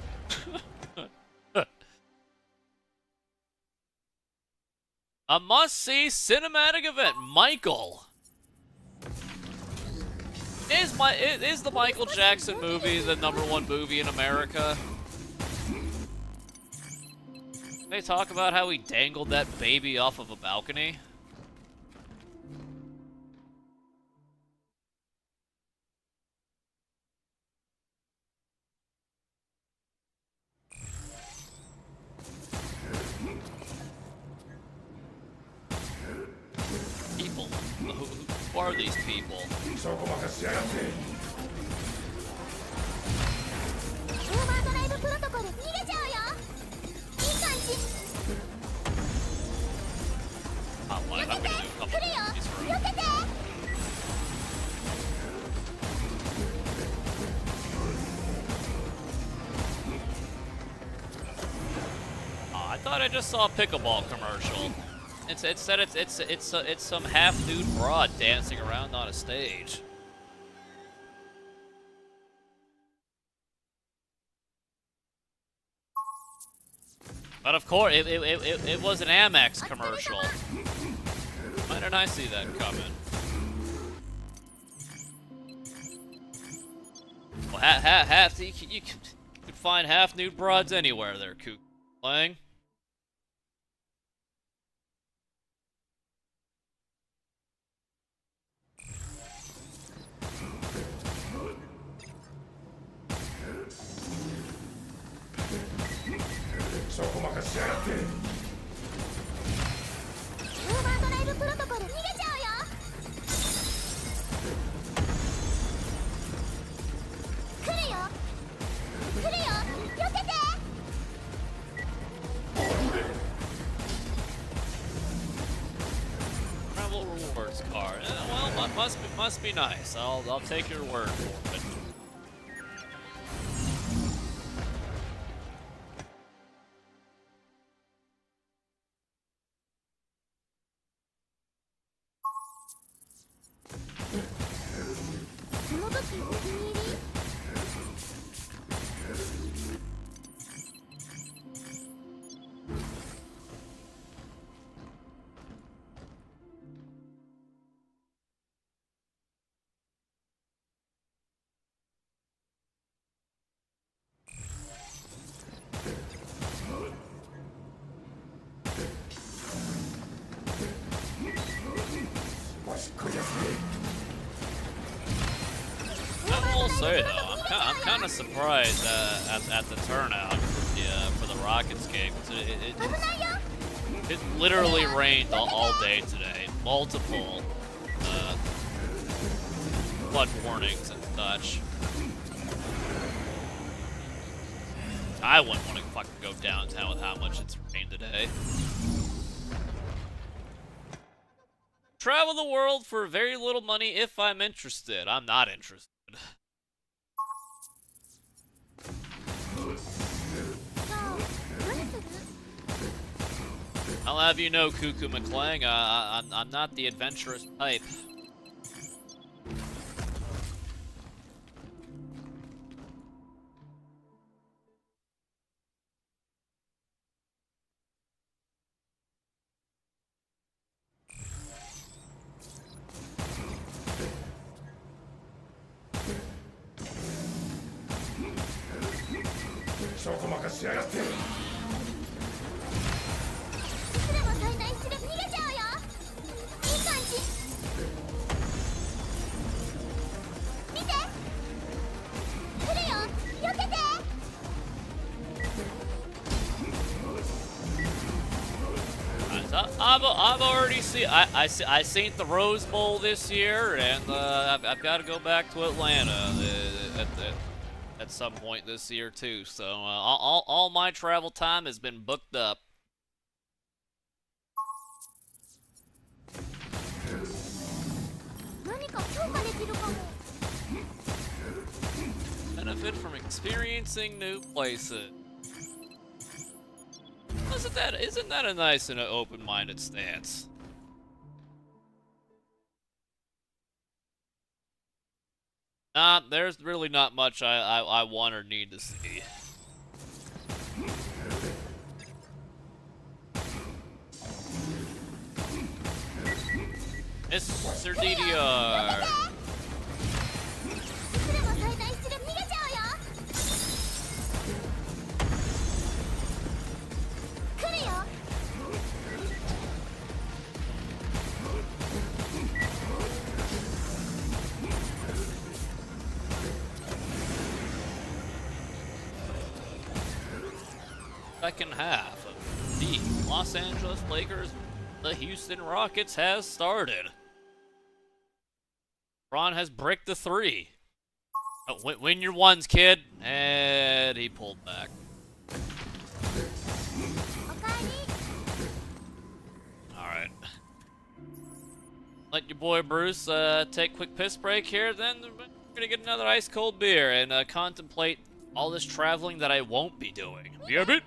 A must-see cinematic event, Michael. Is the Michael Jackson movie the #1 movie in America? They talk about how he dangled that baby off of a balcony. People. Who are these people? そこ任せやがって。オーバードライブプロトコル逃げちゃうよいい感じ I'm gonna do a couple 来るよ of these for 避けて I thought I just saw a pickleball commercial. It said it's some half-nude broad dancing around on a stage. But of course, it was an Amex commercial. Why didn't I see that coming? Well, you could find half-nude broads anywhere there, Kook. Playing. So こ任せやがって。オーバードライブプロトコル逃げちゃうよ来るよ来るよ避けて Travel rewards card. Well, must be nice. I'll take your word for it. I will say though, I'm kind of surprised at the turnout for the Rockets game. It literally rained all day today. Multiple flood warnings and such. I wouldn't want to fucking go downtown with how much it's rained today. Travel the world for very little money if I'm interested. I'm not interested. I'll have you know, Cuckoo McClang, I'm not the adventurous type. So こ任せやがって。いつでも最大出力逃げちゃうよいい感じ見て来るよ避けて I've already seen I seen the Rose Bowl this year, and I've got to go back to Atlanta at some point this year too. So all my travel time has been booked up. Benefit from experiencing new places. Isn't that a nice and open-minded stance? There's really not much I want or need to see. Mr. DDR. Second half of the Los Angeles Lakers, the Houston Rockets has started. Ron has bricked the three. Oh, win your ones, kid. And he pulled back. Alright. Let your boy Bruce take a quick piss break here, then we're gonna get another ice cold beer and contemplate all this traveling that I won't be doing. Yeah, bit.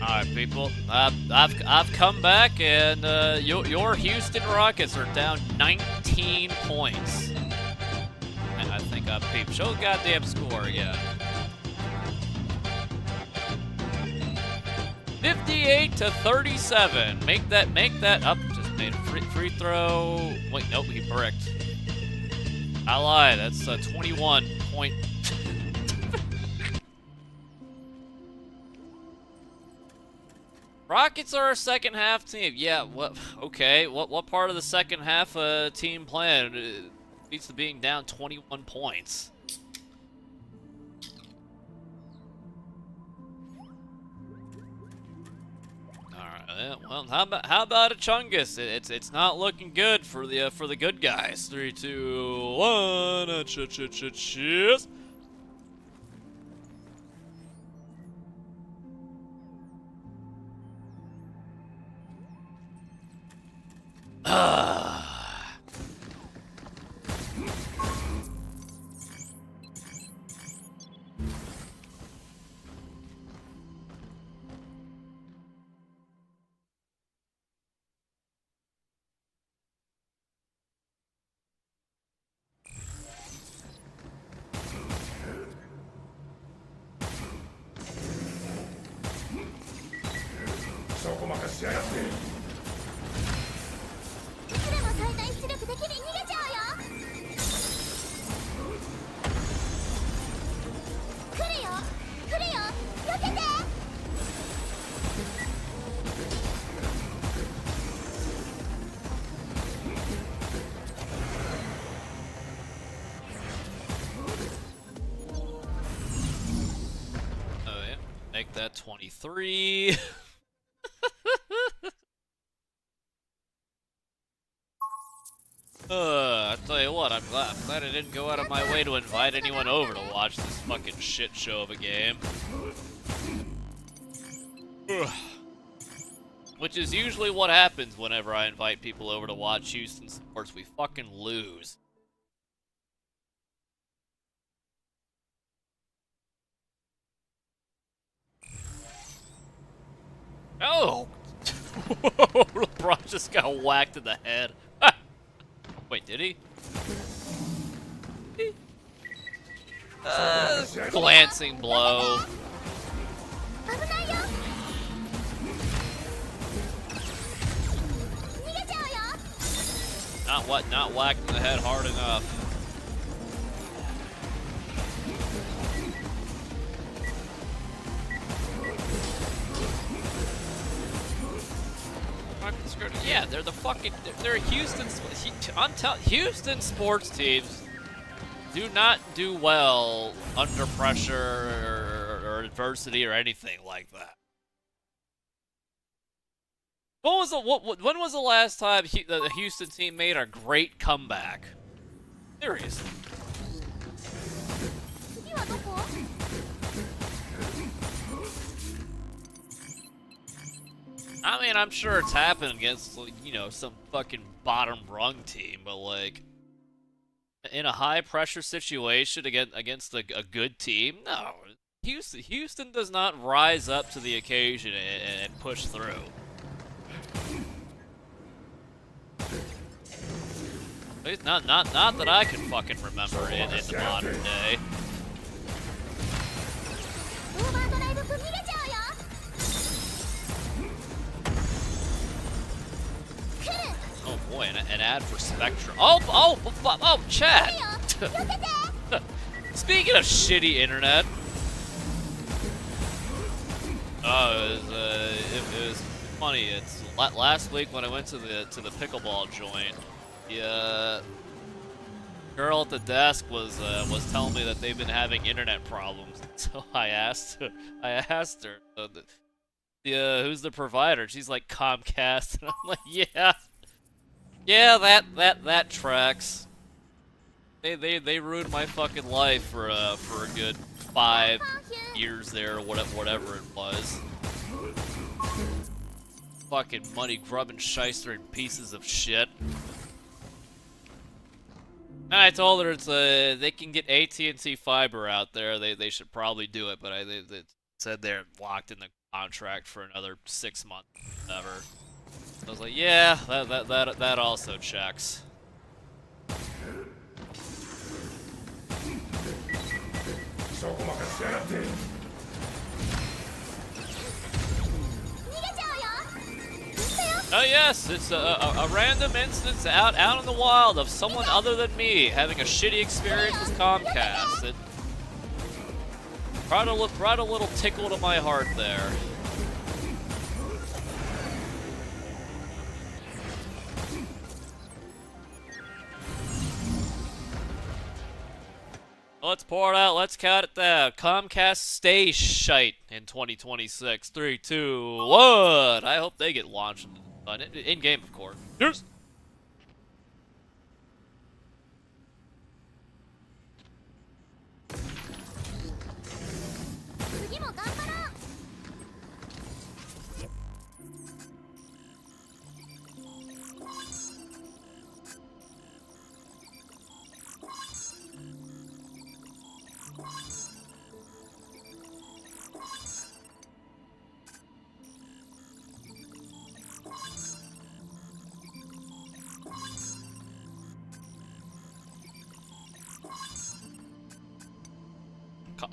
Alright, people. I've come back, and your Houston Rockets are down 19 points. And I think I peeped. Show the goddamn score again. 58-37. Make that up. Just made a free throw. Wait, nope, he bricked. I lied. That's a 21 point. Rockets are a second half team. Yeah, what? Okay, what part of the second half team plan leads to being down 21 points? All right. Well, how about a Chungus? It's not looking good for the good guys. 3, 2, 1. Cheers.そこまかしやがって。いつでも最大出力的に逃げちゃうよ。来るよ来るよ、避けて。Oh yeah, make that 23. I tell you what, I'm glad I didn't go out of my way to invite anyone over to watch this fucking shit show of a game. Ugh. Which is usually what happens whenever I invite people over to watch Houston sports. We fucking lose. Oh! LeBron just got whacked in the head. Wait, did he? Glancing blow. 危ないよ。逃げちゃうよ。Not whacked in the head hard enough. Yeah, they're the fucking. They're Houston. Houston sports teams do not do well under pressure or adversity or anything like that. When was the last time the Houston team made a great comeback? Seriously. 次はどこ？ I mean, I'm sure it's happened against, you know, some fucking bottom rung team, but like in a high pressure situation against a good team, no. Houston does not rise up to the occasion and push through. At least not that I can fucking remember in the modern day. オーバードライブ君逃げちゃうよ。 Oh boy, an ad for Spectra. Oh, chat! Speaking of shitty internet. Oh, it was funny. It's last week when I went to the pickleball joint. The girl at the desk was telling me that they've been having internet problems. So I asked her, who's the provider? She's like Comcast, and I'm like, yeah. Yeah, that tracks. They ruined my fucking life for a good 5 years there, or whatever it was. Fucking money grubbing shyster pieces of shit. And I told her they can get AT&T fiber out there. They should probably do it, but they said they're locked in the contract for another 6 months, whatever. I was like, yeah, that also checks. Oh yes, it's a random instance out in the wild of someone other than me having a shitty experience with Comcast. It brought a little tickle to my heart there. Let's pour it out. Let's count it down. Comcast stay shite in 2026. 3, 2, 1. I hope they get launched in game, of course. Cheers.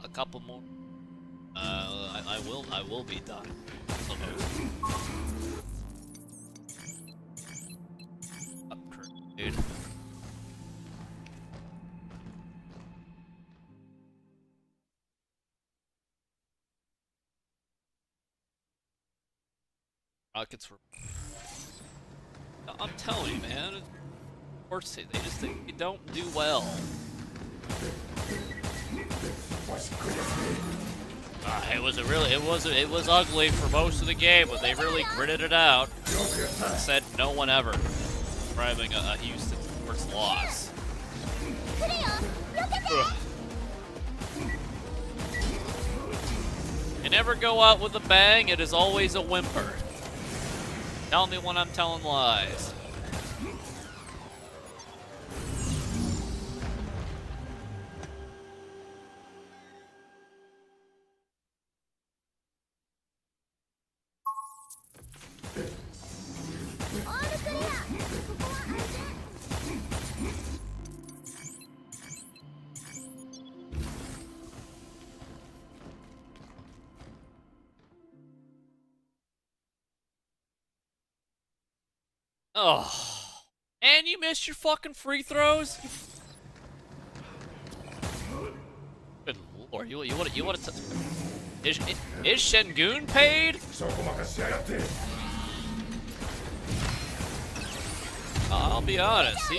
A couple more. I will be done. Upgrade. Rockets were. I'm telling you, man. Of course, they just think you don't do well. It was ugly for most of the game, but they really gritted it out. Said no one ever describing a Houston sports loss. Ugh. You never go out with a bang, it is always a whimper. Tell me when I'm telling lies. Oh, and you missed your fucking free throws. Good lord, you want to? Is Shengun paid? I'll be honest,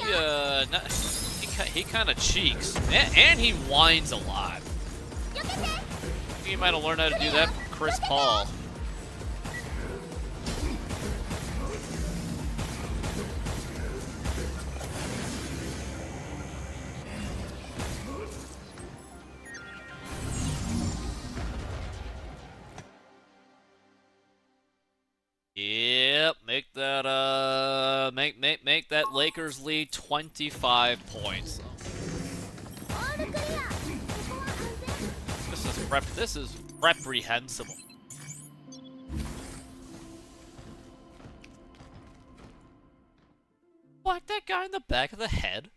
he kind of cheeks, and he whines a lot. He might have learned how to do that from Chris Paul. Yep, make that make that Lakers lead 25 points. This is reprehensible. Whack that guy in the back of the head.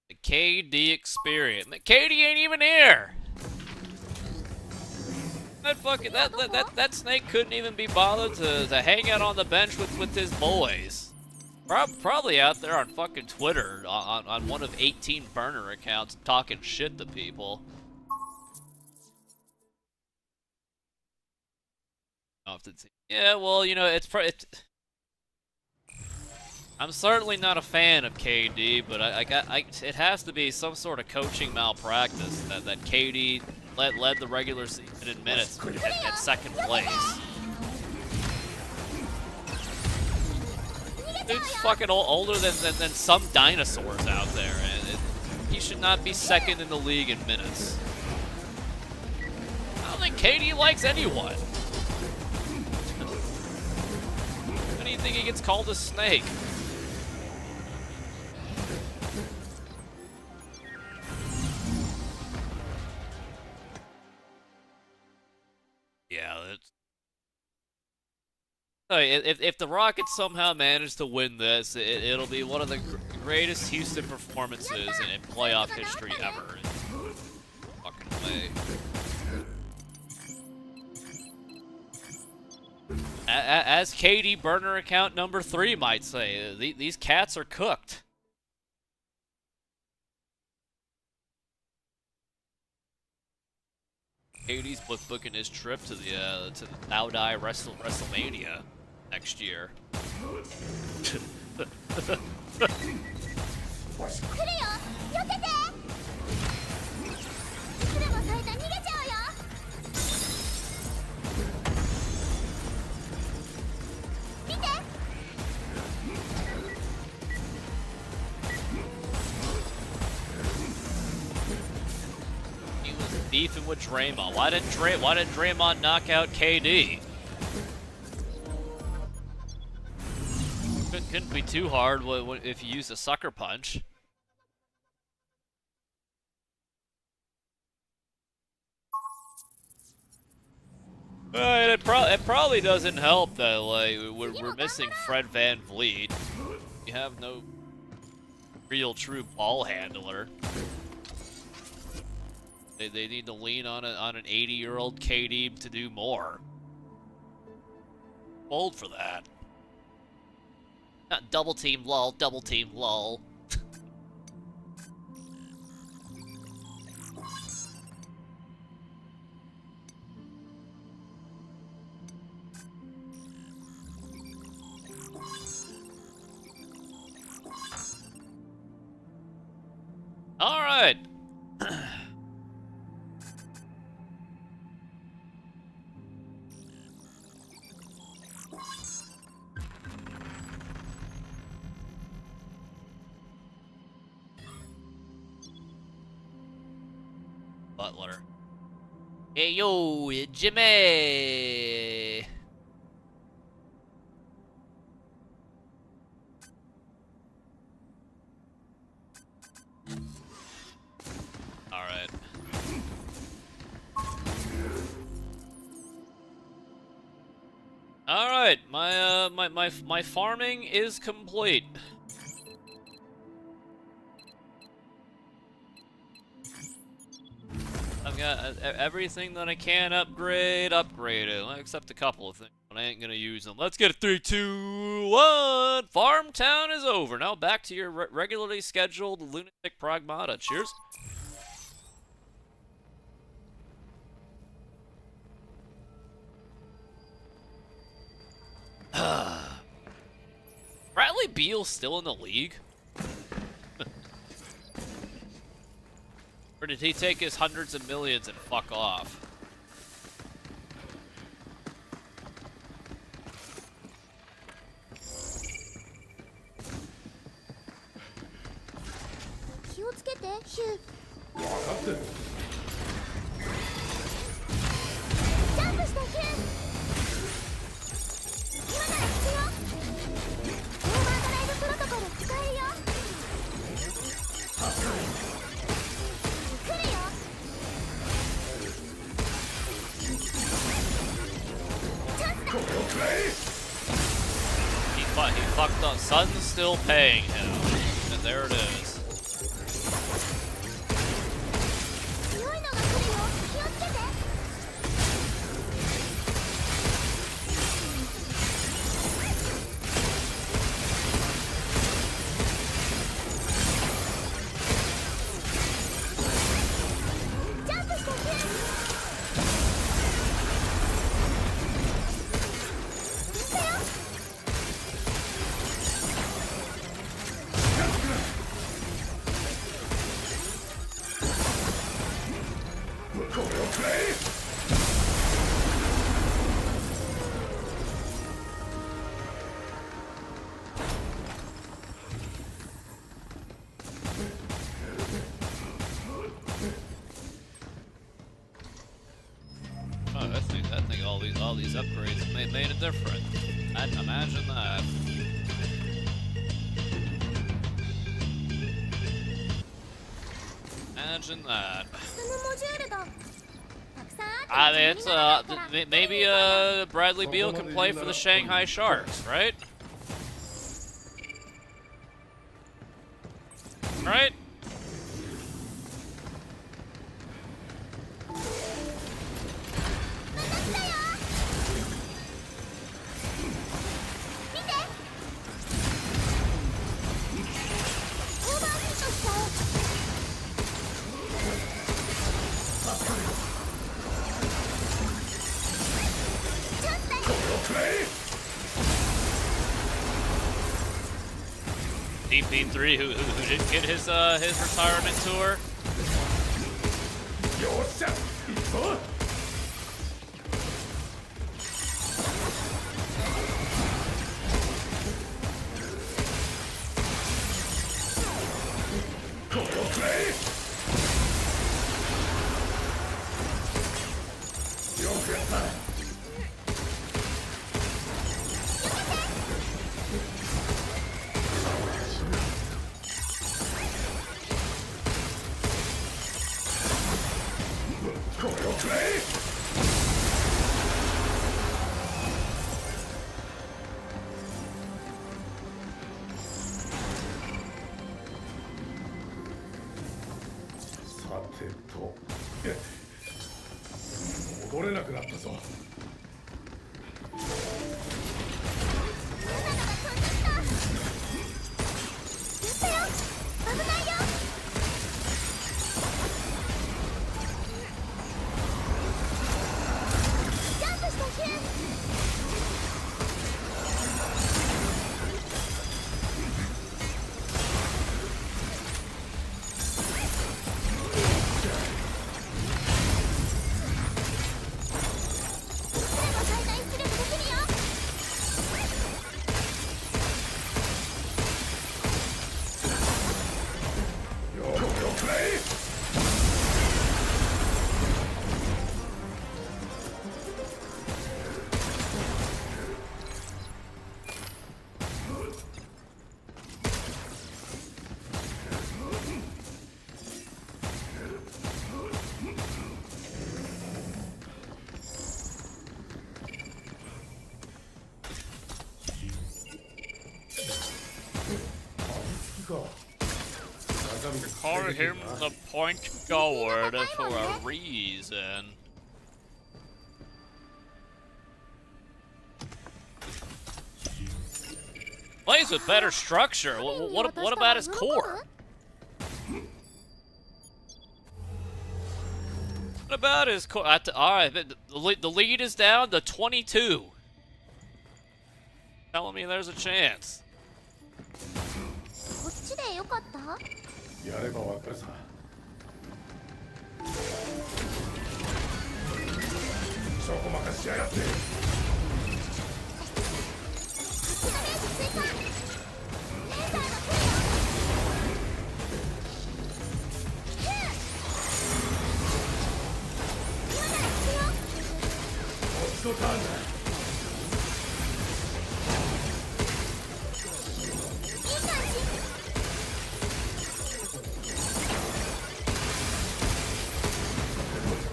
The KD experience. KD ain't even here. That snake couldn't even be bothered to hang out on the bench with his boys. Probably out there on fucking Twitter on one of 18 burner accounts talking shit to people. Yeah, well, you know, I'm certainly not a fan of KD, but it has to be some sort of coaching malpractice that KD led the regular season in minutes at second place. Dude's fucking older than some dinosaurs out there, and he should not be second in the league in minutes. I don't think KD likes anyone. Why do you think he gets called a snake? Hey, if the Rockets somehow manage to win this, it'll be one of the greatest Houston performances in playoff history ever. Fucking way. As KD burner account number 3 might say, these cats are cooked. KD's booking his trip to the Now Die WrestleMania next year. 来るよ避けていつでも最多逃げちゃうよ 見て He was beefing with Draymond. Why didn't Draymond knock out KD? Couldn't be too hard if you use a sucker punch. It probably doesn't help that like we're missing Fred VanVleet. We have no real true ball handler. They need to lean on an 80-year-old KD to do more. Old for that. Not double team lol, double team lol. All right. Butler. Hey yo, Jimmy. All right. All right, my farming is complete. I've got everything that I can upgraded, except a couple of things, but I ain't gonna use them. Let's get it 3, 2, 1. Farmtown is over. Now back to your regularly scheduled Lunatic Pragmata. Cheers. Bradley Beal's still in the league? Or did he take his hundreds of millions and fuck off? He fucked up. Sun's still paying him. And there it is. Oh, I think all these upgrades made a difference. I'd imagine that. Imagine that. そのモジュールドたくさんあ I mean, it's maybe Bradley Beal can play for the Shanghai Sharks, right? Right? DP3, who didn't get his retirement tour. Call him the point guard for a reason. Plays with better structure. What about his core? What about his core? Alright, the lead is down to 22. Telling me there's a chance. こっちでよかった？やればわかるさ。そこ任しやがって。 のターンだ。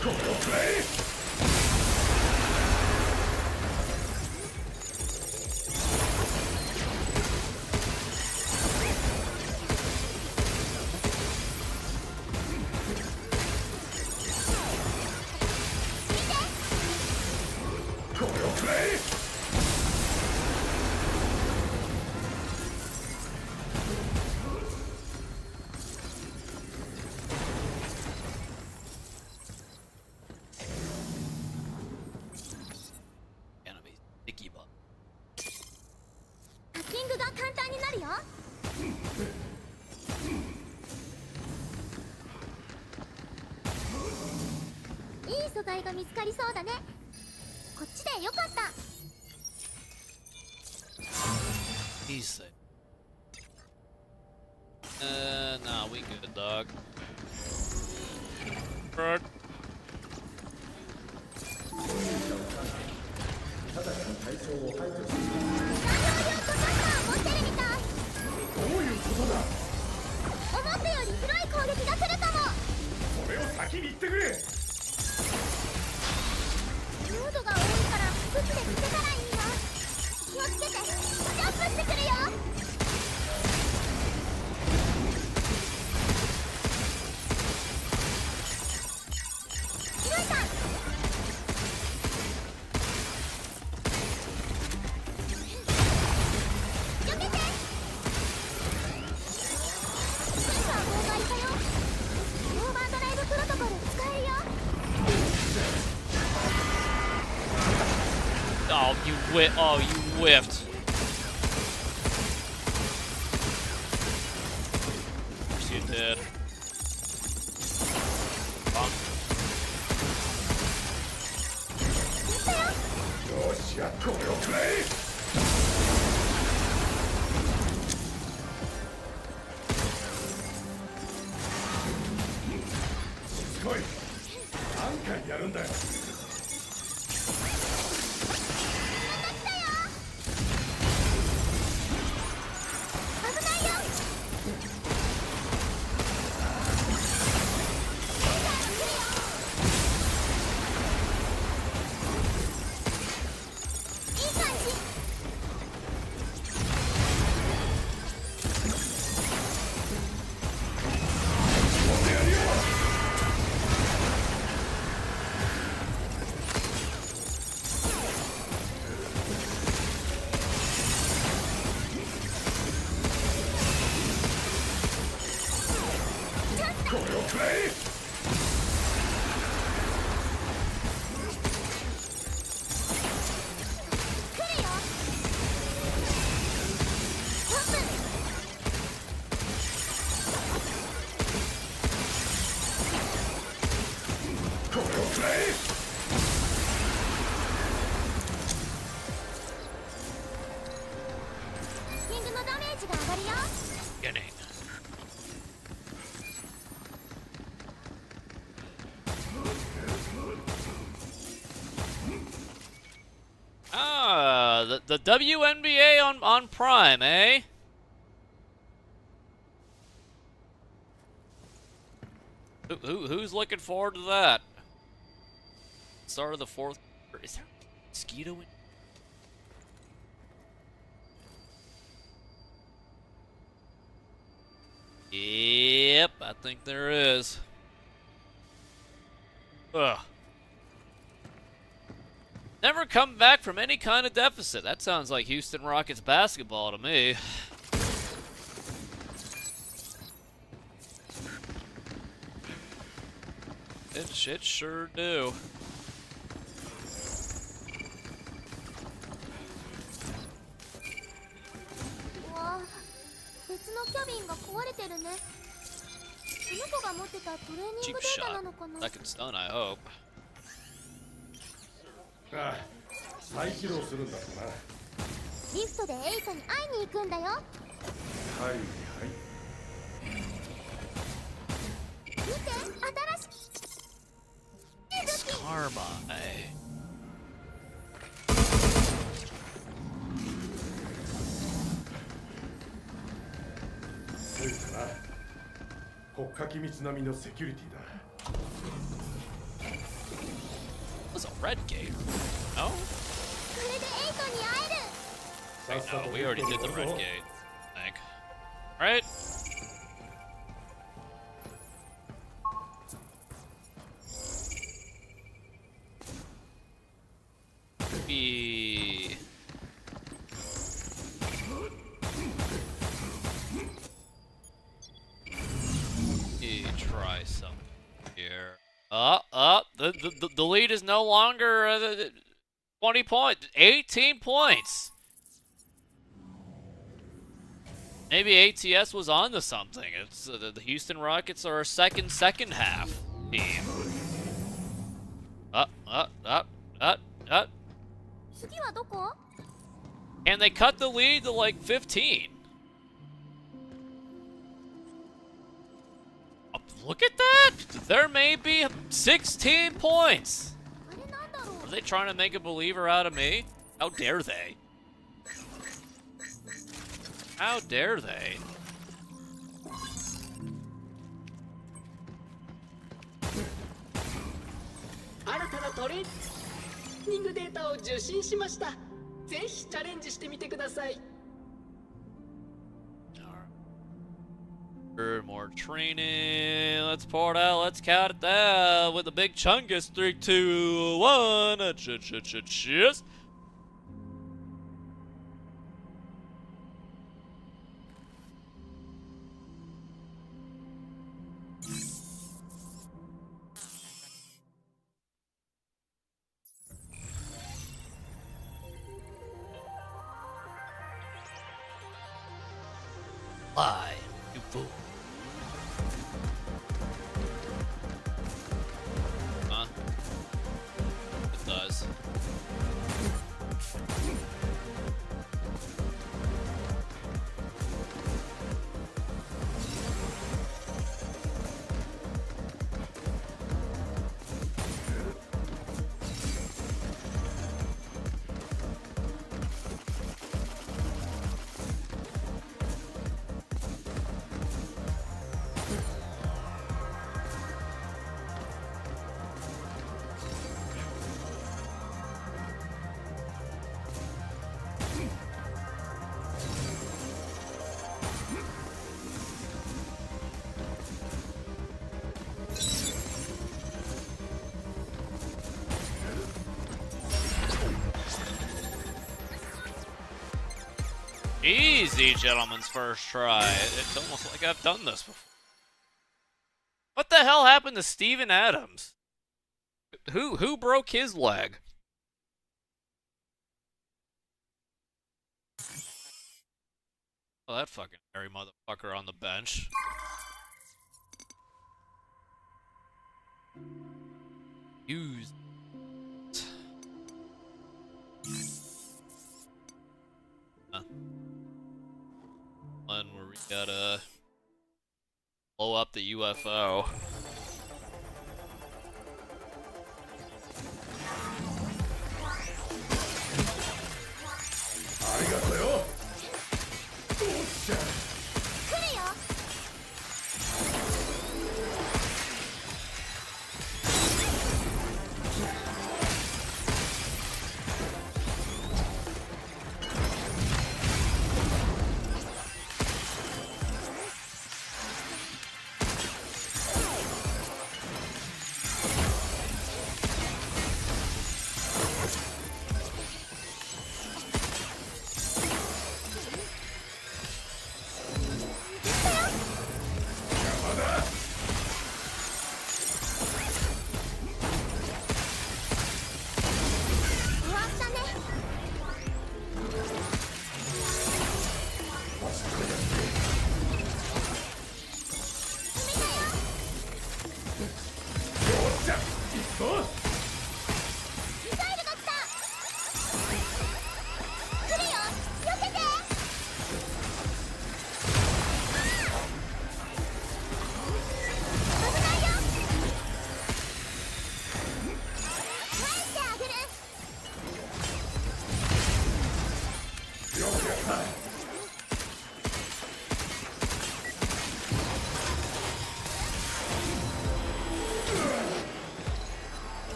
このプレイ。 素材が見つかりそうだね。こっちでよかった。 He's sick. Nah, we good, dog. Bird. ただし対象を排除する。持ってるみたい。どういうことだ。思ったより広い攻撃が来るかも。それを先に言ってくれ。えた。避けて。センサー崩壊したよ。オーバードライブプロトコル使えるよ。Oh, oh, you whiffed. Of course you did. Bonk. よしやっこれをくれ。しつこい。何回やるんだよ。危ないよ。いい感じ。これをくれ。来るよ。オープン。これをくれ。キングのダメージが上がるよ。 Getting. Ah, the WNBA on Prime, eh? Who's looking forward to that? Start of the fourth. Is there a mosquito in? Yep, I think there is. Ugh. Never come back from any kind of deficit. That sounds like Houston Rockets basketball to me. It sure do.わあ、別のキャビンが壊れてるね。この子が持ってたトレーニン Cheap グデータ shot. なのかな。 That can stun, I hope. ああ、再起動するんだとな。リフトでエイトに会いに行くんだよ。はいはい。見て、新しい武器。 Carbine. ついたな。国家機密並みのセキュリティだ。That was a red gate. No? これでエイトに会える。さっさ No, と we already did the red gate. I think. Right? Be. Try something here. The lead is no longer 20 points, 18 points. Maybe ATS was onto something. It's the Houston Rockets are a second half team. 次はどこ？ And they cut the lead to like 15. Look at that! There may be 16 points! あれなんだろう。 Are they trying to make a believer out of me? How dare they? How dare they? 新たなトレーニングデータを受信しました。ぜひチャレンジしてみてください。More training. Let's pour it out. Let's count it down with the big chungus. 3, 2, 1. Cheers. Lie, you fool. Huh? It does. Easy, gentlemen's first try. It's almost like I've done this before. What the hell happened to Steven Adams? Who broke his leg? Oh, that fucking hairy motherfucker on the bench. Use. One where we gotta blow up the UFO.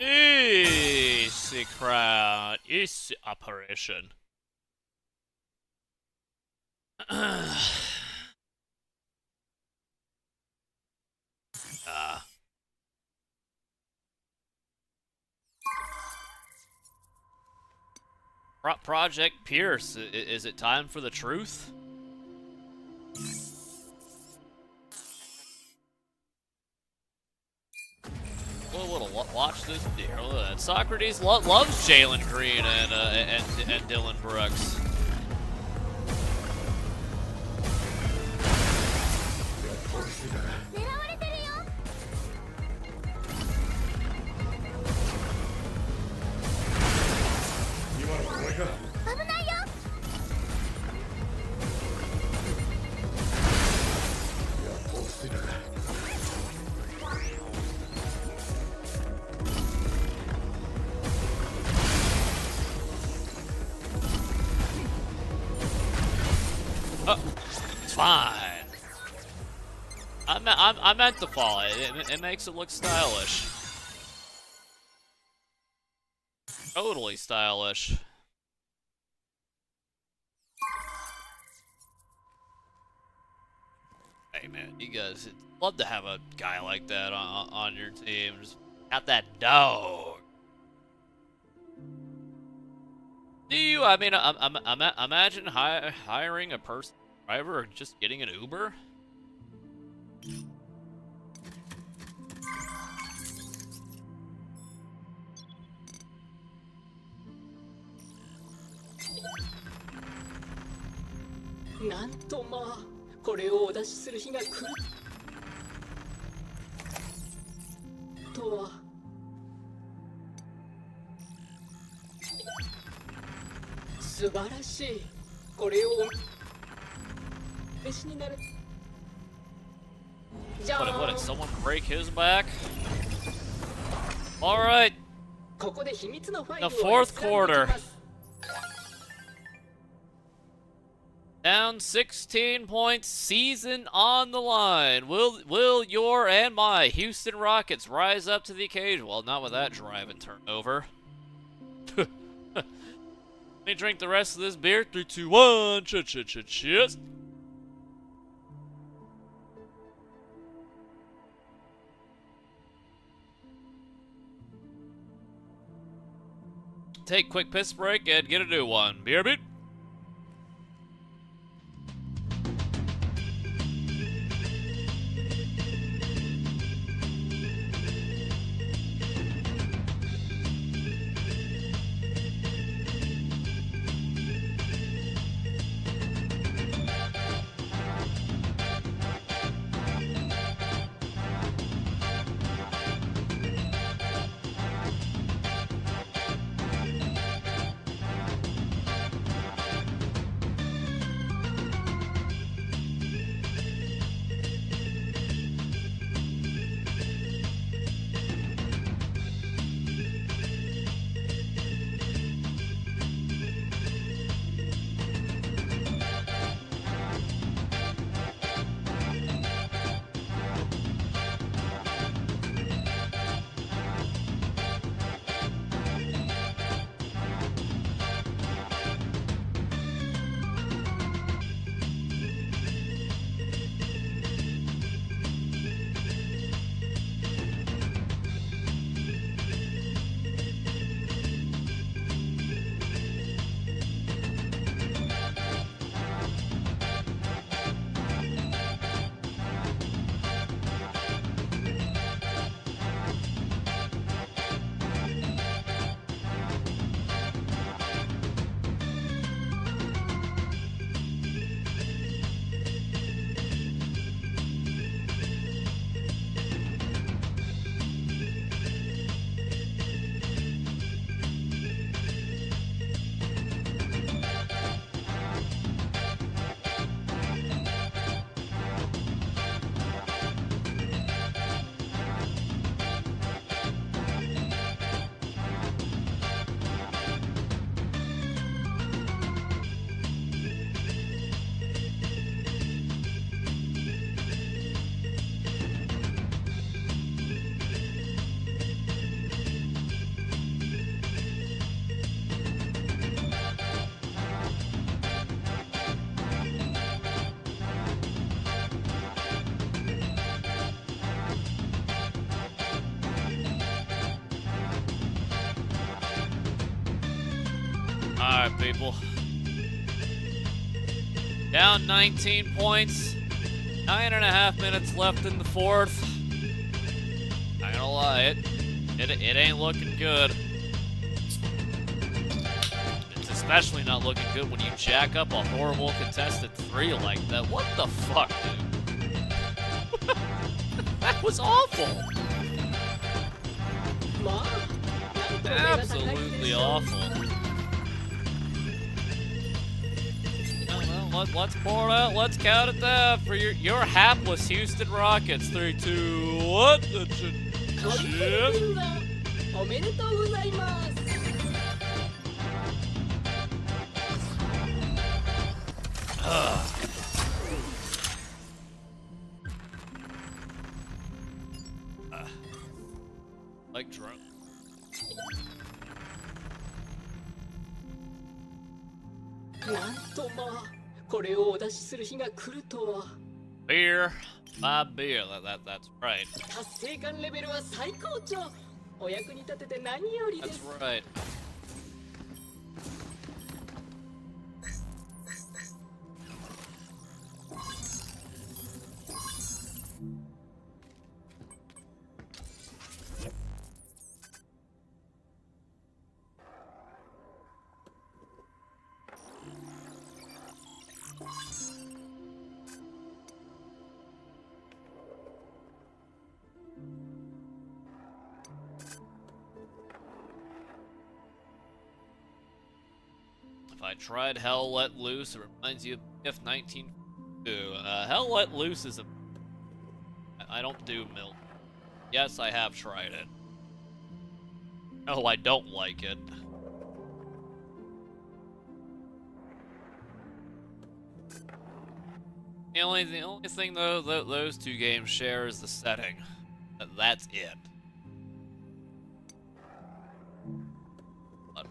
Easy crowd, easy operation. Project Pierce, is it time for the truth? We'll watch this deer. Look at that. Socrates loves Jalen Green and Dylan Brooks. fine. I meant to fall. It makes it look stylish. Totally stylish. Hey man, you guys love to have a guy like that on your team. Just got that dog. Do you? I mean, imagine hiring a person driver or just getting an Uber.なんとまあこれをお出しする日が来るとは。素晴らしい。これをお召しになる。じゃあ What did someone break his back? All right. ここで秘密のファイルを The fourth 閲覧でき quarter. ます。 Down 16 points, season on the line. Will your and my Houston Rockets rise up to the occasion? Well, not with that drive and turnover. Let me drink the rest of this beer. 3, 2, 1. Cheers. Take quick piss break and get a new one. Beer beat. Alright, people. Down 19 points. 9.5 minutes left in the fourth. Not gonna lie, it ain't looking good. It's especially not looking good when you jack up a horrible contested 3 like that. What the fuck, dude? That was awful. Absolutely awful. Well, let's pour it out. Let's count it down for your hapless Houston Rockets. 3, 2, 1. Cheers. おめでとうございます。like drone. なんとまあ、これをお出しする日が来るとは。 Beer, my beer. That's right. 達成感レベルは最高潮。お役に立てて何よりで That's す。 right. If I tried Hell Let Loose, it reminds you of F-1942. Hell Let Loose is a... I don't do milk. Yes, I have tried it. No, I don't like it. The only thing though those two games share is the setting. That's it. But...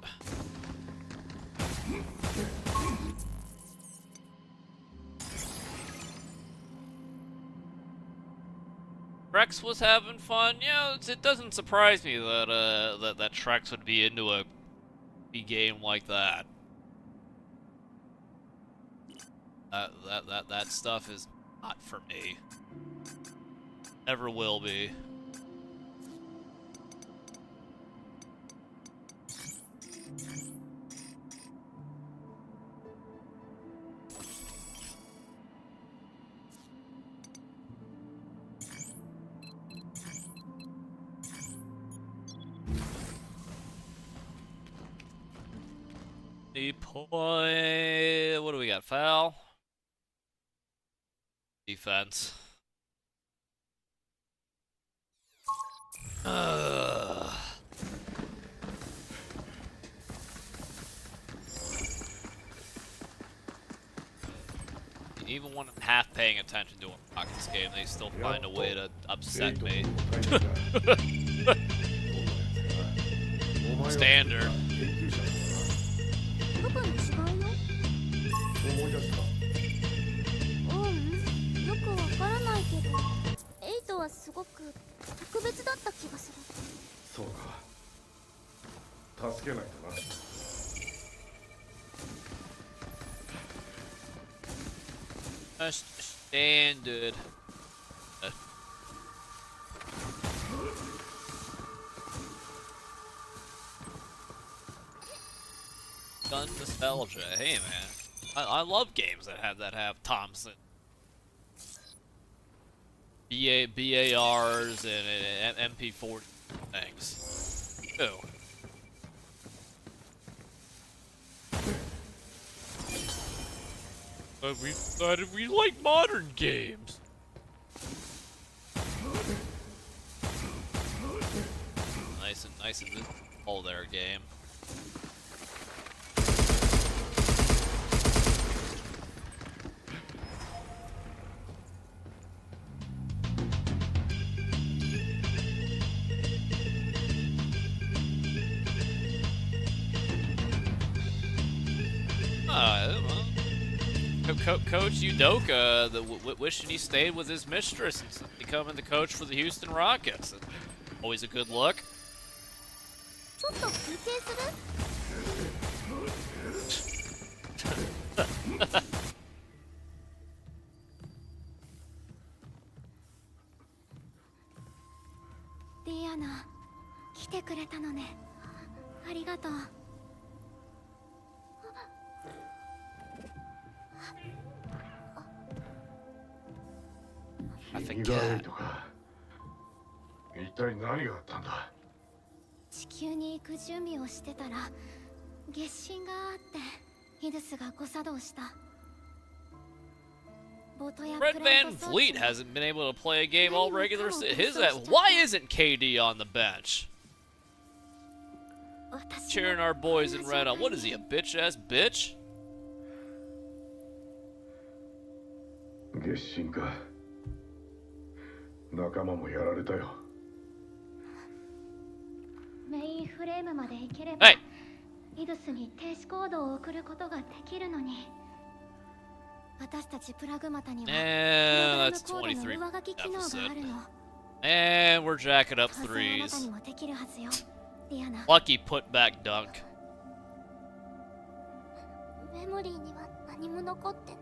Trex was having fun. Yeah, it doesn't surprise me that that Trex would be into a game like that. That stuff is not for me. Never will be. What do we got? Foul? Defense. Even when I'm half paying attention to a Rockets game, they still find a way to upset me. Standard. 特に違うよ。思い出した。よくわからないけど、エイトはすごく特別だった気がする。そうか。助けないとな。 Standard. Gun nostalgia. Hey man, I love games that have Thompson, BARs and MP4 things. Ew. But we like modern games. Nice and all their game. Coach Udoka, wishing he stayed with his mistress and becoming the coach for the Houston Rockets. Always a good look. ちょっと休憩する？ディアナ、来てくれたのね。ありがとう。 君がエイトか。一体何があったんだ。地球に行く準備をしてたら月震があってヒドゥスが誤作動した。 Fred Van Vliet hasn't been able to play a game all regular season. Why isn't KD on the bench? Cheering our boys in red on. What is he, a bitch-ass bitch? 月震か。仲間もやられたよ。インフレームまで行ければ Hey! イドスに停止コードを送ることができるのに。私たちプラグマタにはプログ And ラム that's コードの 23 上書き機能があ deficit. るの。 And we're jacking up どうせあなたに threes. もできるはずよ、リアナ。 Lucky putback dunk. メモリーには何も残ってない。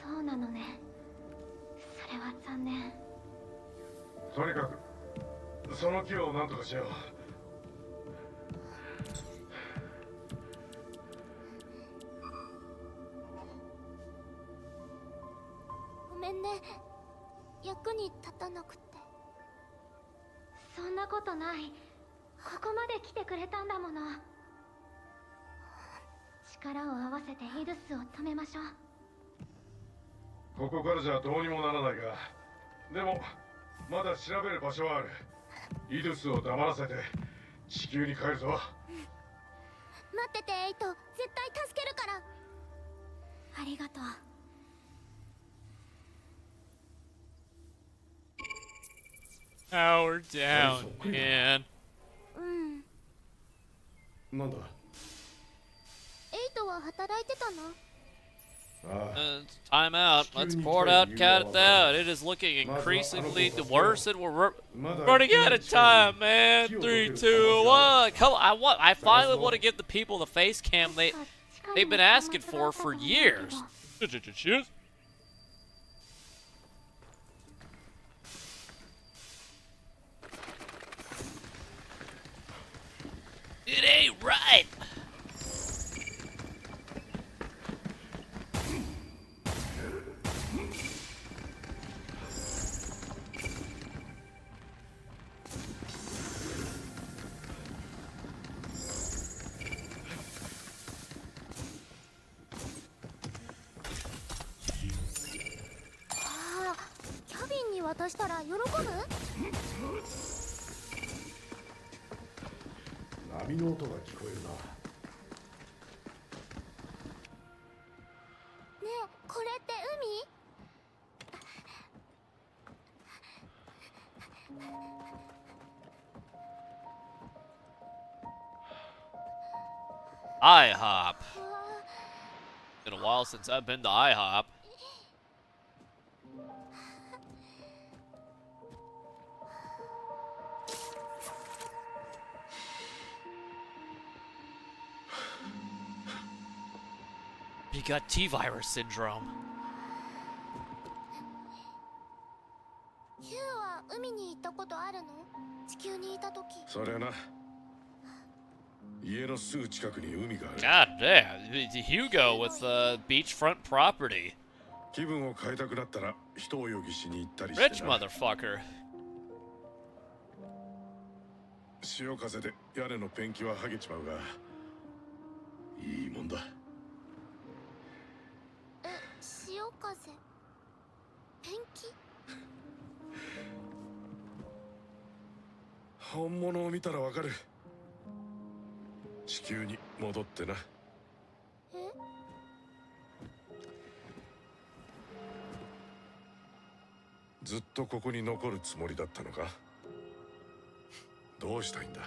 そうなのね。それは残念。とにかくその木を何とかしよう。ごめんね、役に立たなくて。そんなことない。ここまで来てくれたんだもの。力を合わせてイドゥスを止めましょう。ここからじゃどうにもならないが、でもまだ調べる場所はある。イドゥスを黙らせて地球に帰るぞ。待っててエイト、絶対助けるから。ありがとう。Power down, man. うん。なんだ。エイトは働いてたの？Time out. Let's pour it out, cat it out. It is looking increasingly worse, and we're running out of time, man. 3, 2, 1. Come on, I finally want to give the people the face cam they've been asking for years. Cheers. It ain't right. Ah, キャビンに渡したら喜ぶ？波の音が聞こえるな。ねえ、これって海？ IHOP. Been a while since I've been to IHOP. You got T-virus syndrome. ヒューは海に行ったことあるの？地球にいた時。それな。家のすぐ近くに海がある。 God damn, Hugo with beachfront property. 気分を変えたくなったら人泳ぎしに行ったりして Rich な。 motherfucker. 潮風で屋根のペンキは剥げちまうが、いいもんだ。え、潮風？ペンキ？本物を見たらわかる。地球に戻ってな。え？ずっとここに残るつもりだったのか？どうしたいんだ？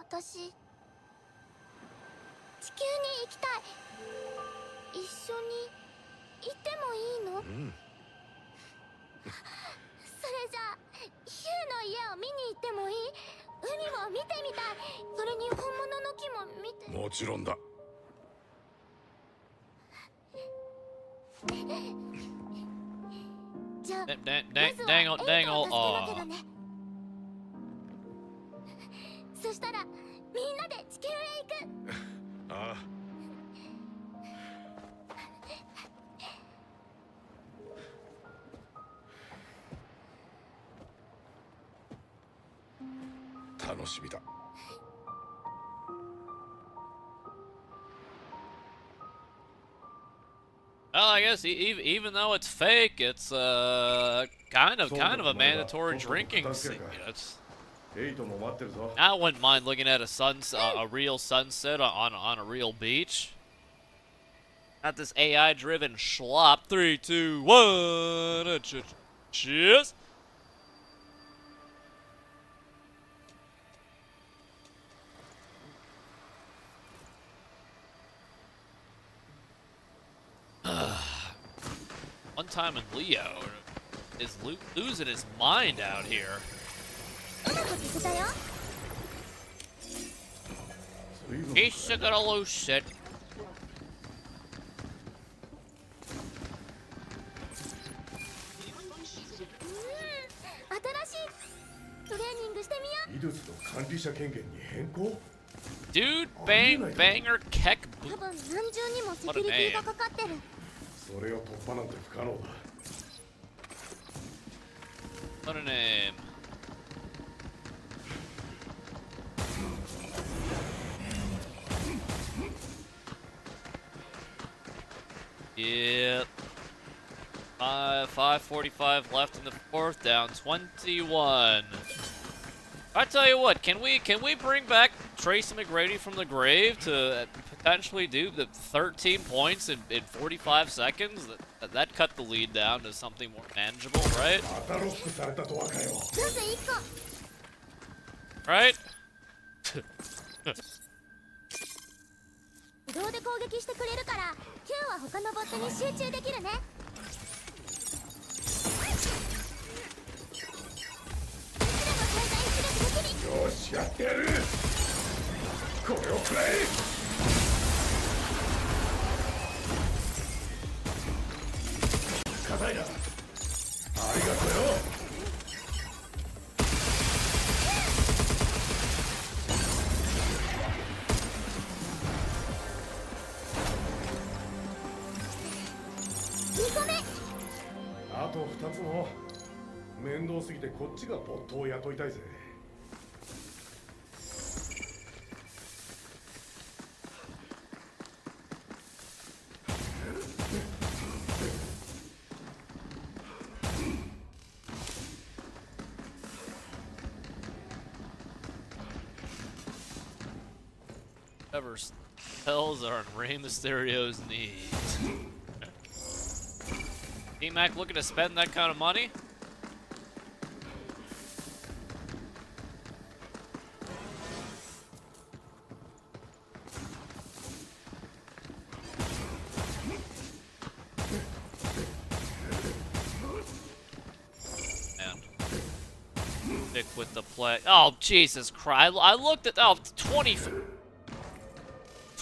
私、地球に行きたい。一緒に行ってもいいの？うん。それじゃあヒューの家を見に行ってもいい？海も見てみたい。それに本物の木も見て。もちろんだ。じゃあ、まずは Dangle, エイトを助けなきゃ dangle. だね。そしたらみんなで地球へ行く。ああ。楽しみだ。Well, I guess even though it's fake, it's kind of a mandatory drinking scene. It's, エイトも待ってるぞ。 I wouldn't mind looking at a real sunset on a real beach. Not this AI-driven schlop. 3, 2, 1. Cheers. One time in Leo is losing his mind out here. うまく消せたよ。随分 He's gonna lose shit. 新しいトレーニングしてみよイドゥスの管理者権限に変更 Dude, bang, banger, keck, う。多分何重にもセキュリティがかかってる。それを突破なんて不可能だ what a name. Yep. 5:45 left in the fourth, down 21. I tell you what, can we bring back Tracy McGrady from the grave to potentially do the 13 points in 45 seconds? That cut the lead down to something more manageable, right? またロックされたとはかよどうぞ1個。 Right? 自動で攻撃してくれるから Q は他のボットに集中できるね。よしやってやるこれをくらえ硬いなありがとうよ2個目。あと2つも面倒すぎてこっちがボットを雇いたいぜ Whatever spells are on Rey Mysterio's needs. T-Mac looking to spend that kind of money? Man. Stick with the play. Oh, Jesus Christ. I looked at... Oh,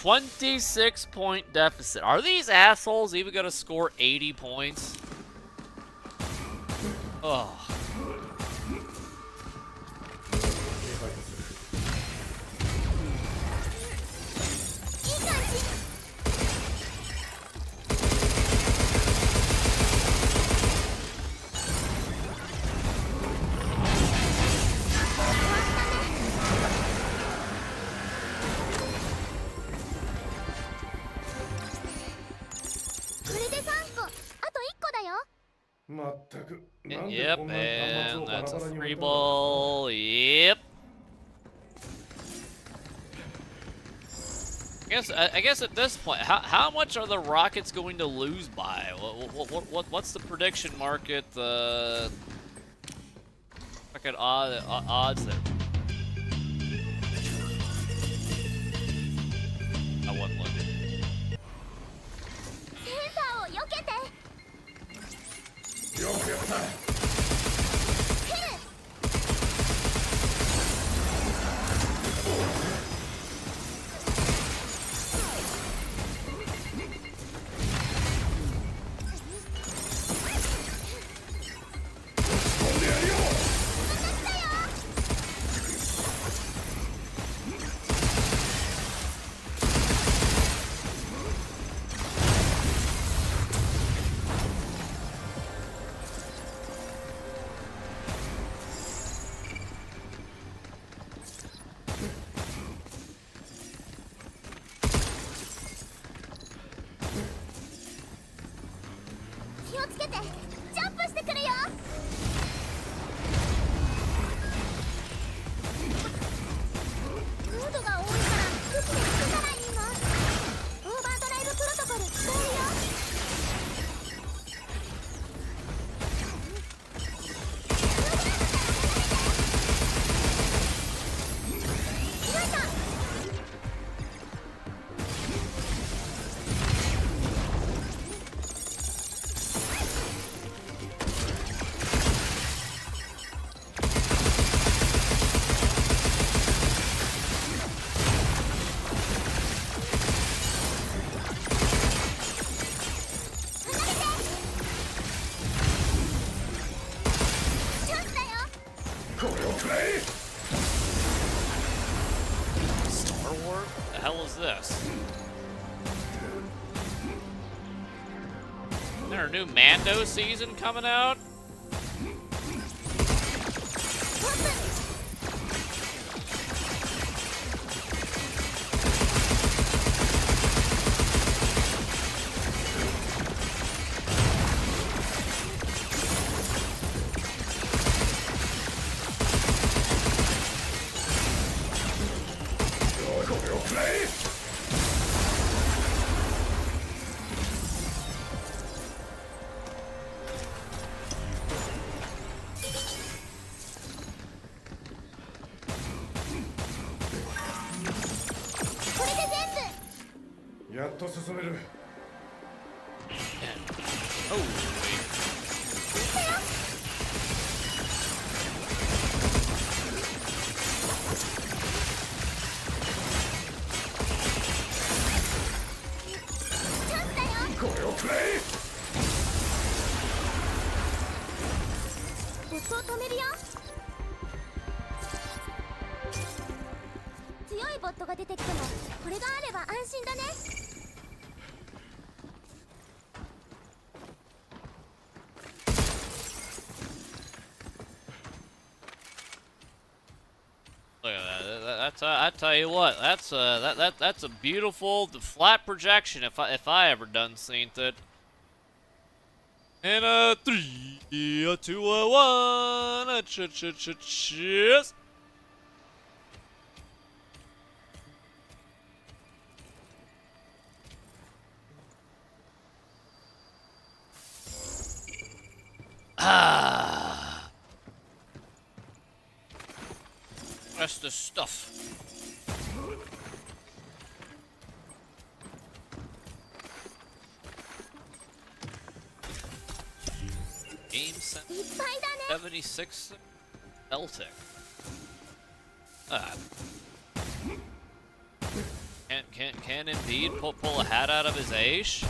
26-point deficit. Are these assholes even gonna score 80 points? Oh. Yep, and that's a free ball. Yep. I guess at this point, how much are the Rockets going to lose by? What's the prediction market? Market odds there. I wasn't looking. よくやった飛んでやるよ こ Star Wars? The hell is this? Is there a new Mando season coming out?やっと進める。 Oh, wait. ボスを止めるよ。強いボットが出てきてもこれがあれば安心だね。Look at that. That's I tell you what. That's that's a beautiful flat projection. If I ever done seen it. And 3, 2, 1. Cheers. Ah. That's the stuff. Game set いっぱいだね。 76 Celtic. Ah. Can indeed pull a hat out of his ash.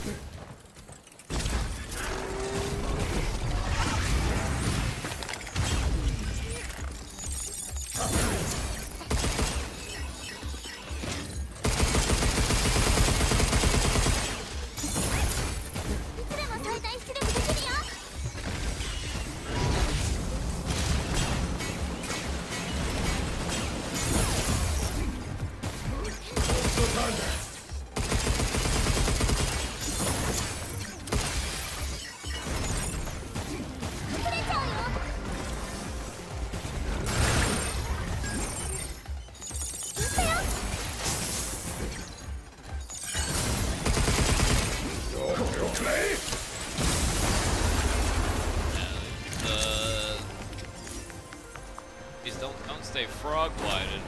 Please don't stay frog-whited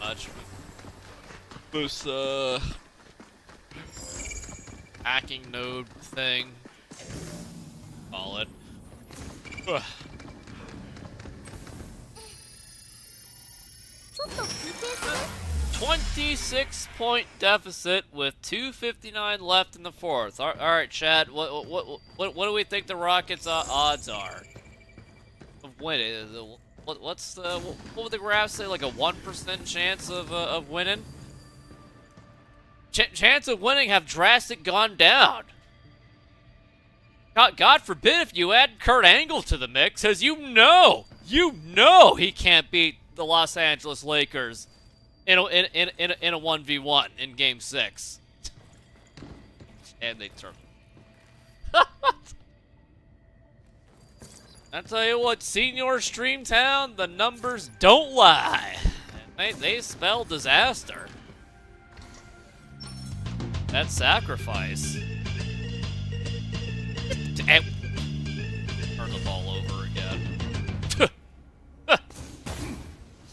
much. This hacking node thing. Call it. Ugh. ちょっと休憩する。 26-point deficit with 2:59 left in the fourth. All right, Chad. What do we think the Rockets' odds are of winning? What would the graph say? Like a 1% chance of winning? Chance of winning have drastic gone down. God forbid if you add Kurt Angle to the mix, because you know he can't beat the Los Angeles Lakers in a 1v1 in Game 6. And they turn. I tell you what, Senior Streamtown, the numbers don't lie. They spell disaster. That sacrifice. Turn the ball over again.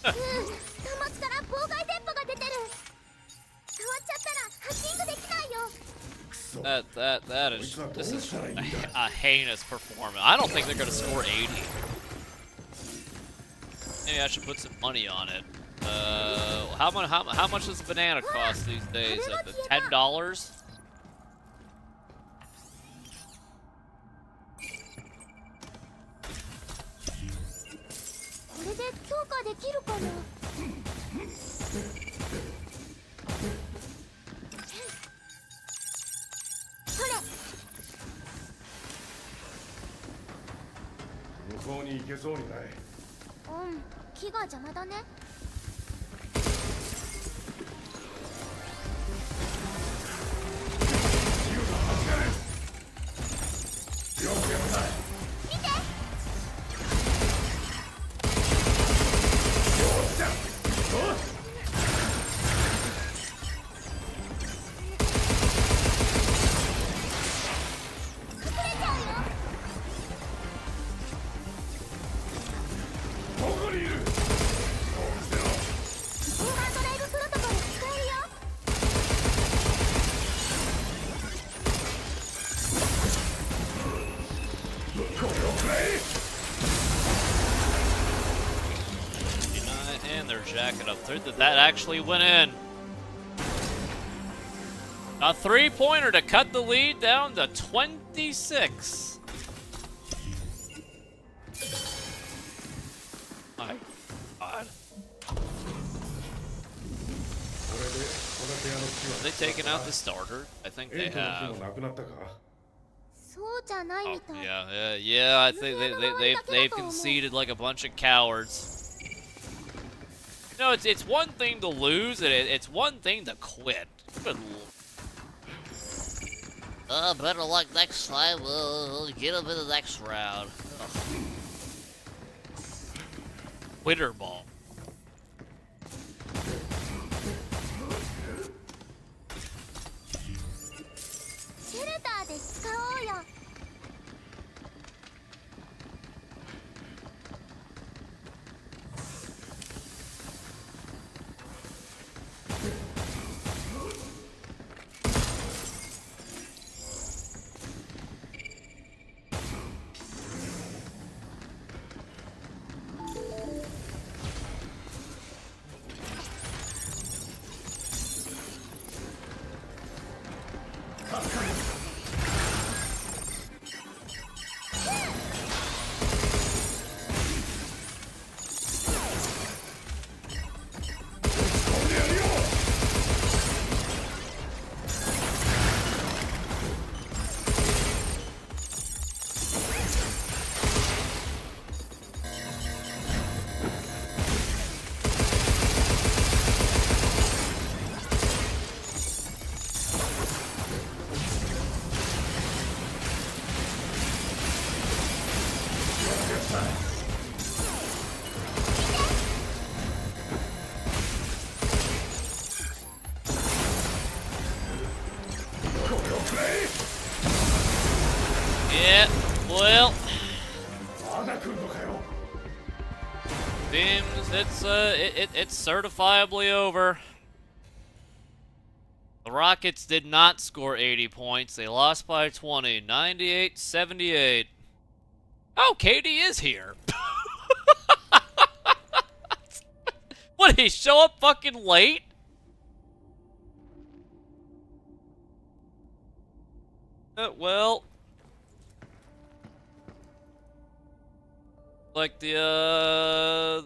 端末から妨害電波が出てる。触っちゃったらハッキングできないよ。 This is a heinous performance. I don't think they're gonna score 80. Maybe I should put some money on it. How much does a banana cost these days? $10? 強化できるかな。それ。向こうに行けそうにない。木が邪魔だね。見て。隠れちゃうよ。ここにいる。オーバードライブプロトコル使えるよ。これをくれ。 And they're jacking up third. That actually went in. A 3-pointer to cut the lead down to 26. My God. Are they taking out the starter? I think they have. そうじゃないみたい。 Yeah. I think they've conceded like a bunch of cowards. You know, it's one thing to lose, and it's one thing to quit. Good Better luck next time. We'll get him in the next round. Quitter ball. Shelter で使おうよ。Yeah, well, Beams, it's certifiably over. The Rockets did not score 80 points. They lost by 20, 98-78. Oh, KD is here. What, did he show up fucking late? Well, like the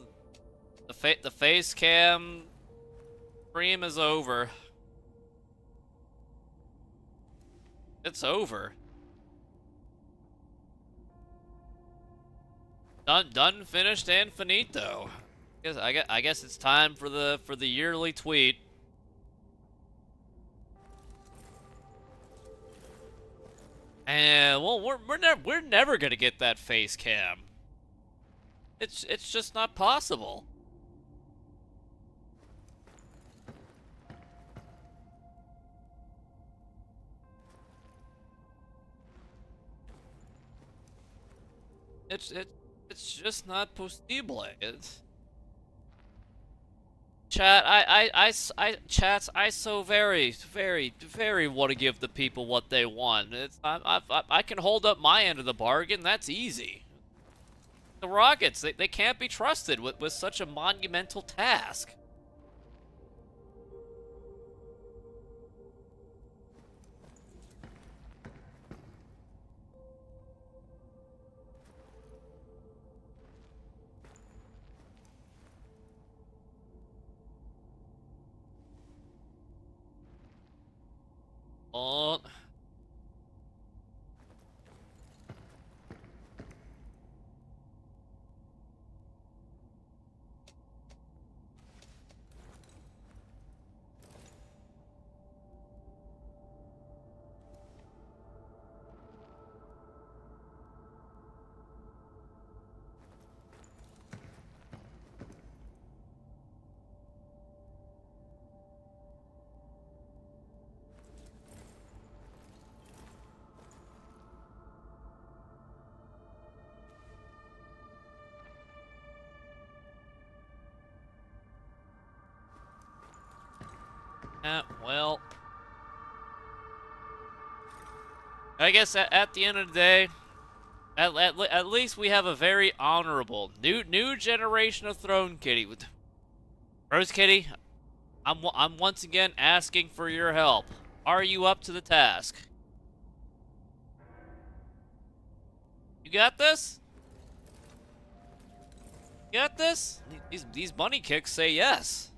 face cam stream is over. It's over. Done, finished, and finito. I guess it's time for the yearly tweet. And well, we're never gonna get that face cam. It's just not possible. It's just not possible. Chat, I so very want to give the people what they want. I can hold up my end of the bargain. That's easy. The Rockets, they can't be trusted with such a monumental task. on. Well, I guess at the end of the day, at least we have a very honorable new generation of Throne Kitty. With Rose Kitty, I'm once again asking for your help. Are you up to the task? You got this? You got this? These bunny kicks say yes.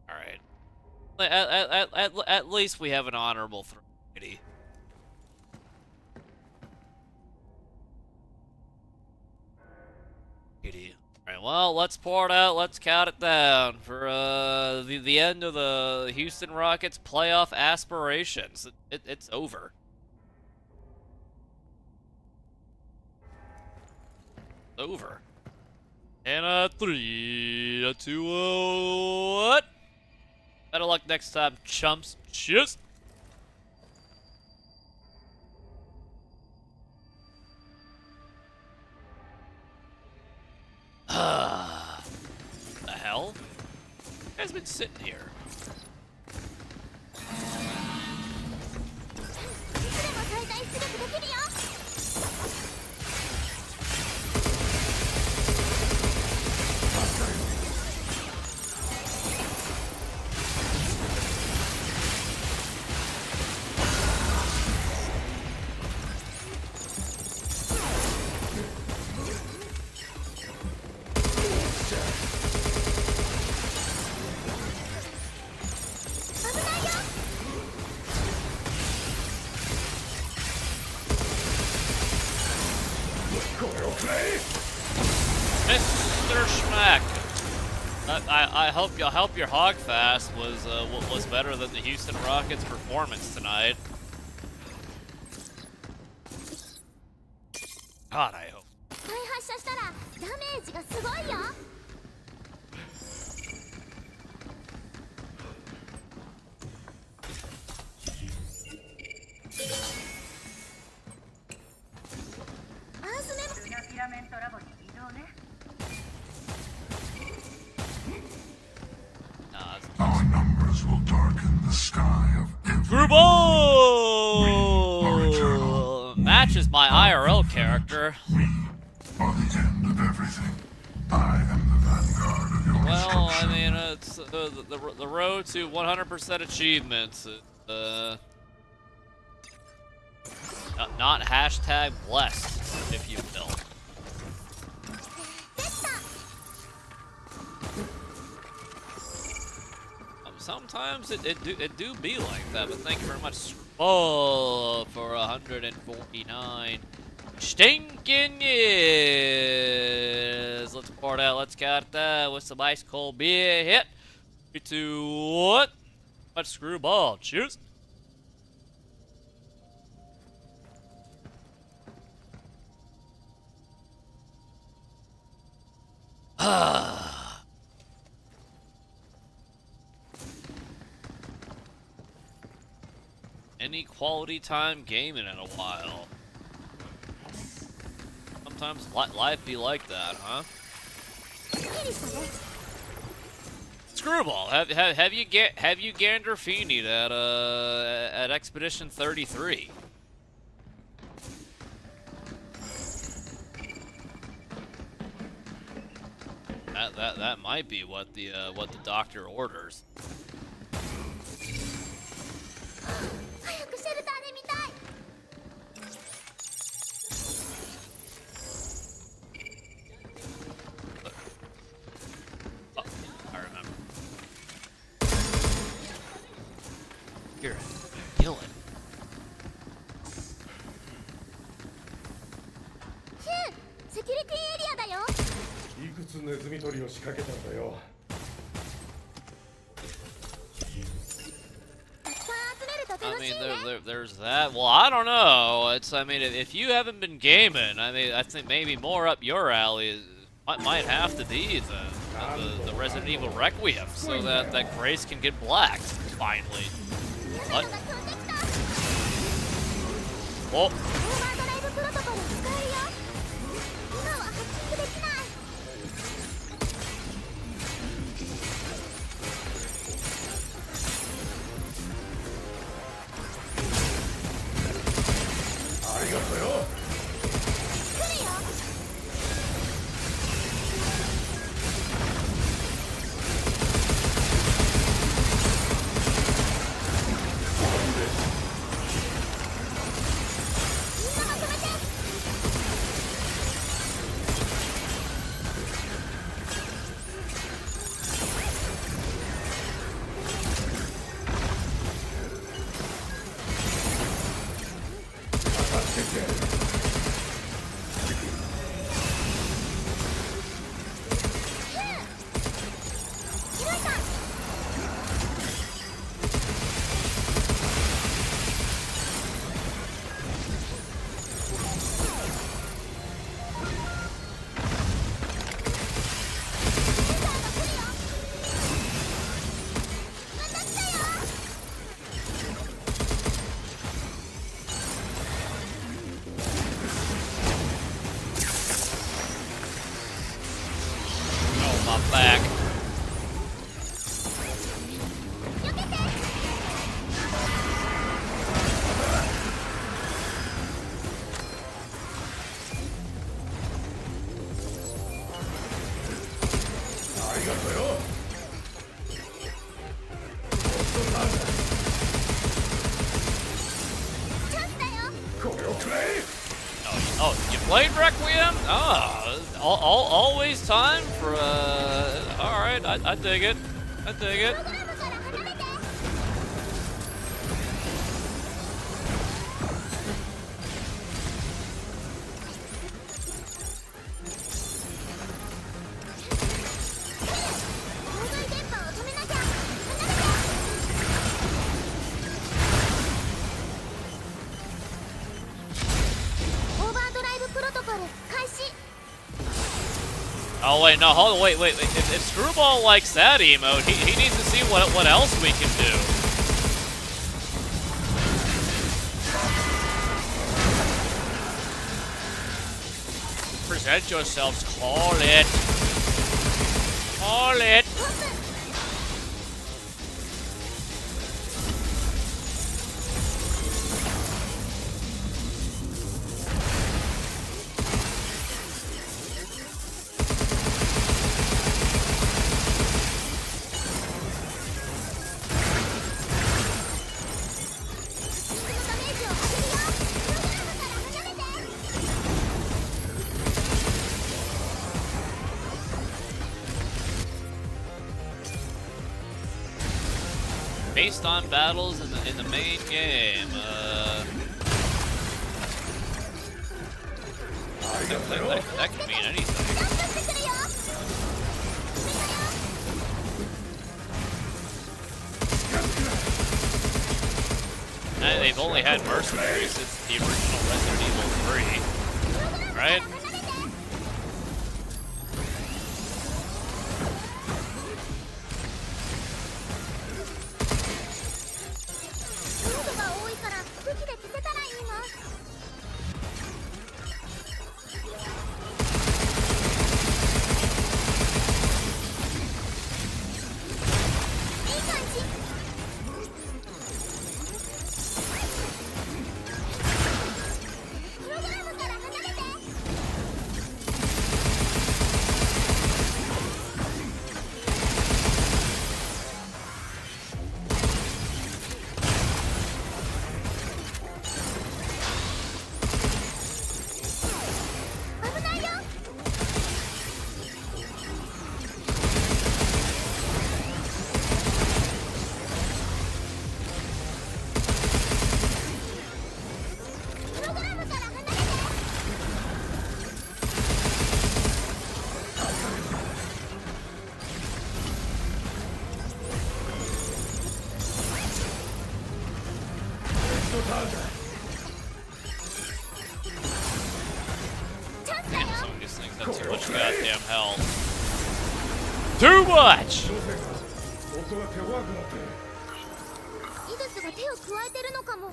All right. At least we have an honorable Throne Kitty. Alright, well, let's pour it out. Let's count it down for the end of the Houston Rockets playoff aspirations. It's over. Over. And 3, 2, what? Better luck next time, chumps. Cheers. The hell? You guys been sitting here. いつでも再開出力できるよ。Mr. Schmack. I hope your hog fast was better than the Houston Rockets' performance tonight. God, I hope. 再発射したらダメージがすごいよ。アースメモ。ルナフィラメントラボに移動ね。 Our numbers will darken the sky of every Screwball! Matches my IRL character. We are the end of everything. I am the vanguard of your Well, I destruction. mean, it's the road to 100% achievements. Not hashtag blessed, if you will. Sometimes it do be like that, but thank you very much. Oh, for 149 stinking years. Let's pour it out. Let's count that with some ice cold beer. Hit 3, 2, what? Let's screwball. Cheers. Any quality time gaming in a while. Sometimes life be like that, huh? Screwball, have you Gandolfini'd at Expedition 33? That might be what the doctor orders. 早くシェルターで見たい。 Oh, I remember. Here. キリクイエリアだよ。いくつネズミ捕りを仕掛けたんだよ。たくさん集めると I 楽しい mean, ね。 there's that. Well, I don't know. I mean, if you haven't been gaming, I mean, I think maybe more up your alley might have to be the Resident Evil Requiem, so that Grace can get blacked finally. 嫌なのが飛んできた。 Oh, オーバードライブプロトコル使えるよ。今はハッキングできない。ありがとうよ。来るよ。みんなまとめて。広いか。また来たよ。 oh, my back. 避けて。 ありがとうよ。チャンスだよ。これをくれ。 Oh, you played Requiem? Always time for all right, I dig it. I dig it. プログラムから離れて。 OV 電波を止めなきゃ。離れて。オーバードライブプロトコル開始。 Oh wait, no, hold on, wait. If Screwball likes that emote, he needs to see what else we can do. Present yourselves, call it. Call it. オープン。 リンクのダメージを上げるよ。プログラムから離れて。 Based on battles in the main game. That could mean anything. ジャンプしてくるよ。決めたよ。 And they've only had mercenaries since the original Resident Evil 3, right? 離れて。 ロードが多いから武器で消せたらいいな。いい感じ。プログラムから離れて。That's too much goddamn hell. Too much! 夫が手強くなってイドスが手を加えてるのかも。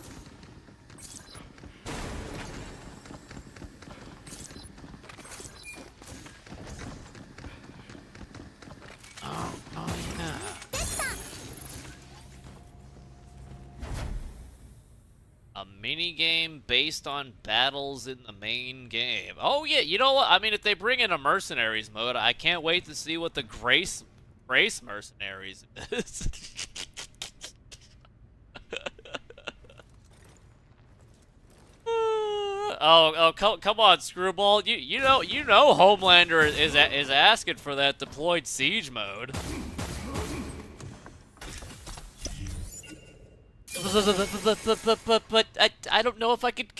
A mini game based on battles in the main game. Oh yeah, you know what? I mean, if they bring in a mercenaries mode, I can't wait to see what the Grace mercenaries is. Come on, Screwball. You know Homelander is asking for that deployed siege mode. But I don't know if I could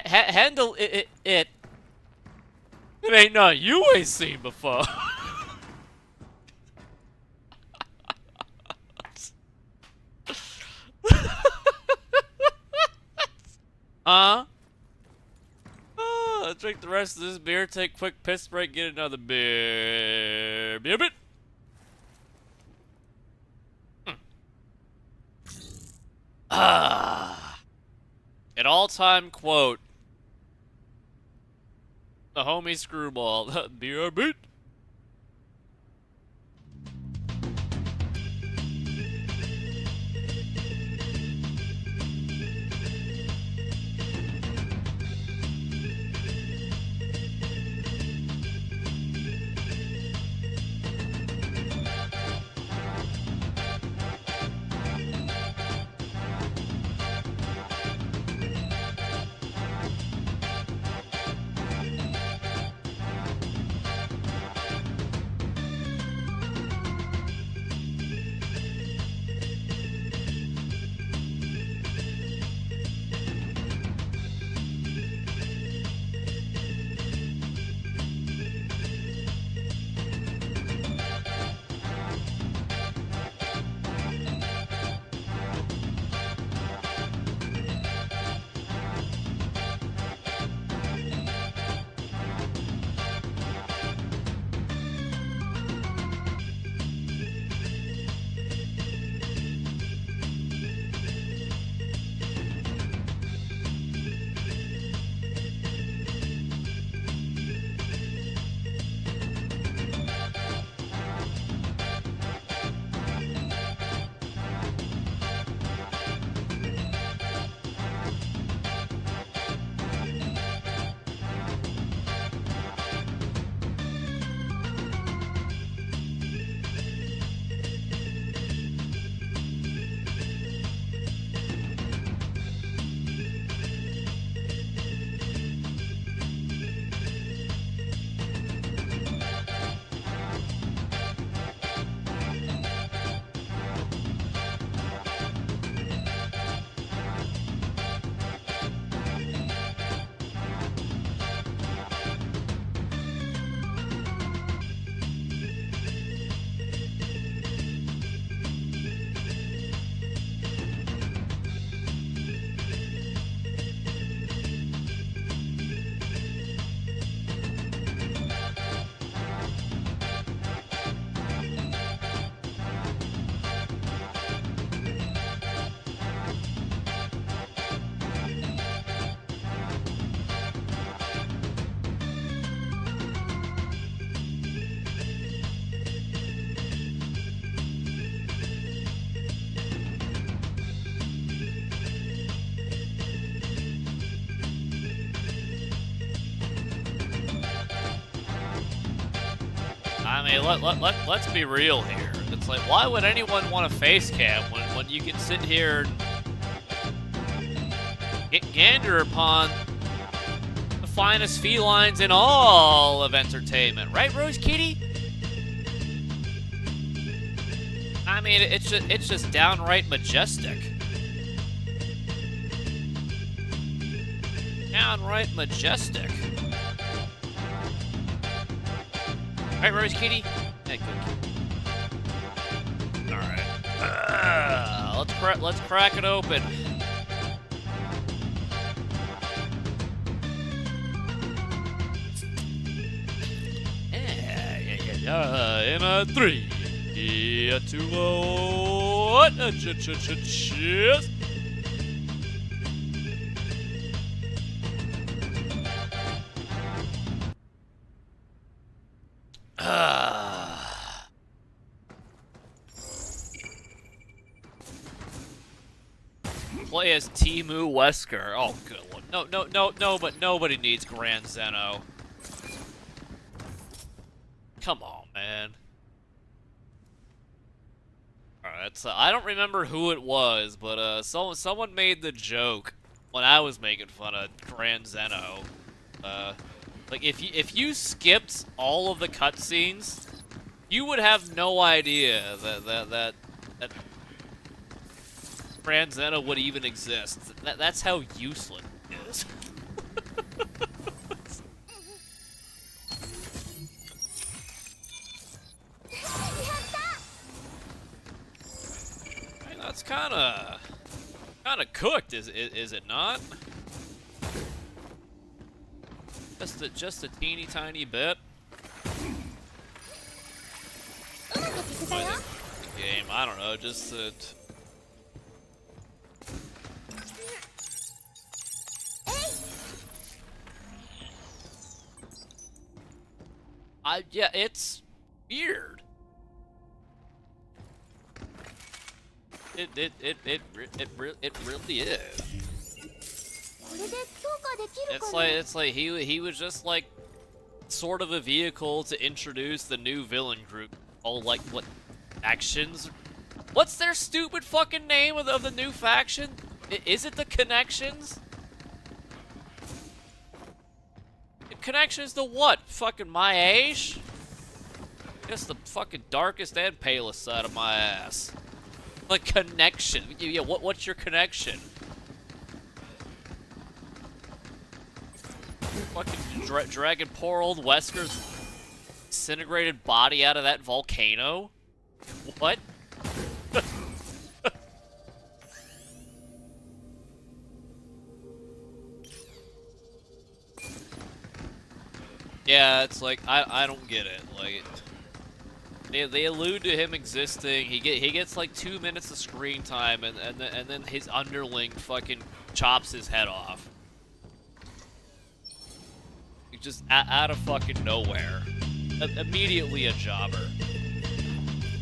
handle it. It ain't nothing you ain't seen before. Drink the rest of this beer, take a quick piss break, get another beer. Beer bit. An all-time quote. The homie Screwball. Beer bit. I mean, let's be real here. It's like, why would anyone want a face cam when you can sit here and gander upon the finest felines in all of entertainment, right, Rose Kitty? I mean, it's just downright majestic. Downright majestic. Right, Rose Kitty? Yeah, good kitty. Alright. Let's crack it open. In a 3, 2, 1. Cheers. Play as Timu Wesker. Oh, good one. No, but nobody needs Grand Zeno. Come on, man. Alright, so I don't remember who it was, but someone made the joke when I was making fun of Grand Zeno. Like if you skipped all of the cutscenes, you would have no idea that Grand Zeno would even exist. That's how useless it is. I mean, that's kind of cooked, is it not? Just a teeny tiny bit. Game, I don't know, just that. Yeah, it's weird. It really is. It's like he was just like sort of a vehicle to introduce the new villain group. All like what actions? What's their stupid fucking name of the new faction? Is it the Connections? Connections to what? Fucking my age? Guess the fucking darkest and palest side of my ass. Like connection. Yeah, what's your connection? Fucking dragging poor old Wesker's disintegrated body out of that volcano? What? Yeah, it's like I don't get it. Like they allude to him existing. He gets like 2 minutes of screen time, and then his underling fucking chops his head off. Just out of fucking nowhere. Immediately a jobber.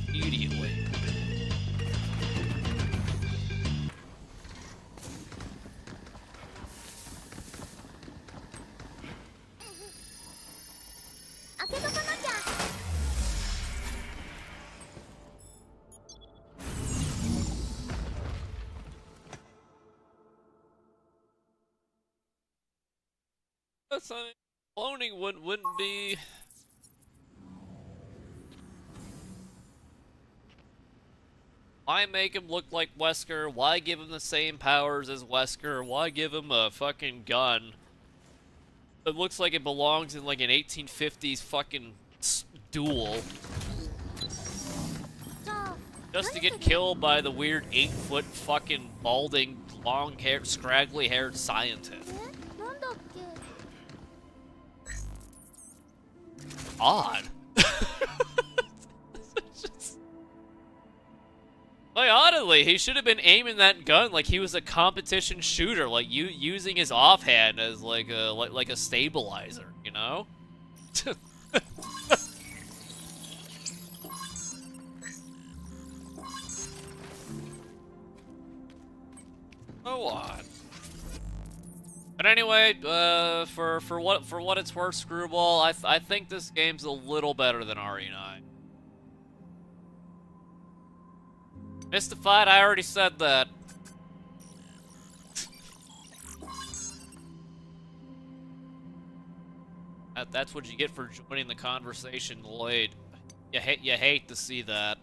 Immediately. That's not, cloning wouldn't be. Why make him look like Wesker? Why give him the same powers as Wesker? Why give him a fucking gun? It looks like it belongs in like an 1850s fucking duel. Just to get killed by the weird 8-foot fucking balding, long-haired, scraggly-haired scientist. Odd. Like, oddly, he should have been aiming that gun like he was a competition shooter, like using his offhand as like a stabilizer, you know? So odd. But anyway, for what it's worth, Screwball, I think this game's a little better than RE9. Mystified, I already said that. That's what you get for joining the conversation late. You hate to see that.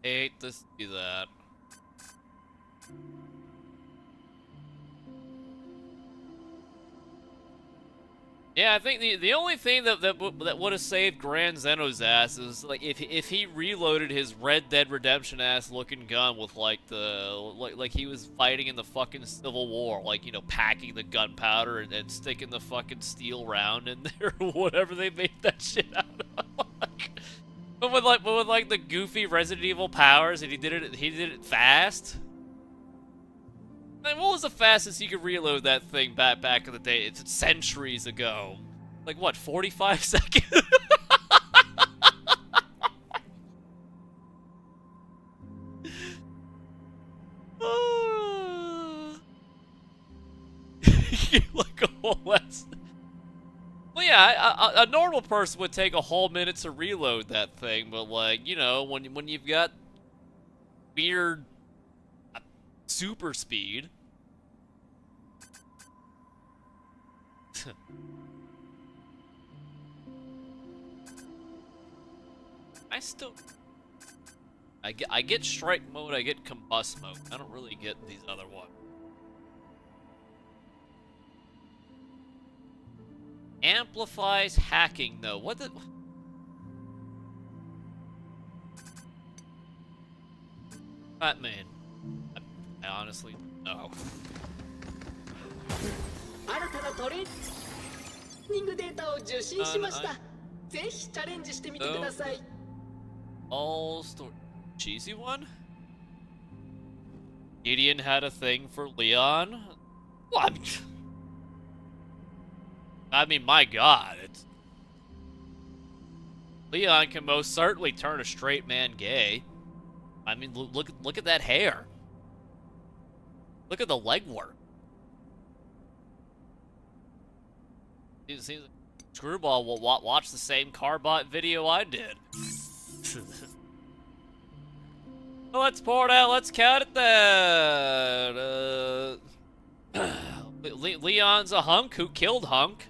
Hate to see that. Yeah, I think the only thing that would have saved Grand Zeno's ass is like if he reloaded his Red Dead Redemption ass looking gun with like he was fighting in the fucking Civil War, like, you know, packing the gunpowder and sticking the fucking steel round in there or whatever they made that shit out of. but with like the goofy Resident Evil powers, and he did it fast. Man, what was the fastest you could reload that thing back in the day? It's centuries ago. Like what, 45 seconds? Like a whole lesson. Well, yeah, a normal person would take a whole minute to reload that thing, but like, you know, when you've got weird super speed. I get strike mode, I get combust mode. I don't really get these other ones. Amplifies hacking though. What the? Batman. I honestly no. 新たなトレーニングデータを受信しました。ぜひチャレンジしてみてください。All story. Cheesy one? Gideon had a thing for Leon? What? I mean, my god, it's... Leon can most certainly turn a straight man gay. I mean, look at that hair. Look at the legwork. It seems like Screwball will watch the same Carbot video I did. Well, let's pour it out. Let's count it then. Leon's a hunk who killed Hunk,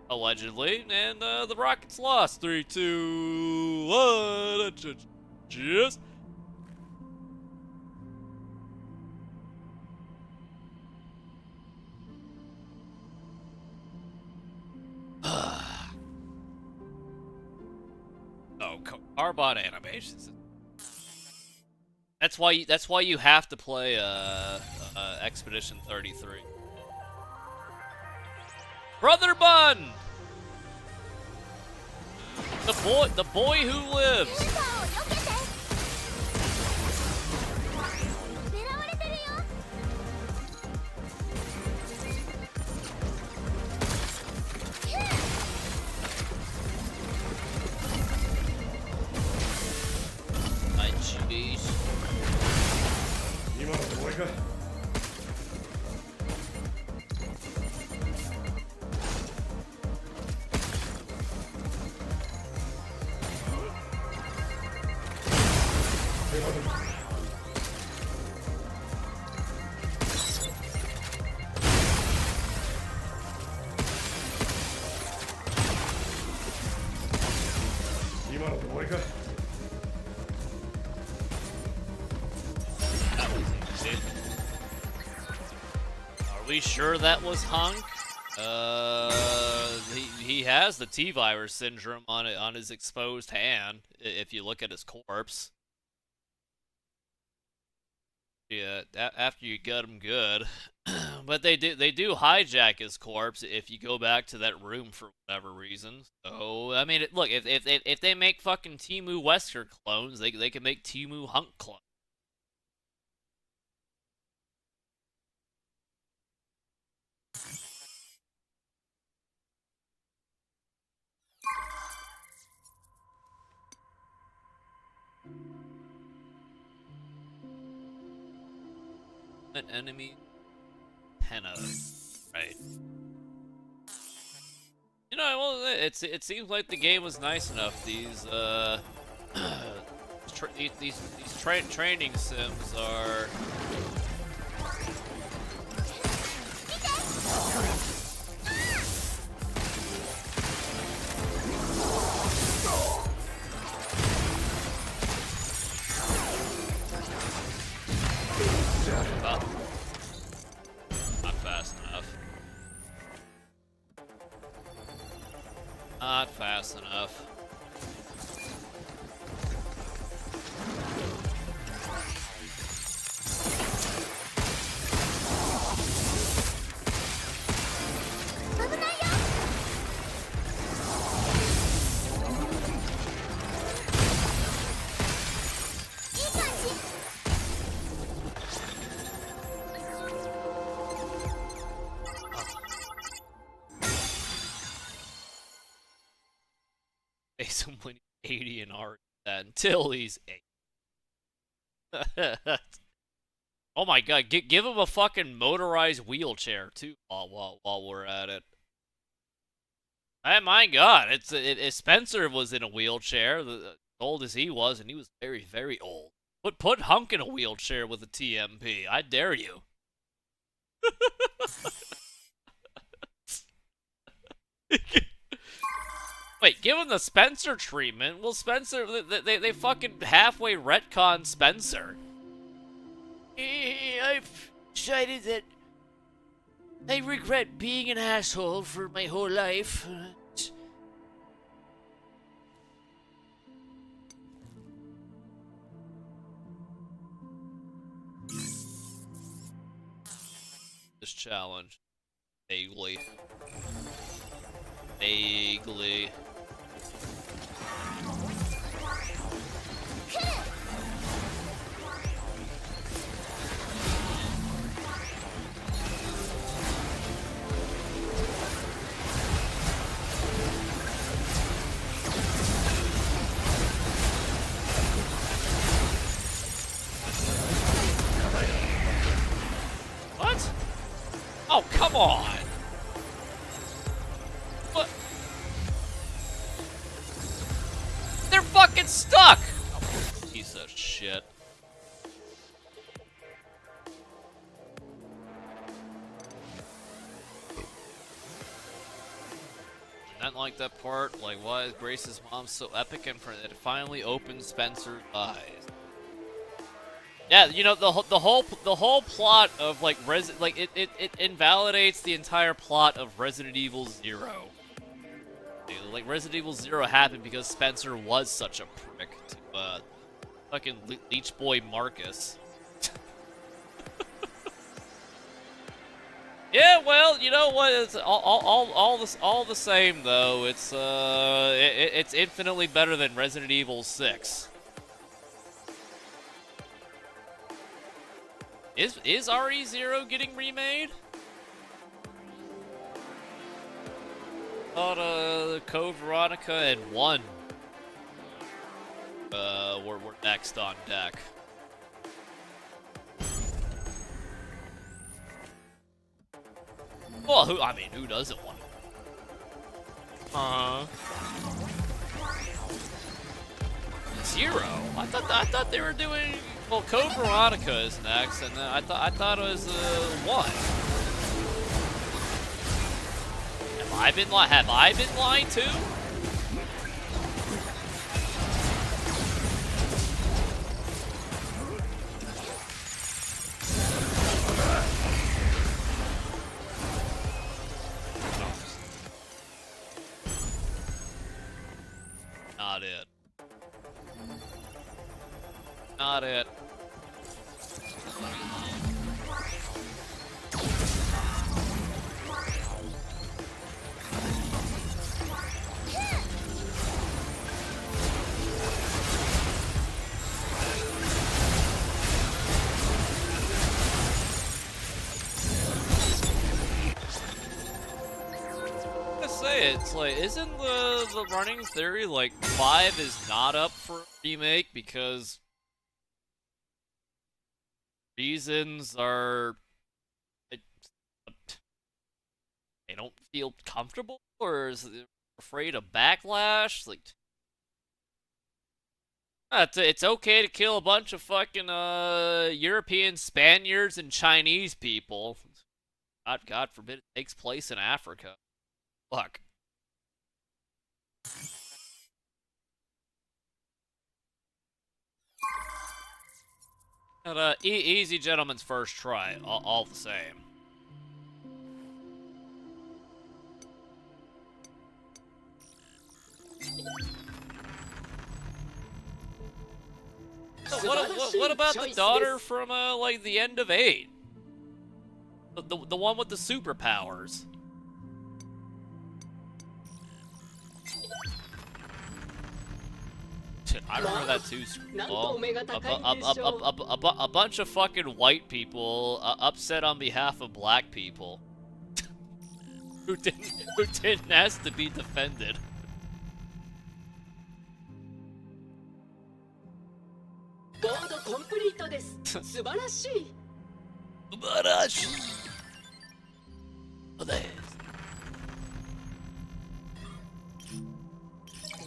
allegedly, and the Rockets lost. 3, 2, 1. Cheers. Oh, Carbot animations. That's why you have to play Expedition 33. Brother Bun! The boy who lives. My jeez. 今のお前か。今のお前か。 Are we sure that was Hunk? He has the T-virus syndrome on his exposed hand. If you look at his corpse. Yeah, after you gut him good. But they do hijack his corpse if you go back to that room for whatever reason. So I mean, look, if they make fucking Temu Wesker clones, they can make Temu Hunk clones. An enemy henna, right? You know, well, it seems like the game was nice enough. These training sims are. Well, not fast enough. Not fast enough. Someone 80 and art until he's 8. Oh my god, give him a fucking motorized wheelchair too while we're at it. Oh my god, Spencer was in a wheelchair, as old as he was, and he was very, very old. Put Hunk in a wheelchair with a TMP. I dare you. Wait, give him the Spencer treatment. Well, Spencer, they fucking halfway retcon Spencer. I've decided that I regret being an asshole for my whole life. This challenge. Vaguely. Vaguely. What? Oh, come on! What? They're fucking stuck! Oh, piece of shit. Not like that part. Like, why is Grace's mom so epic and it finally opened Spencer's eyes? Yeah, you know, the whole plot of like it invalidates the entire plot of Resident Evil 0. Like Resident Evil 0 happened because Spencer was such a prick to fucking Leech Boy Marcus. Yeah, well, you know what? It's all the same though. It's infinitely better than Resident Evil 6. Is RE0 getting remade? Thought Code Veronica and 1 were next on deck. Well, who doesn't want it? 0? I thought they were doing. Well, Code Veronica is next, and I thought it was 1. Have I been lied to? Not it. Not it. It's like, isn't the running theory like 5 is not up for a remake because reasons are they don't feel comfortable, or is it afraid of backlash? Like, it's okay to kill a bunch of fucking European Spaniards and Chinese people. God forbid it takes place in Africa. Fuck. But, easy gentleman's first try, all the same. What about the daughter from like the end of 8? The one with the superpowers. I remember that too. A bunch of fucking white people upset on behalf of black people who didn't ask to be defended. Board complete です。素晴らしい。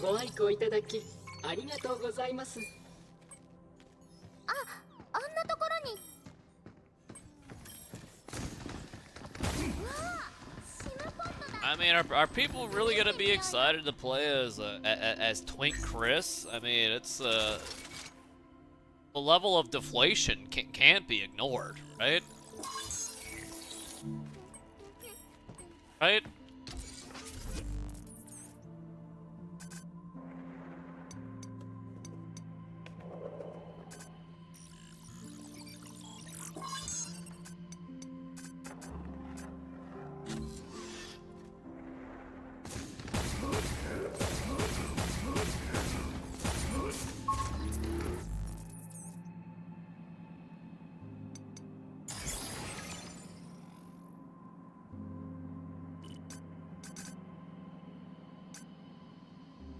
ご愛顧いただきありがとうございます。あんなところに。うわあ、シムポットだ。 I mean, are people really gonna be excited to play as Twink Chris? I mean, it's the level of deflation can't be ignored, right? Right?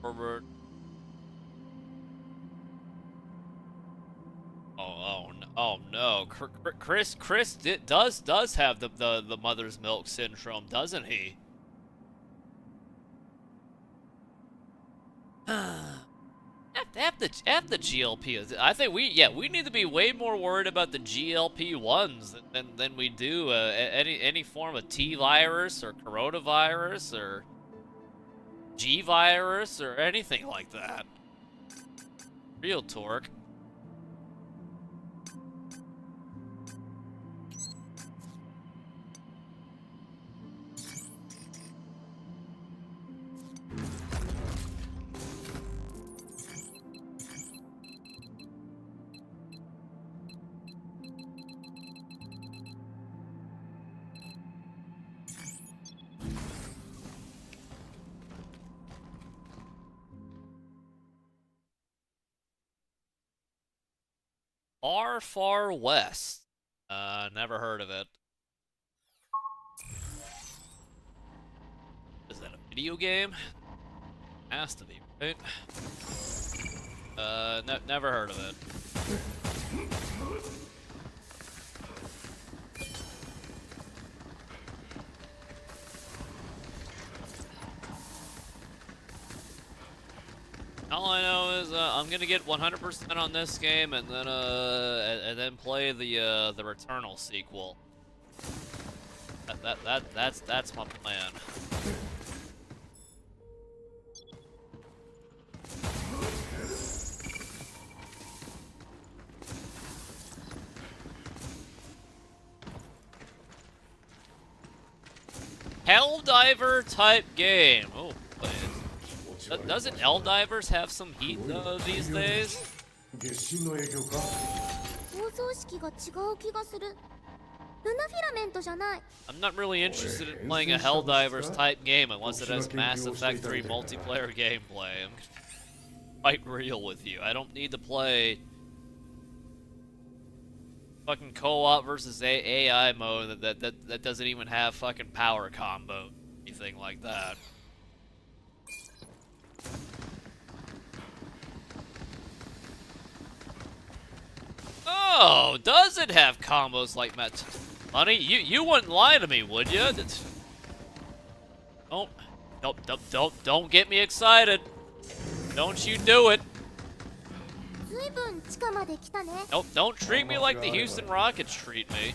Herbert. Oh no, Chris does have the mother's milk syndrome, doesn't he? F the GLP. I think we need to be way more worried about the GLP-1s than we do any form of T virus or coronavirus or G virus or anything like that. Real torque. Far West. Never heard of it. Is that a video game? Has to be, right? Never heard of it. All I know is I'm gonna get 100% on this game, and then play the Returnal sequel. That's my plan. Helldiver type game. Oh, please. Doesn't Helldivers have some heat these days? 構造式が違う気がする。ルナフィラメントじゃない。 I'm not really interested in playing a Helldivers type game unless it has Mass Effect 3 multiplayer gameplay. I'm quite real with you. I don't need to play fucking co-op versus AI mode that doesn't even have fucking power combo, anything like that. Oh, does it have combos like Met? Honey, you wouldn't lie to me, would you? Don't get me excited. Don't you do it. ずいぶん地下まで来たね。 Don't treat me like the Houston Rockets treat me.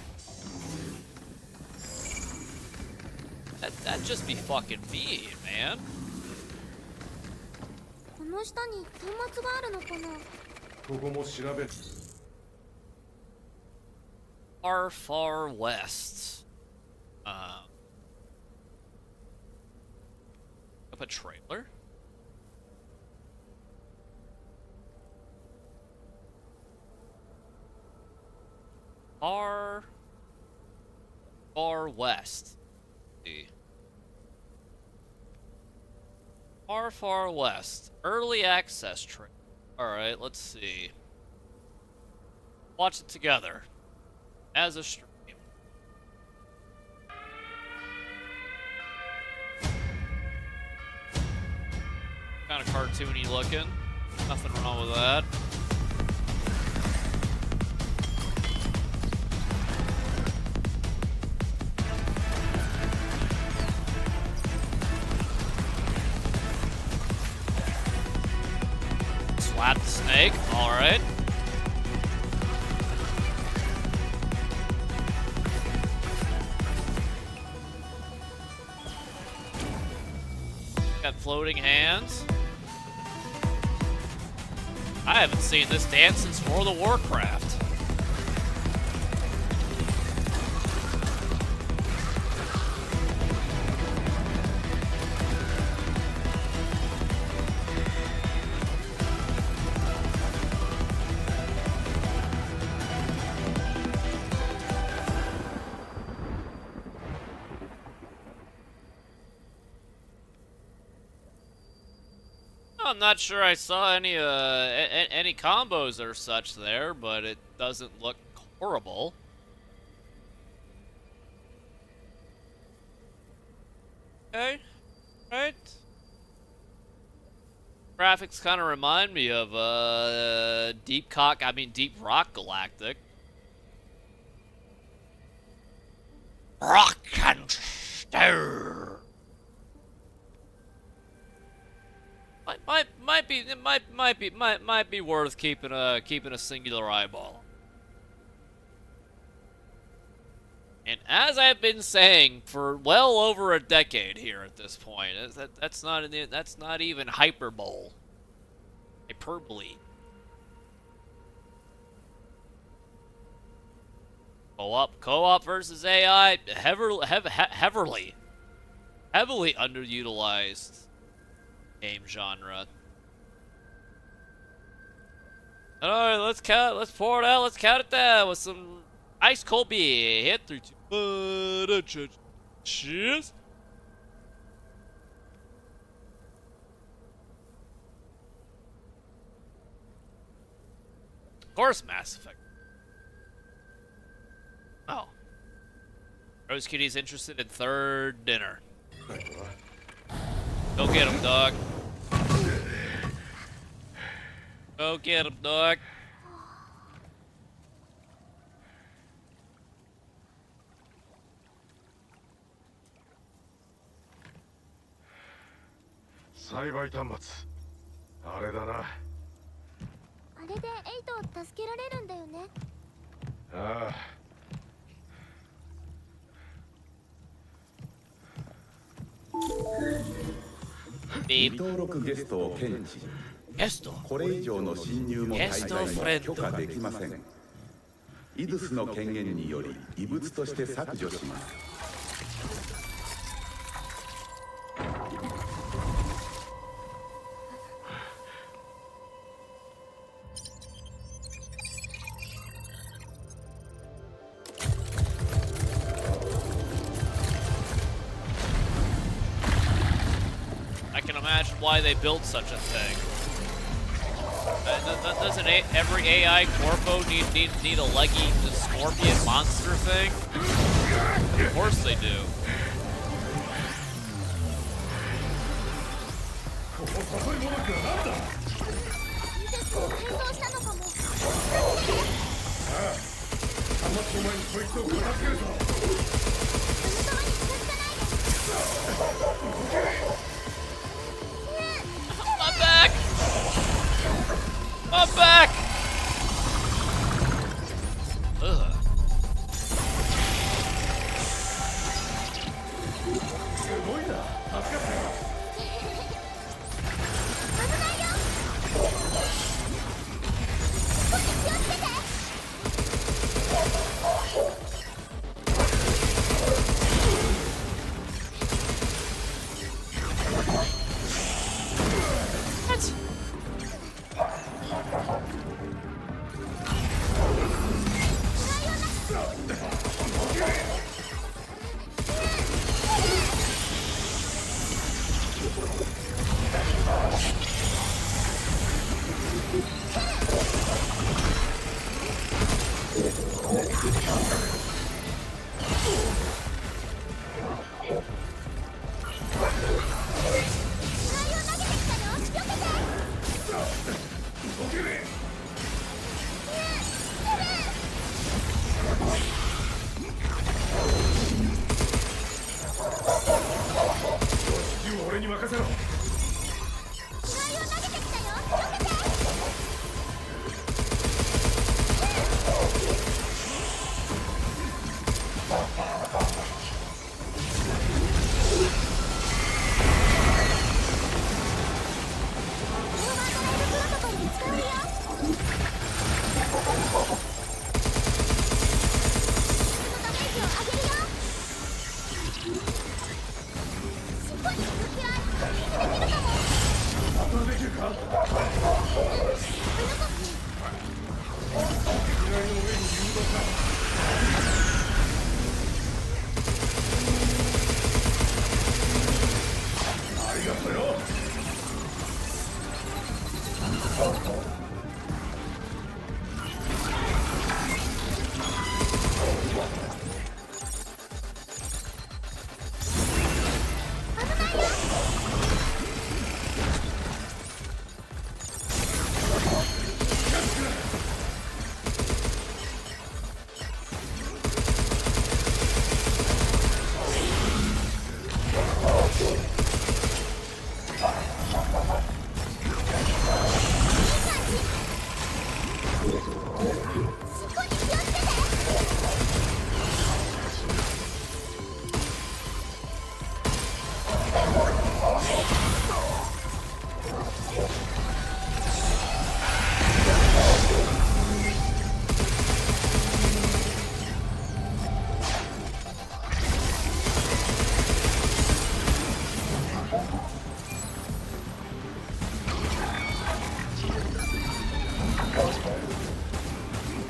That'd just be fucking mean, man. この下に端末があるのかな。ここも調べ Far West. Up a trailer? Far west. Let's see. Far west. Early access trade. Alright, let's see. Watch it together. As a stream. Kind of cartoony looking. Nothing wrong with that. Slap the snake. Alright. Got floating hands. I haven't seen this dance since World of Warcraft. I'm not sure I saw any any combos or such there, but it doesn't look horrible. Okay, right. Graphics kind of remind me of Deep Rock Galactic. Rock and stir. Might be worth keeping a singular eyeball. And as I've been saying for well over a decade here at this point, that's not even hyperbole. Hyperbole. Co-op versus AI, heavily underutilized game genre. Alright, let's pour it out, let's count it down with some ice cold beer. Hit 3, 2, 1, cheers. Of course, Mass Effect. Oh. Rose Kitty's interested in third dinner. Go get him, dog. Go get him, dog.栽培端末あれだな。あれでエイトを助けられるんだよね。ああ。登録ゲストを検知。ゲスト。これ以上の侵入も滞在も許可できません。イドゥスの権限により異物として削除します。Why they built such a thing. Doesn't every AI corpo need a leggy scorpion monster thing? Of course they do. I'm back! Ugh. 任せろ。機雷を投げてきたよ。避けて。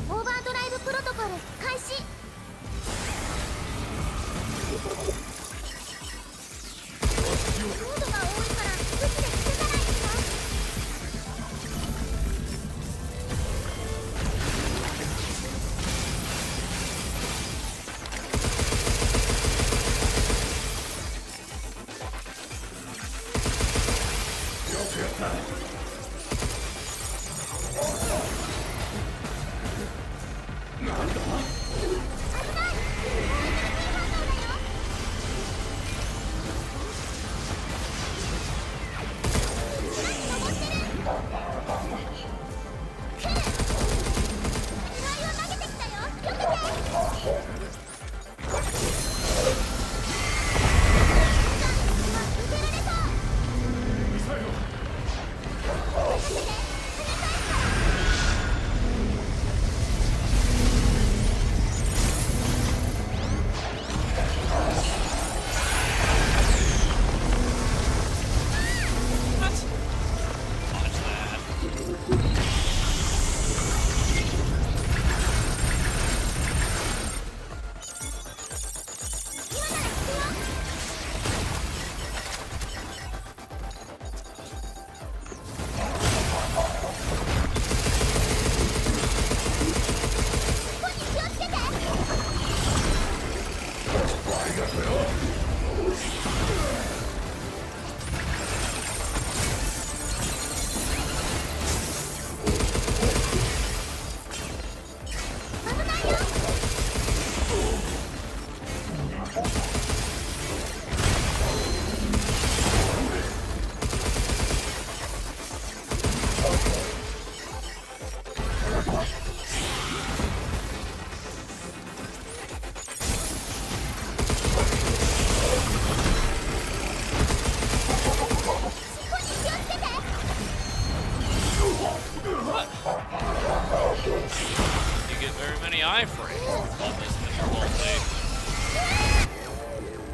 オーバードライブプロトコル開始。濃度が多いから武器で防がないと。よくやった。なんだ。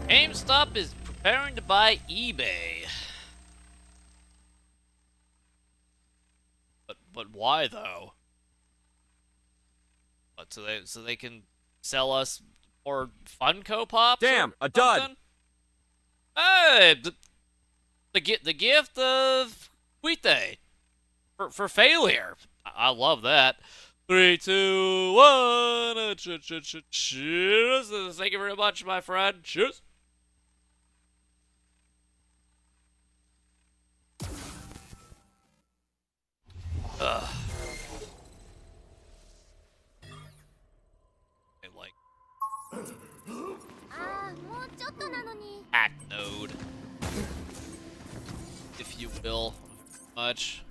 GameStop is preparing to buy eBay. But why though? What, so they can sell us more Funko Pops? Damn, a dud. Something? Hey, the gift of Quite for failure. I love that. 3, 2, 1. Cheers. Thank you very much, my friend. Cheers. Like ああ、もうちょっとなのに。hack node. if you will. Much.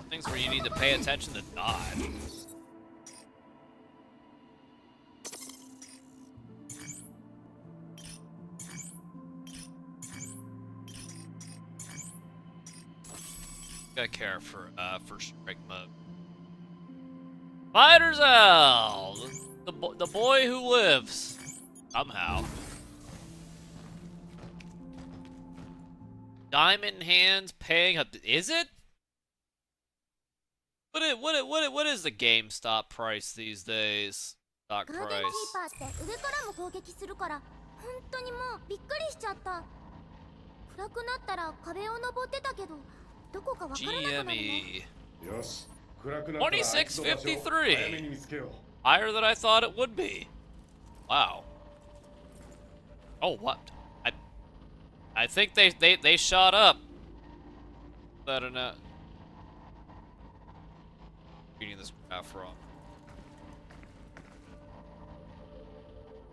Things where you need to pay attention to dodge. Gotta care for strike mode. Fighter's Owl! The boy who lives. Somehow. Diamond hands paying up. Is it? What is the GameStop price these days? Stock ガーデンキー price. パーって上からも攻撃するから本当にもうびっくりしちゃった。暗くなったら壁を登ってたけどどこかわからなくなるね。 GME. よし、暗くなったらあいつの場所を早めに見つけよう。 Higher than I thought it would be. Wow. Oh, what? I think they shot up. Better not. Reading this graph wrong.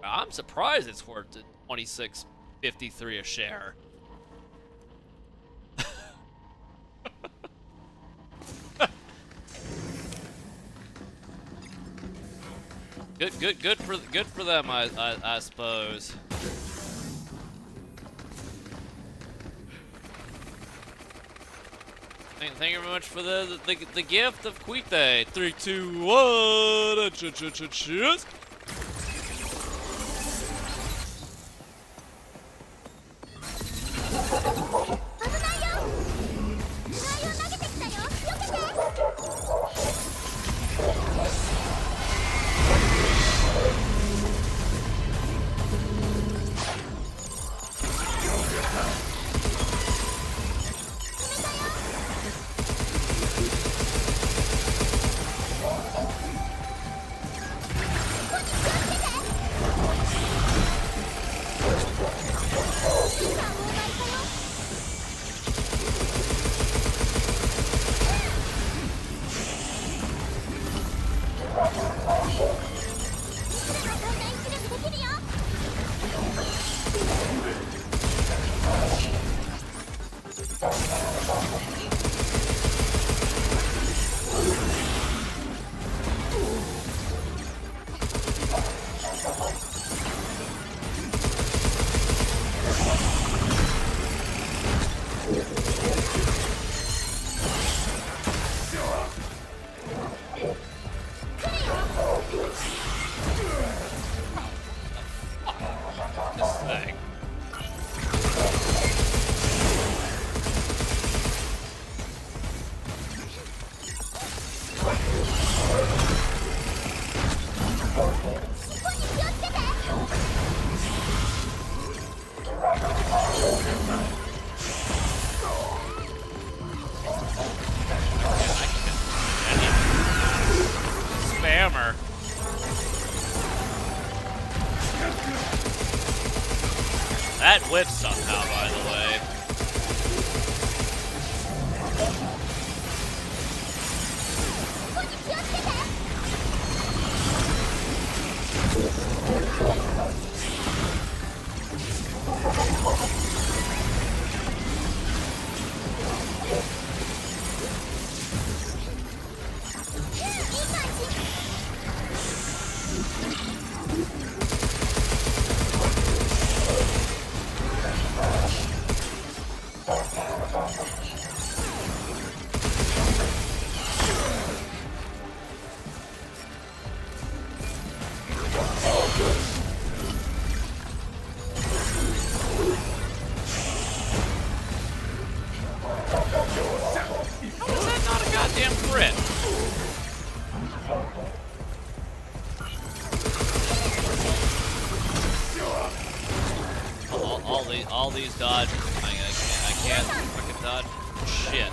I'm surprised it's worth $26.53 a share. Good for them, I suppose. Thank you very much for the gift of Quite. 3, 2, 1. Cheers. Spammer. That whips somehow, by the way. How is that not a goddamn crit? All these dodges. I can't fucking dodge shit.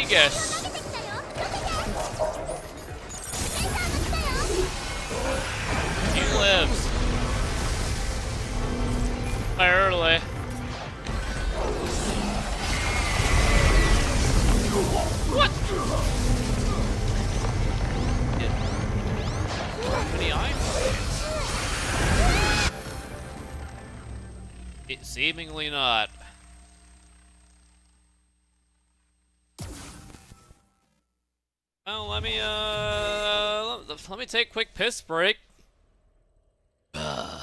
guess. He lives. Barely. What? How many items? Seemingly not. Well, let me take a quick piss break. Want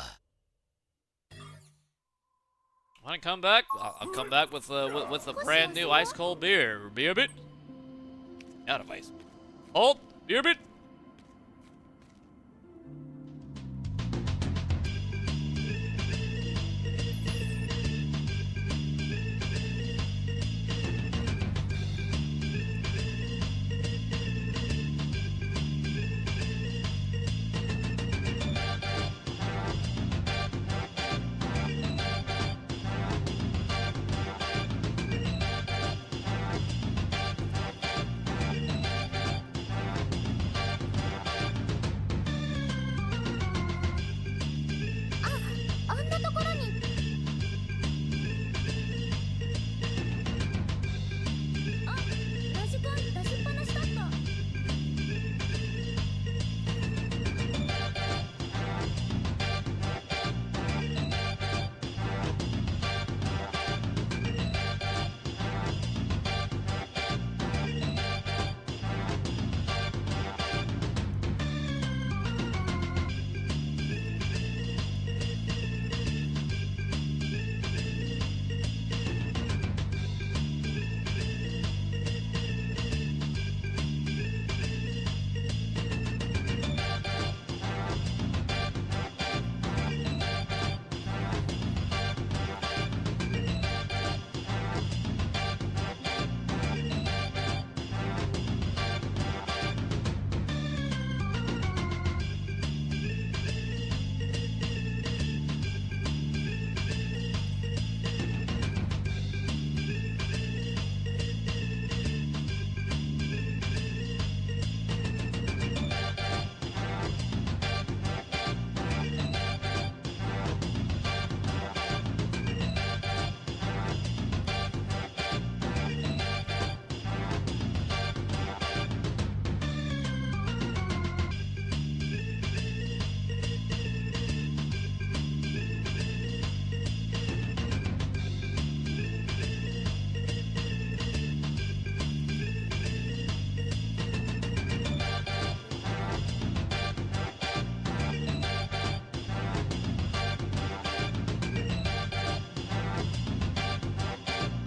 to come back? I'll come back with a brand new ice cold beer. Beer bit. Out of ice. Oh, beer bit.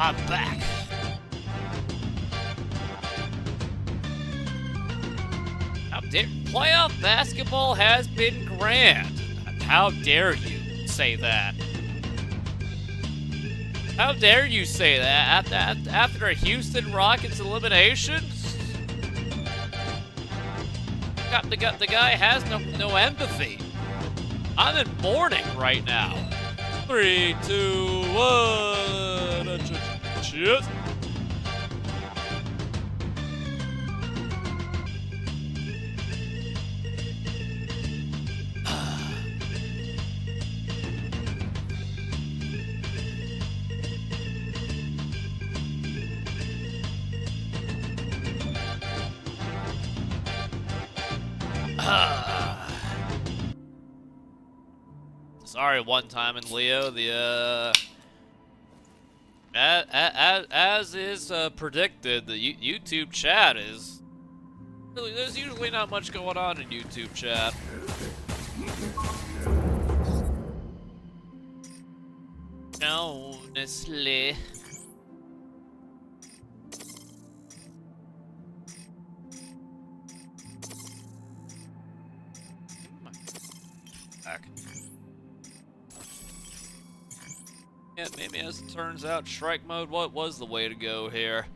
I'm back. How dare playoff basketball has been grand. How dare you say that? How dare you say that after a Houston Rockets elimination? The guy has no empathy. I'm in mourning right now. 3, 2, 1. Cheers. Sorry, one time in Leo, as is predicted, the YouTube chat is really, there's usually not much going on in YouTube chat. Honestly. Back. Yeah, maybe as it turns out, strike mode, what was the way to go here?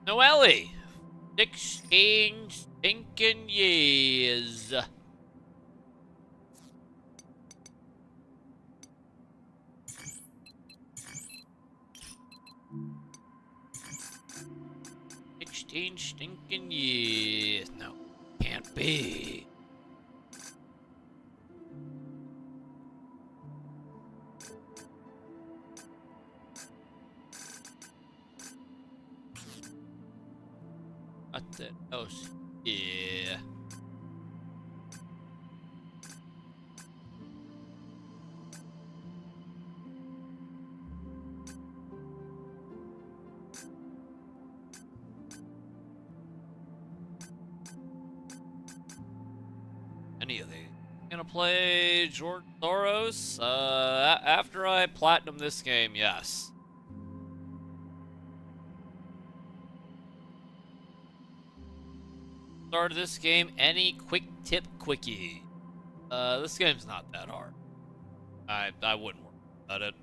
Noelle! 16 stinking years. 16 stinking years. No, can't be. What the else? Yeah. Any of these. Gonna play Jordan Thoros. After I platinum this game, yes. Start of this game, any quick tip quickie. This game's not that hard. I wouldn't worry about it.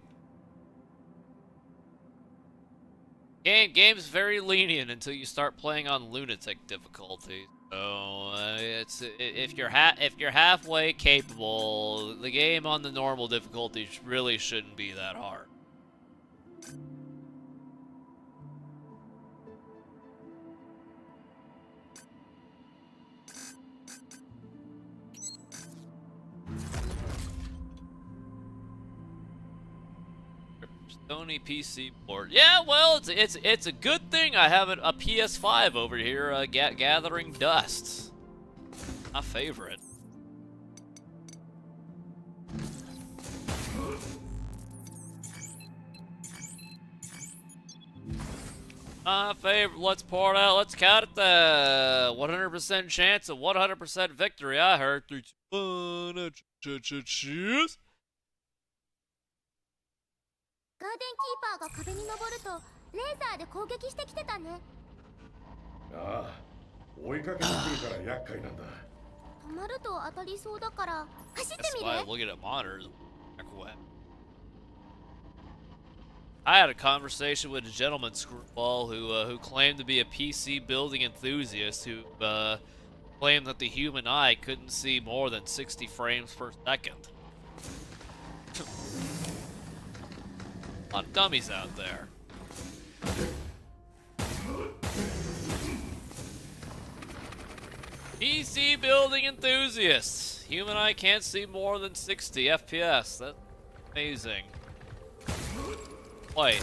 Game's very lenient until you start playing on lunatic difficulty. So it's if you're halfway capable, the game on the normal difficulty really shouldn't be that hard. Sony PC port. Yeah, well, it's a good thing I have a PS5 over here gathering dust. My favorite. My favorite. Let's pour it out. Let's count it. The 100% chance of 100% victory. I heard 3, 2, 1. Cheers. ガーデンキーパーが壁に登るとレーザーで攻撃してきてたね。ああ、追いかけてくるから厄介なんだ。止まると当たりそうだから走ってみ That's why る I'm looking at monitors. I had a conversation with a gentleman screwball who claimed to be a PC building enthusiast who claimed that the human eye couldn't see more than 60 frames per second. A lot of dummies out there. PC building enthusiasts. Human eye can't see more than 60 FPS. That's amazing. Wait.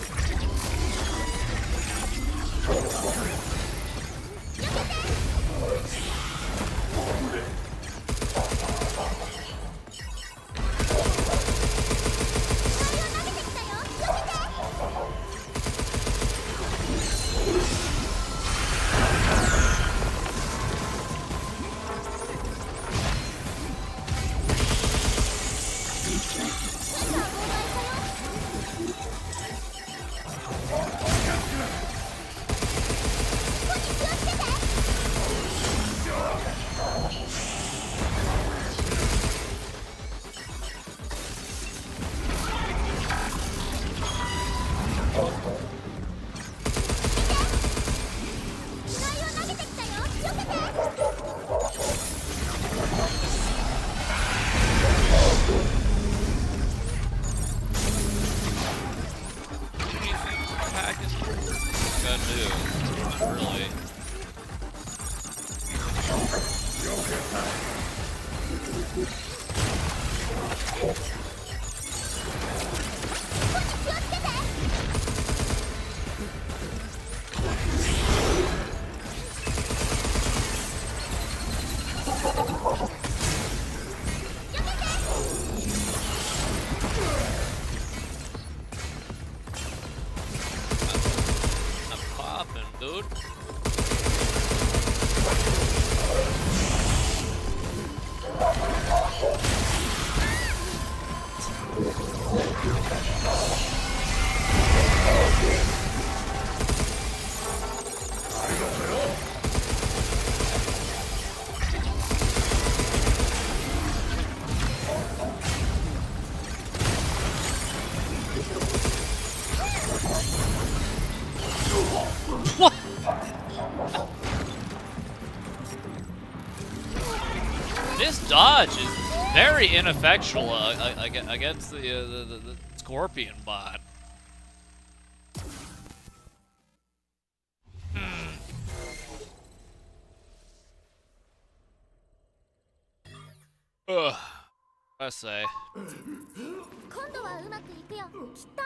This dodge is very ineffectual against the Scorpion bot. Ugh. I say. 今度はうまくいくよきっと。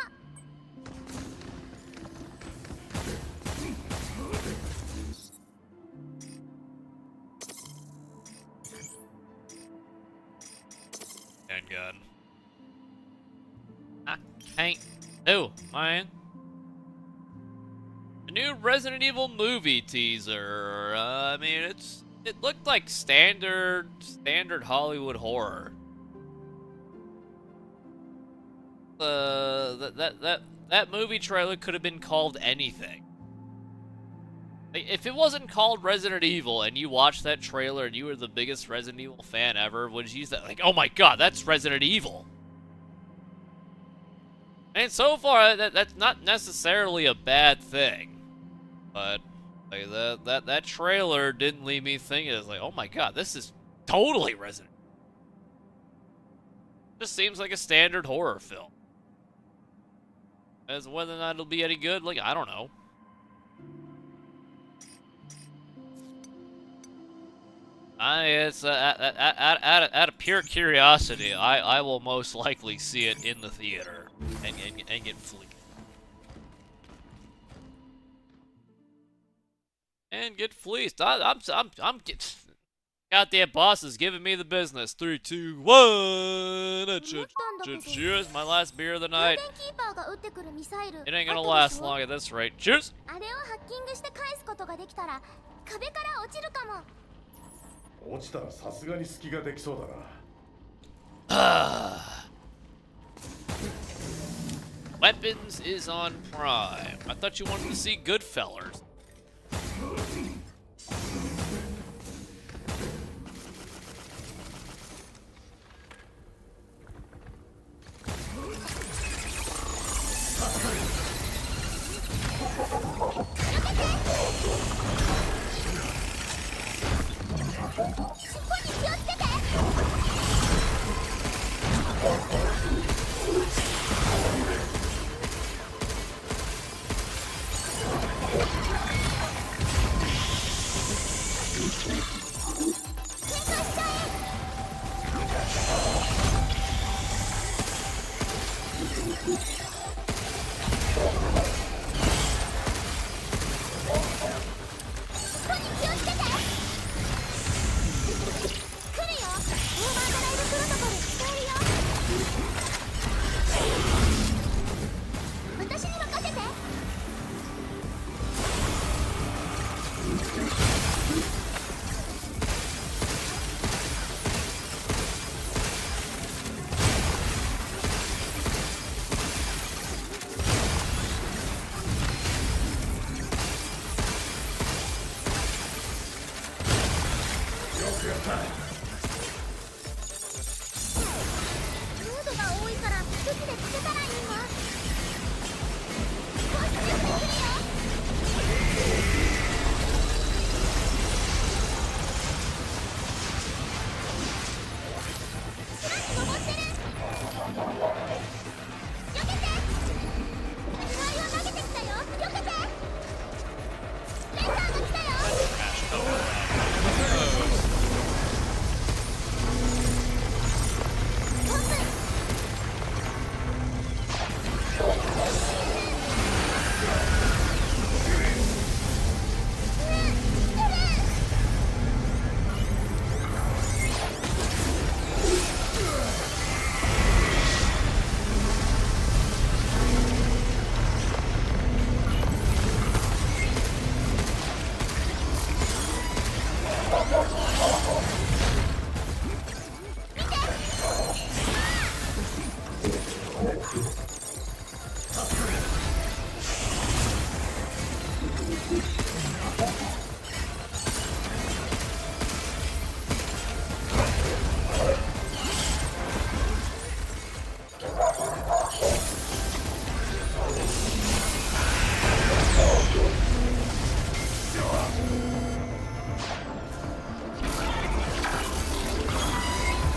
Handgun. I can't do, man. The new Resident Evil movie teaser. I mean, it looked like standard Hollywood horror. That movie trailer could have been called anything. Like, if it wasn't called Resident Evil and you watched that trailer and you were the biggest Resident Evil fan ever, would you use that like, oh my god, that's Resident Evil? And so far, that's not necessarily a bad thing, but like that trailer didn't leave me thinking. It's like, oh my god, this is totally Resident. Just seems like a standard horror film. As whether or not it'll be any good, like I don't know. It's out of pure curiosity, I will most likely see it in the theater and get fleeced. And get fleeced. I'm goddamn boss is giving me the business. 3, 2, 1. Cheers, my last beer of the night. 電キーパーが撃ってくるミサイル It ain't gonna あったで last しょ long at this rate. Cheers. あれをハッキングして返すことができたら壁から落ちるかも。 落ちたらさすがに隙ができそうだな。Weapons is on Prime. I thought you wanted to see Goodfellas.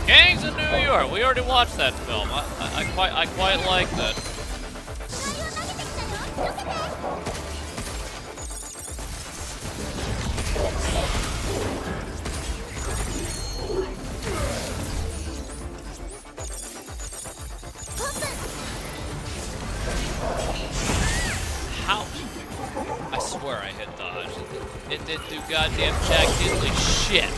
Gangs in New York. We already watched that film. I quite liked it. I swear I hit dodge. It didn't do goddamn jack diddly shit.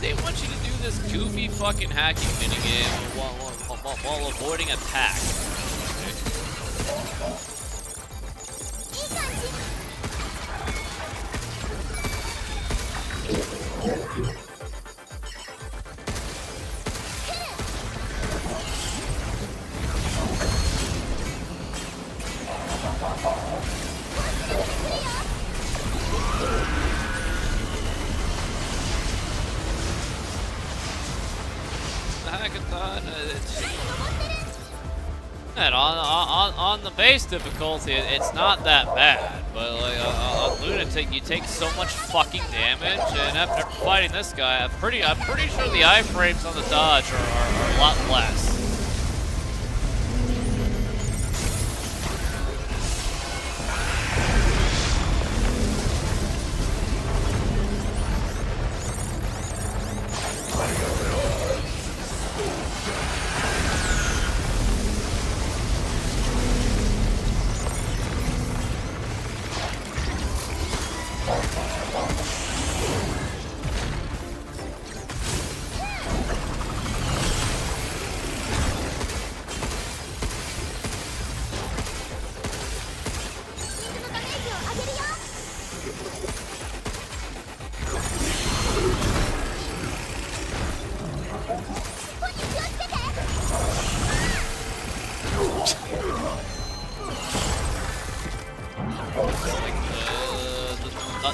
They want you to do this goofy fucking hacking minigame while avoiding attack. And on the base difficulty, it's not that bad, but like on Lunatic, you take so much fucking damage, and after fighting this guy, I'm pretty sure the iframes on the dodge are a lot less.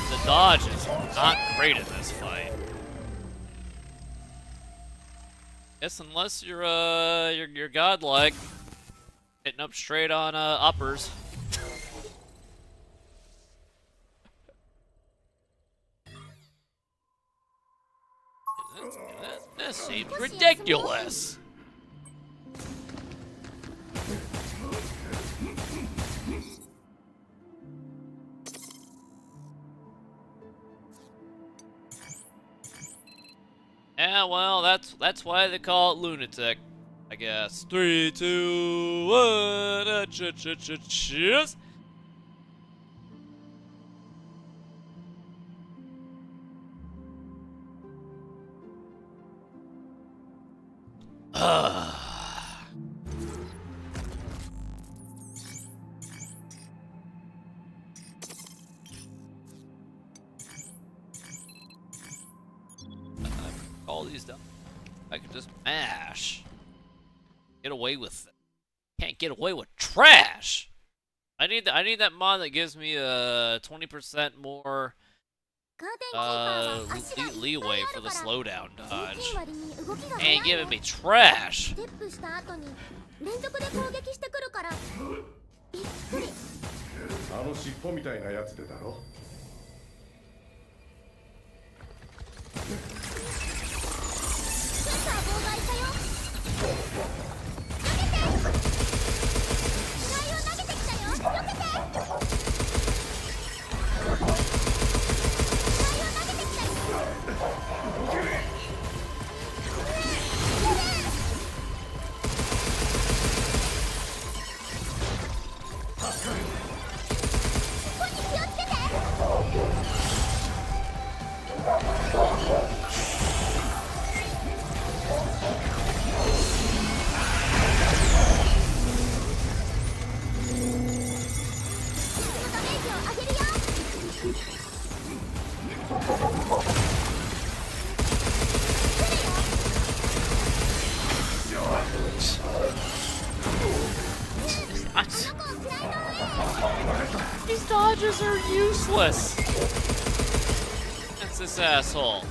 The dodge is not great in this fight. Guess unless you're godlike, hitting up straight on uppers. That seems ridiculous. Yeah, well, that's why they call it Lunatic, I guess. 3, 2, 1, cheers. All these done. I could just mash. Get away with it. Can't get away with trash. I need that mod that gives me 20% more leeway for the slowdown dodge. Ain't giving me trash. あの尻尾みたいなやつでだろ。These dodges are useless. That's this asshole.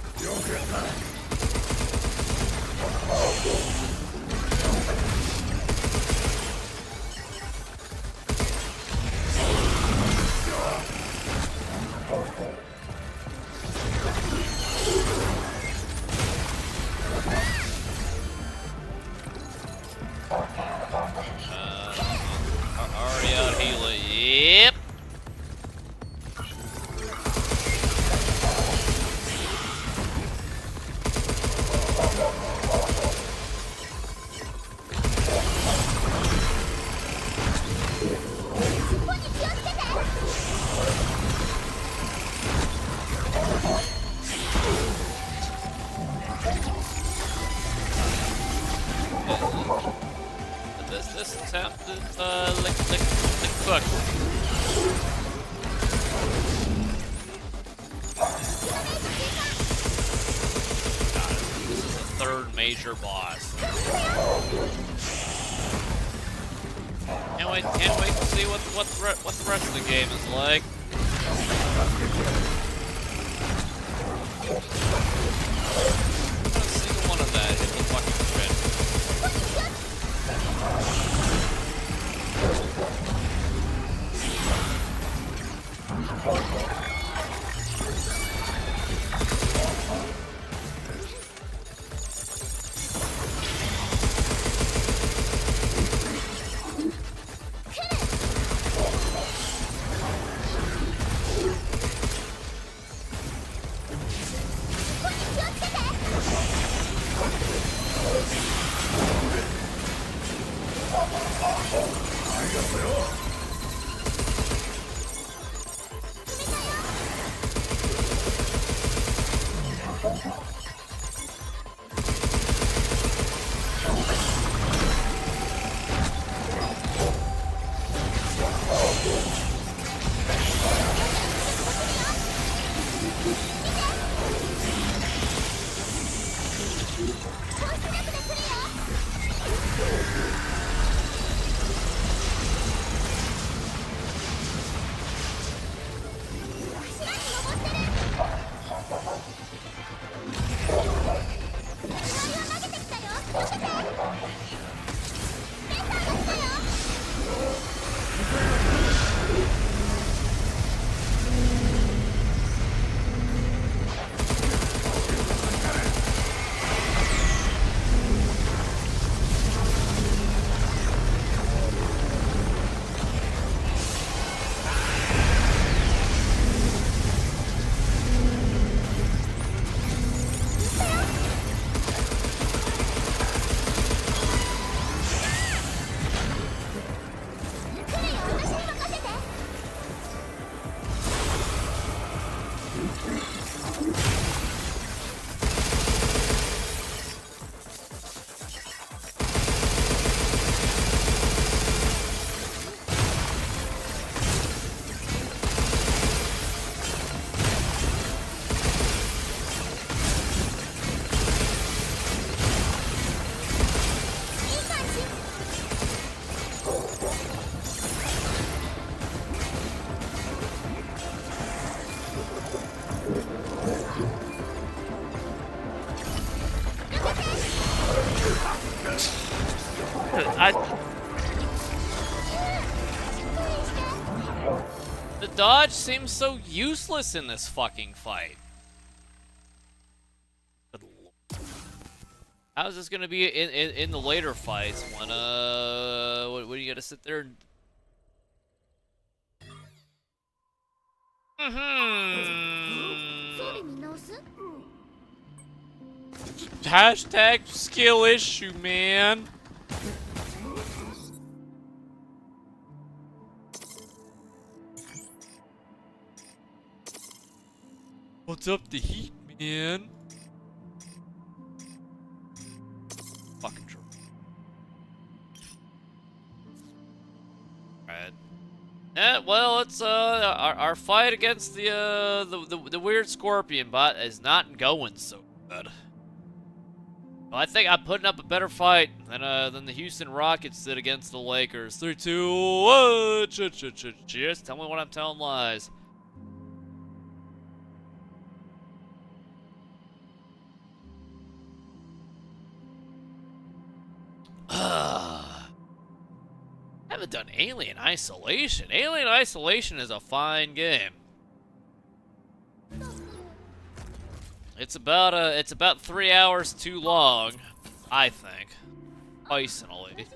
Already out healing. Yep. cook. God, this is the third major boss. Can't wait to see what the rest of the game is like. Not a single one of that hit the fucking crit. The dodge seems so useless in this fucking fight. Good lord. How is this gonna be in the later fights when what do you gotta sit there and Hashtag skill issue, man. What's up the heat, man? Fucking true. Alright. Yeah, well, it's our fight against the weird scorpion bot is not going so good. Well, I think I'm putting up a better fight than the Houston Rockets did against the Lakers. 3, 2, 1. Cheers. Tell me when I'm telling lies. Haven't done Alien Isolation. Alien Isolation is a fine game. It's about 3 hours too long, I think, personally.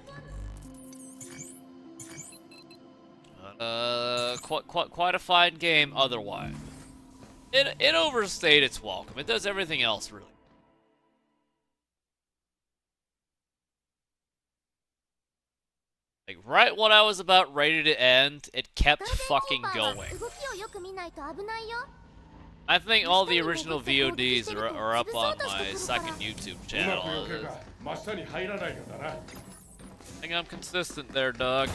Quite a fine game otherwise. It overstayed its welcome. It does everything else really. Like, right when I was about ready to end, it kept fucking going. I think all the original VODs are up on my second YouTube channel. think I'm consistent there, dog.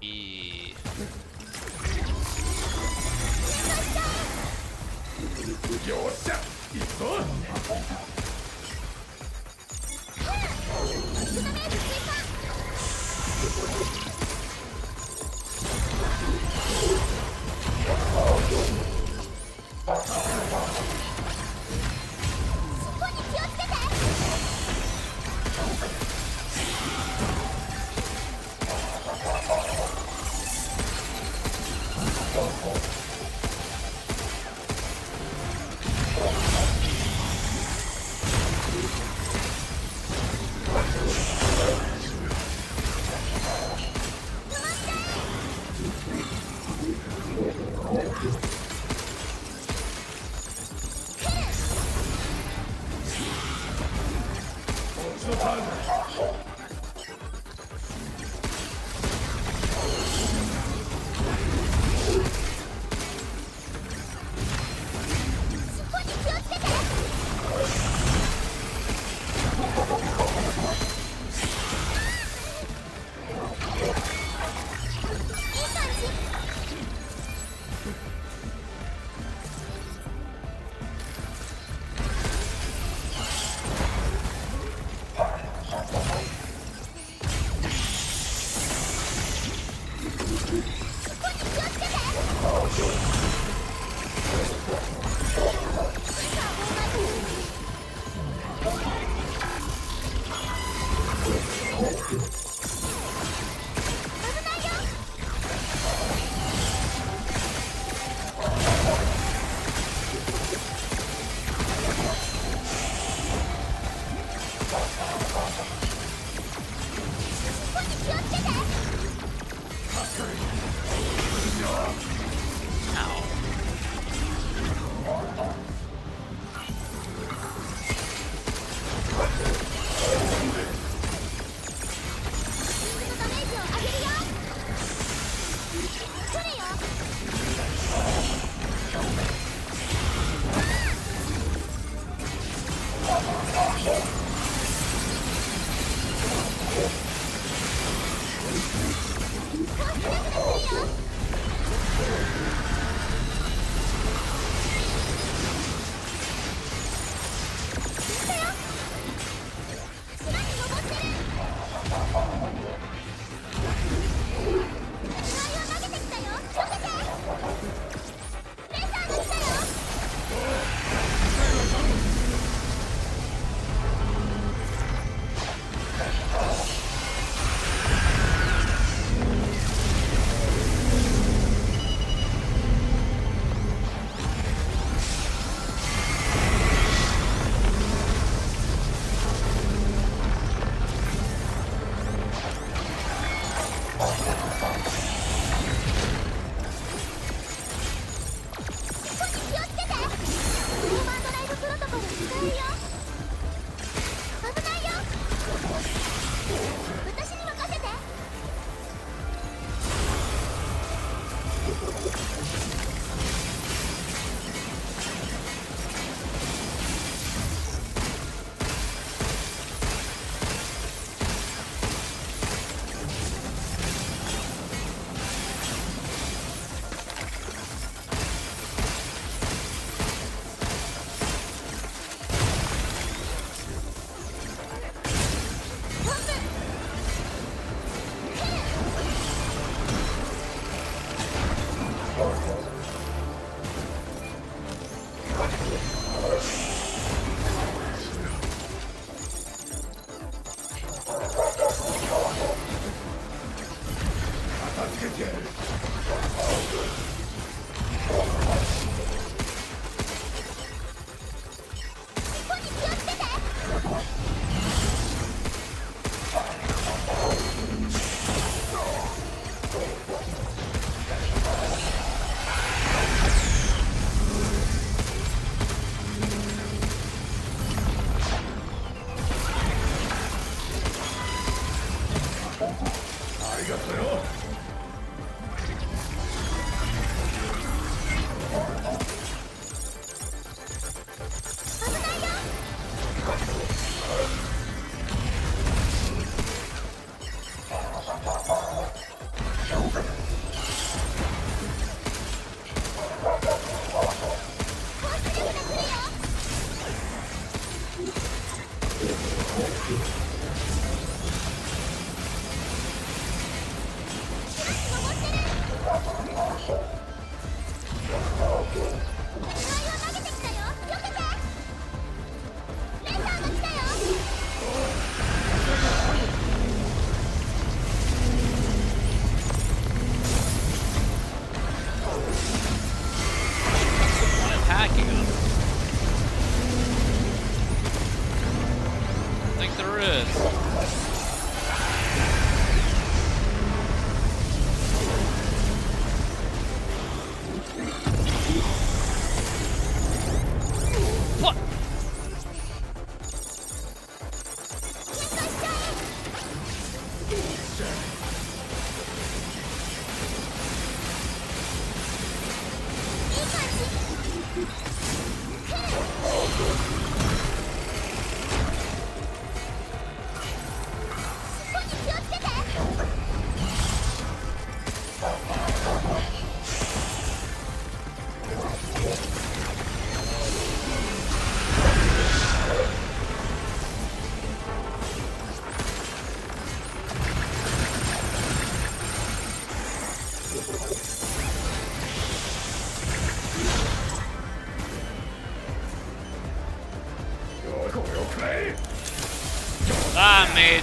E.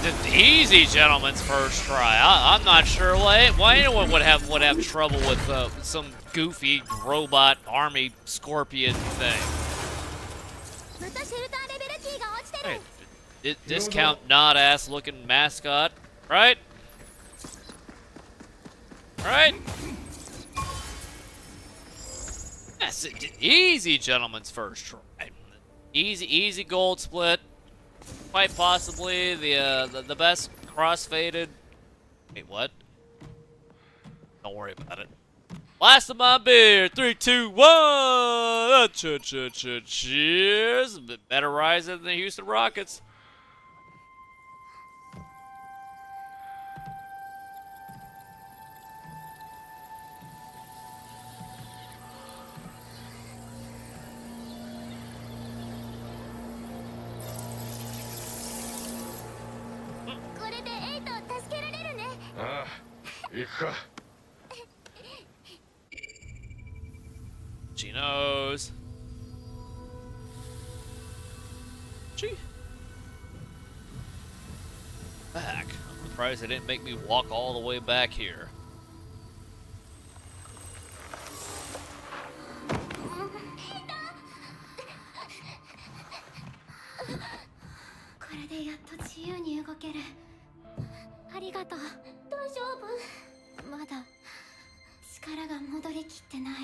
the easy gentleman's first try. I'm not sure why anyone would have trouble with some goofy robot army scorpion thing. またシェルターレベルキーが落ちてる。 Hey, discount not ass looking mascot, right? Right? That's an easy gentleman's first try. Easy gold split. Quite possibly the best crossfaded. Wait, what? Don't worry about it. Last of my beer. 3, 2, 1. Cheers. A bit better rising than the Houston Rockets. She knows. Gee. Back. I'm surprised they didn't make me walk all the way back here. これでやっと自由に動ける。ありがとう。大丈夫？まだ力が戻りきってない。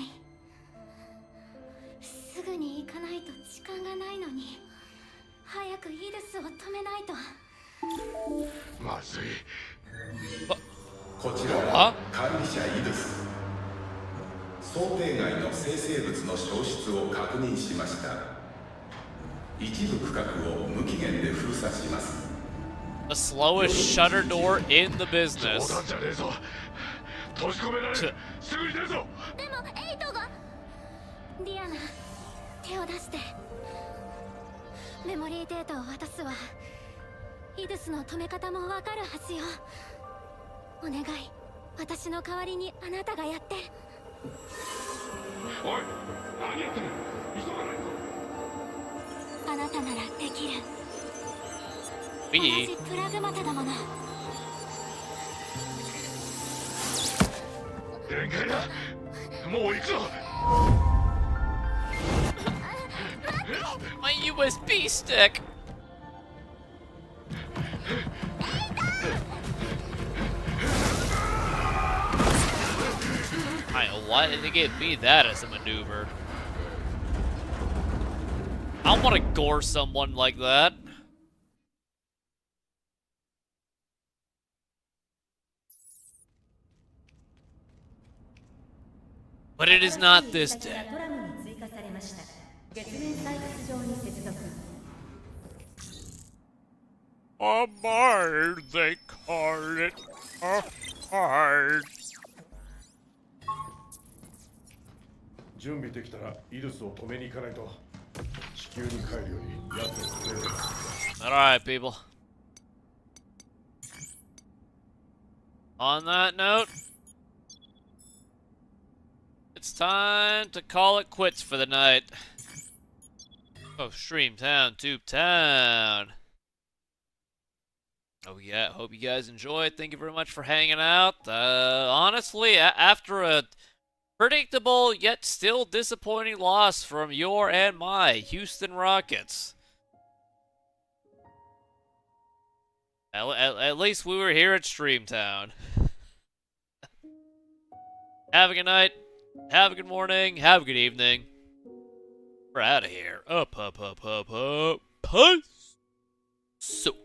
すぐに行かないと時間がないのに、早くイルスを止めないと。まずい。こちらは管理者イドゥス。想定外の生成物の消失を確認しました。一部区画を無期限で封鎖します。 The slowest shutter door in the business. 冗談じゃねえぞ。閉じ込められる。すぐに出るぞ。でもエイトが。ディアナ、手を出して。メモリーデータを渡すわ。イドゥスの止め方もわかるはずよ。お願い、私の代わりにあなたがやって。おい、何やってる。急がないと。あなたならできる。 Me? 同じプラグマタだもの。限界だ。もう行くぞ。 My USB stick. Why did they give me that as a maneuver? I want to gore someone like that. But it is not this day. トラムに追加されました。月面採掘場に接続。 A mine, they call it. A mine. 準備できたらイルスを止めに行かないと地球に帰るよりやつを止める。 Alright, people. On that note, it's time to call it quits for the night. Oh, Stream Town, Tube Town. Oh yeah, hope you guys enjoyed. Thank you very much for hanging out. Honestly, after a predictable yet still disappointing loss from your and my Houston Rockets, at least we were here at Stream Town. Have a good night. Have a good morning. Have a good evening. We're out of here. Up. Peace. So.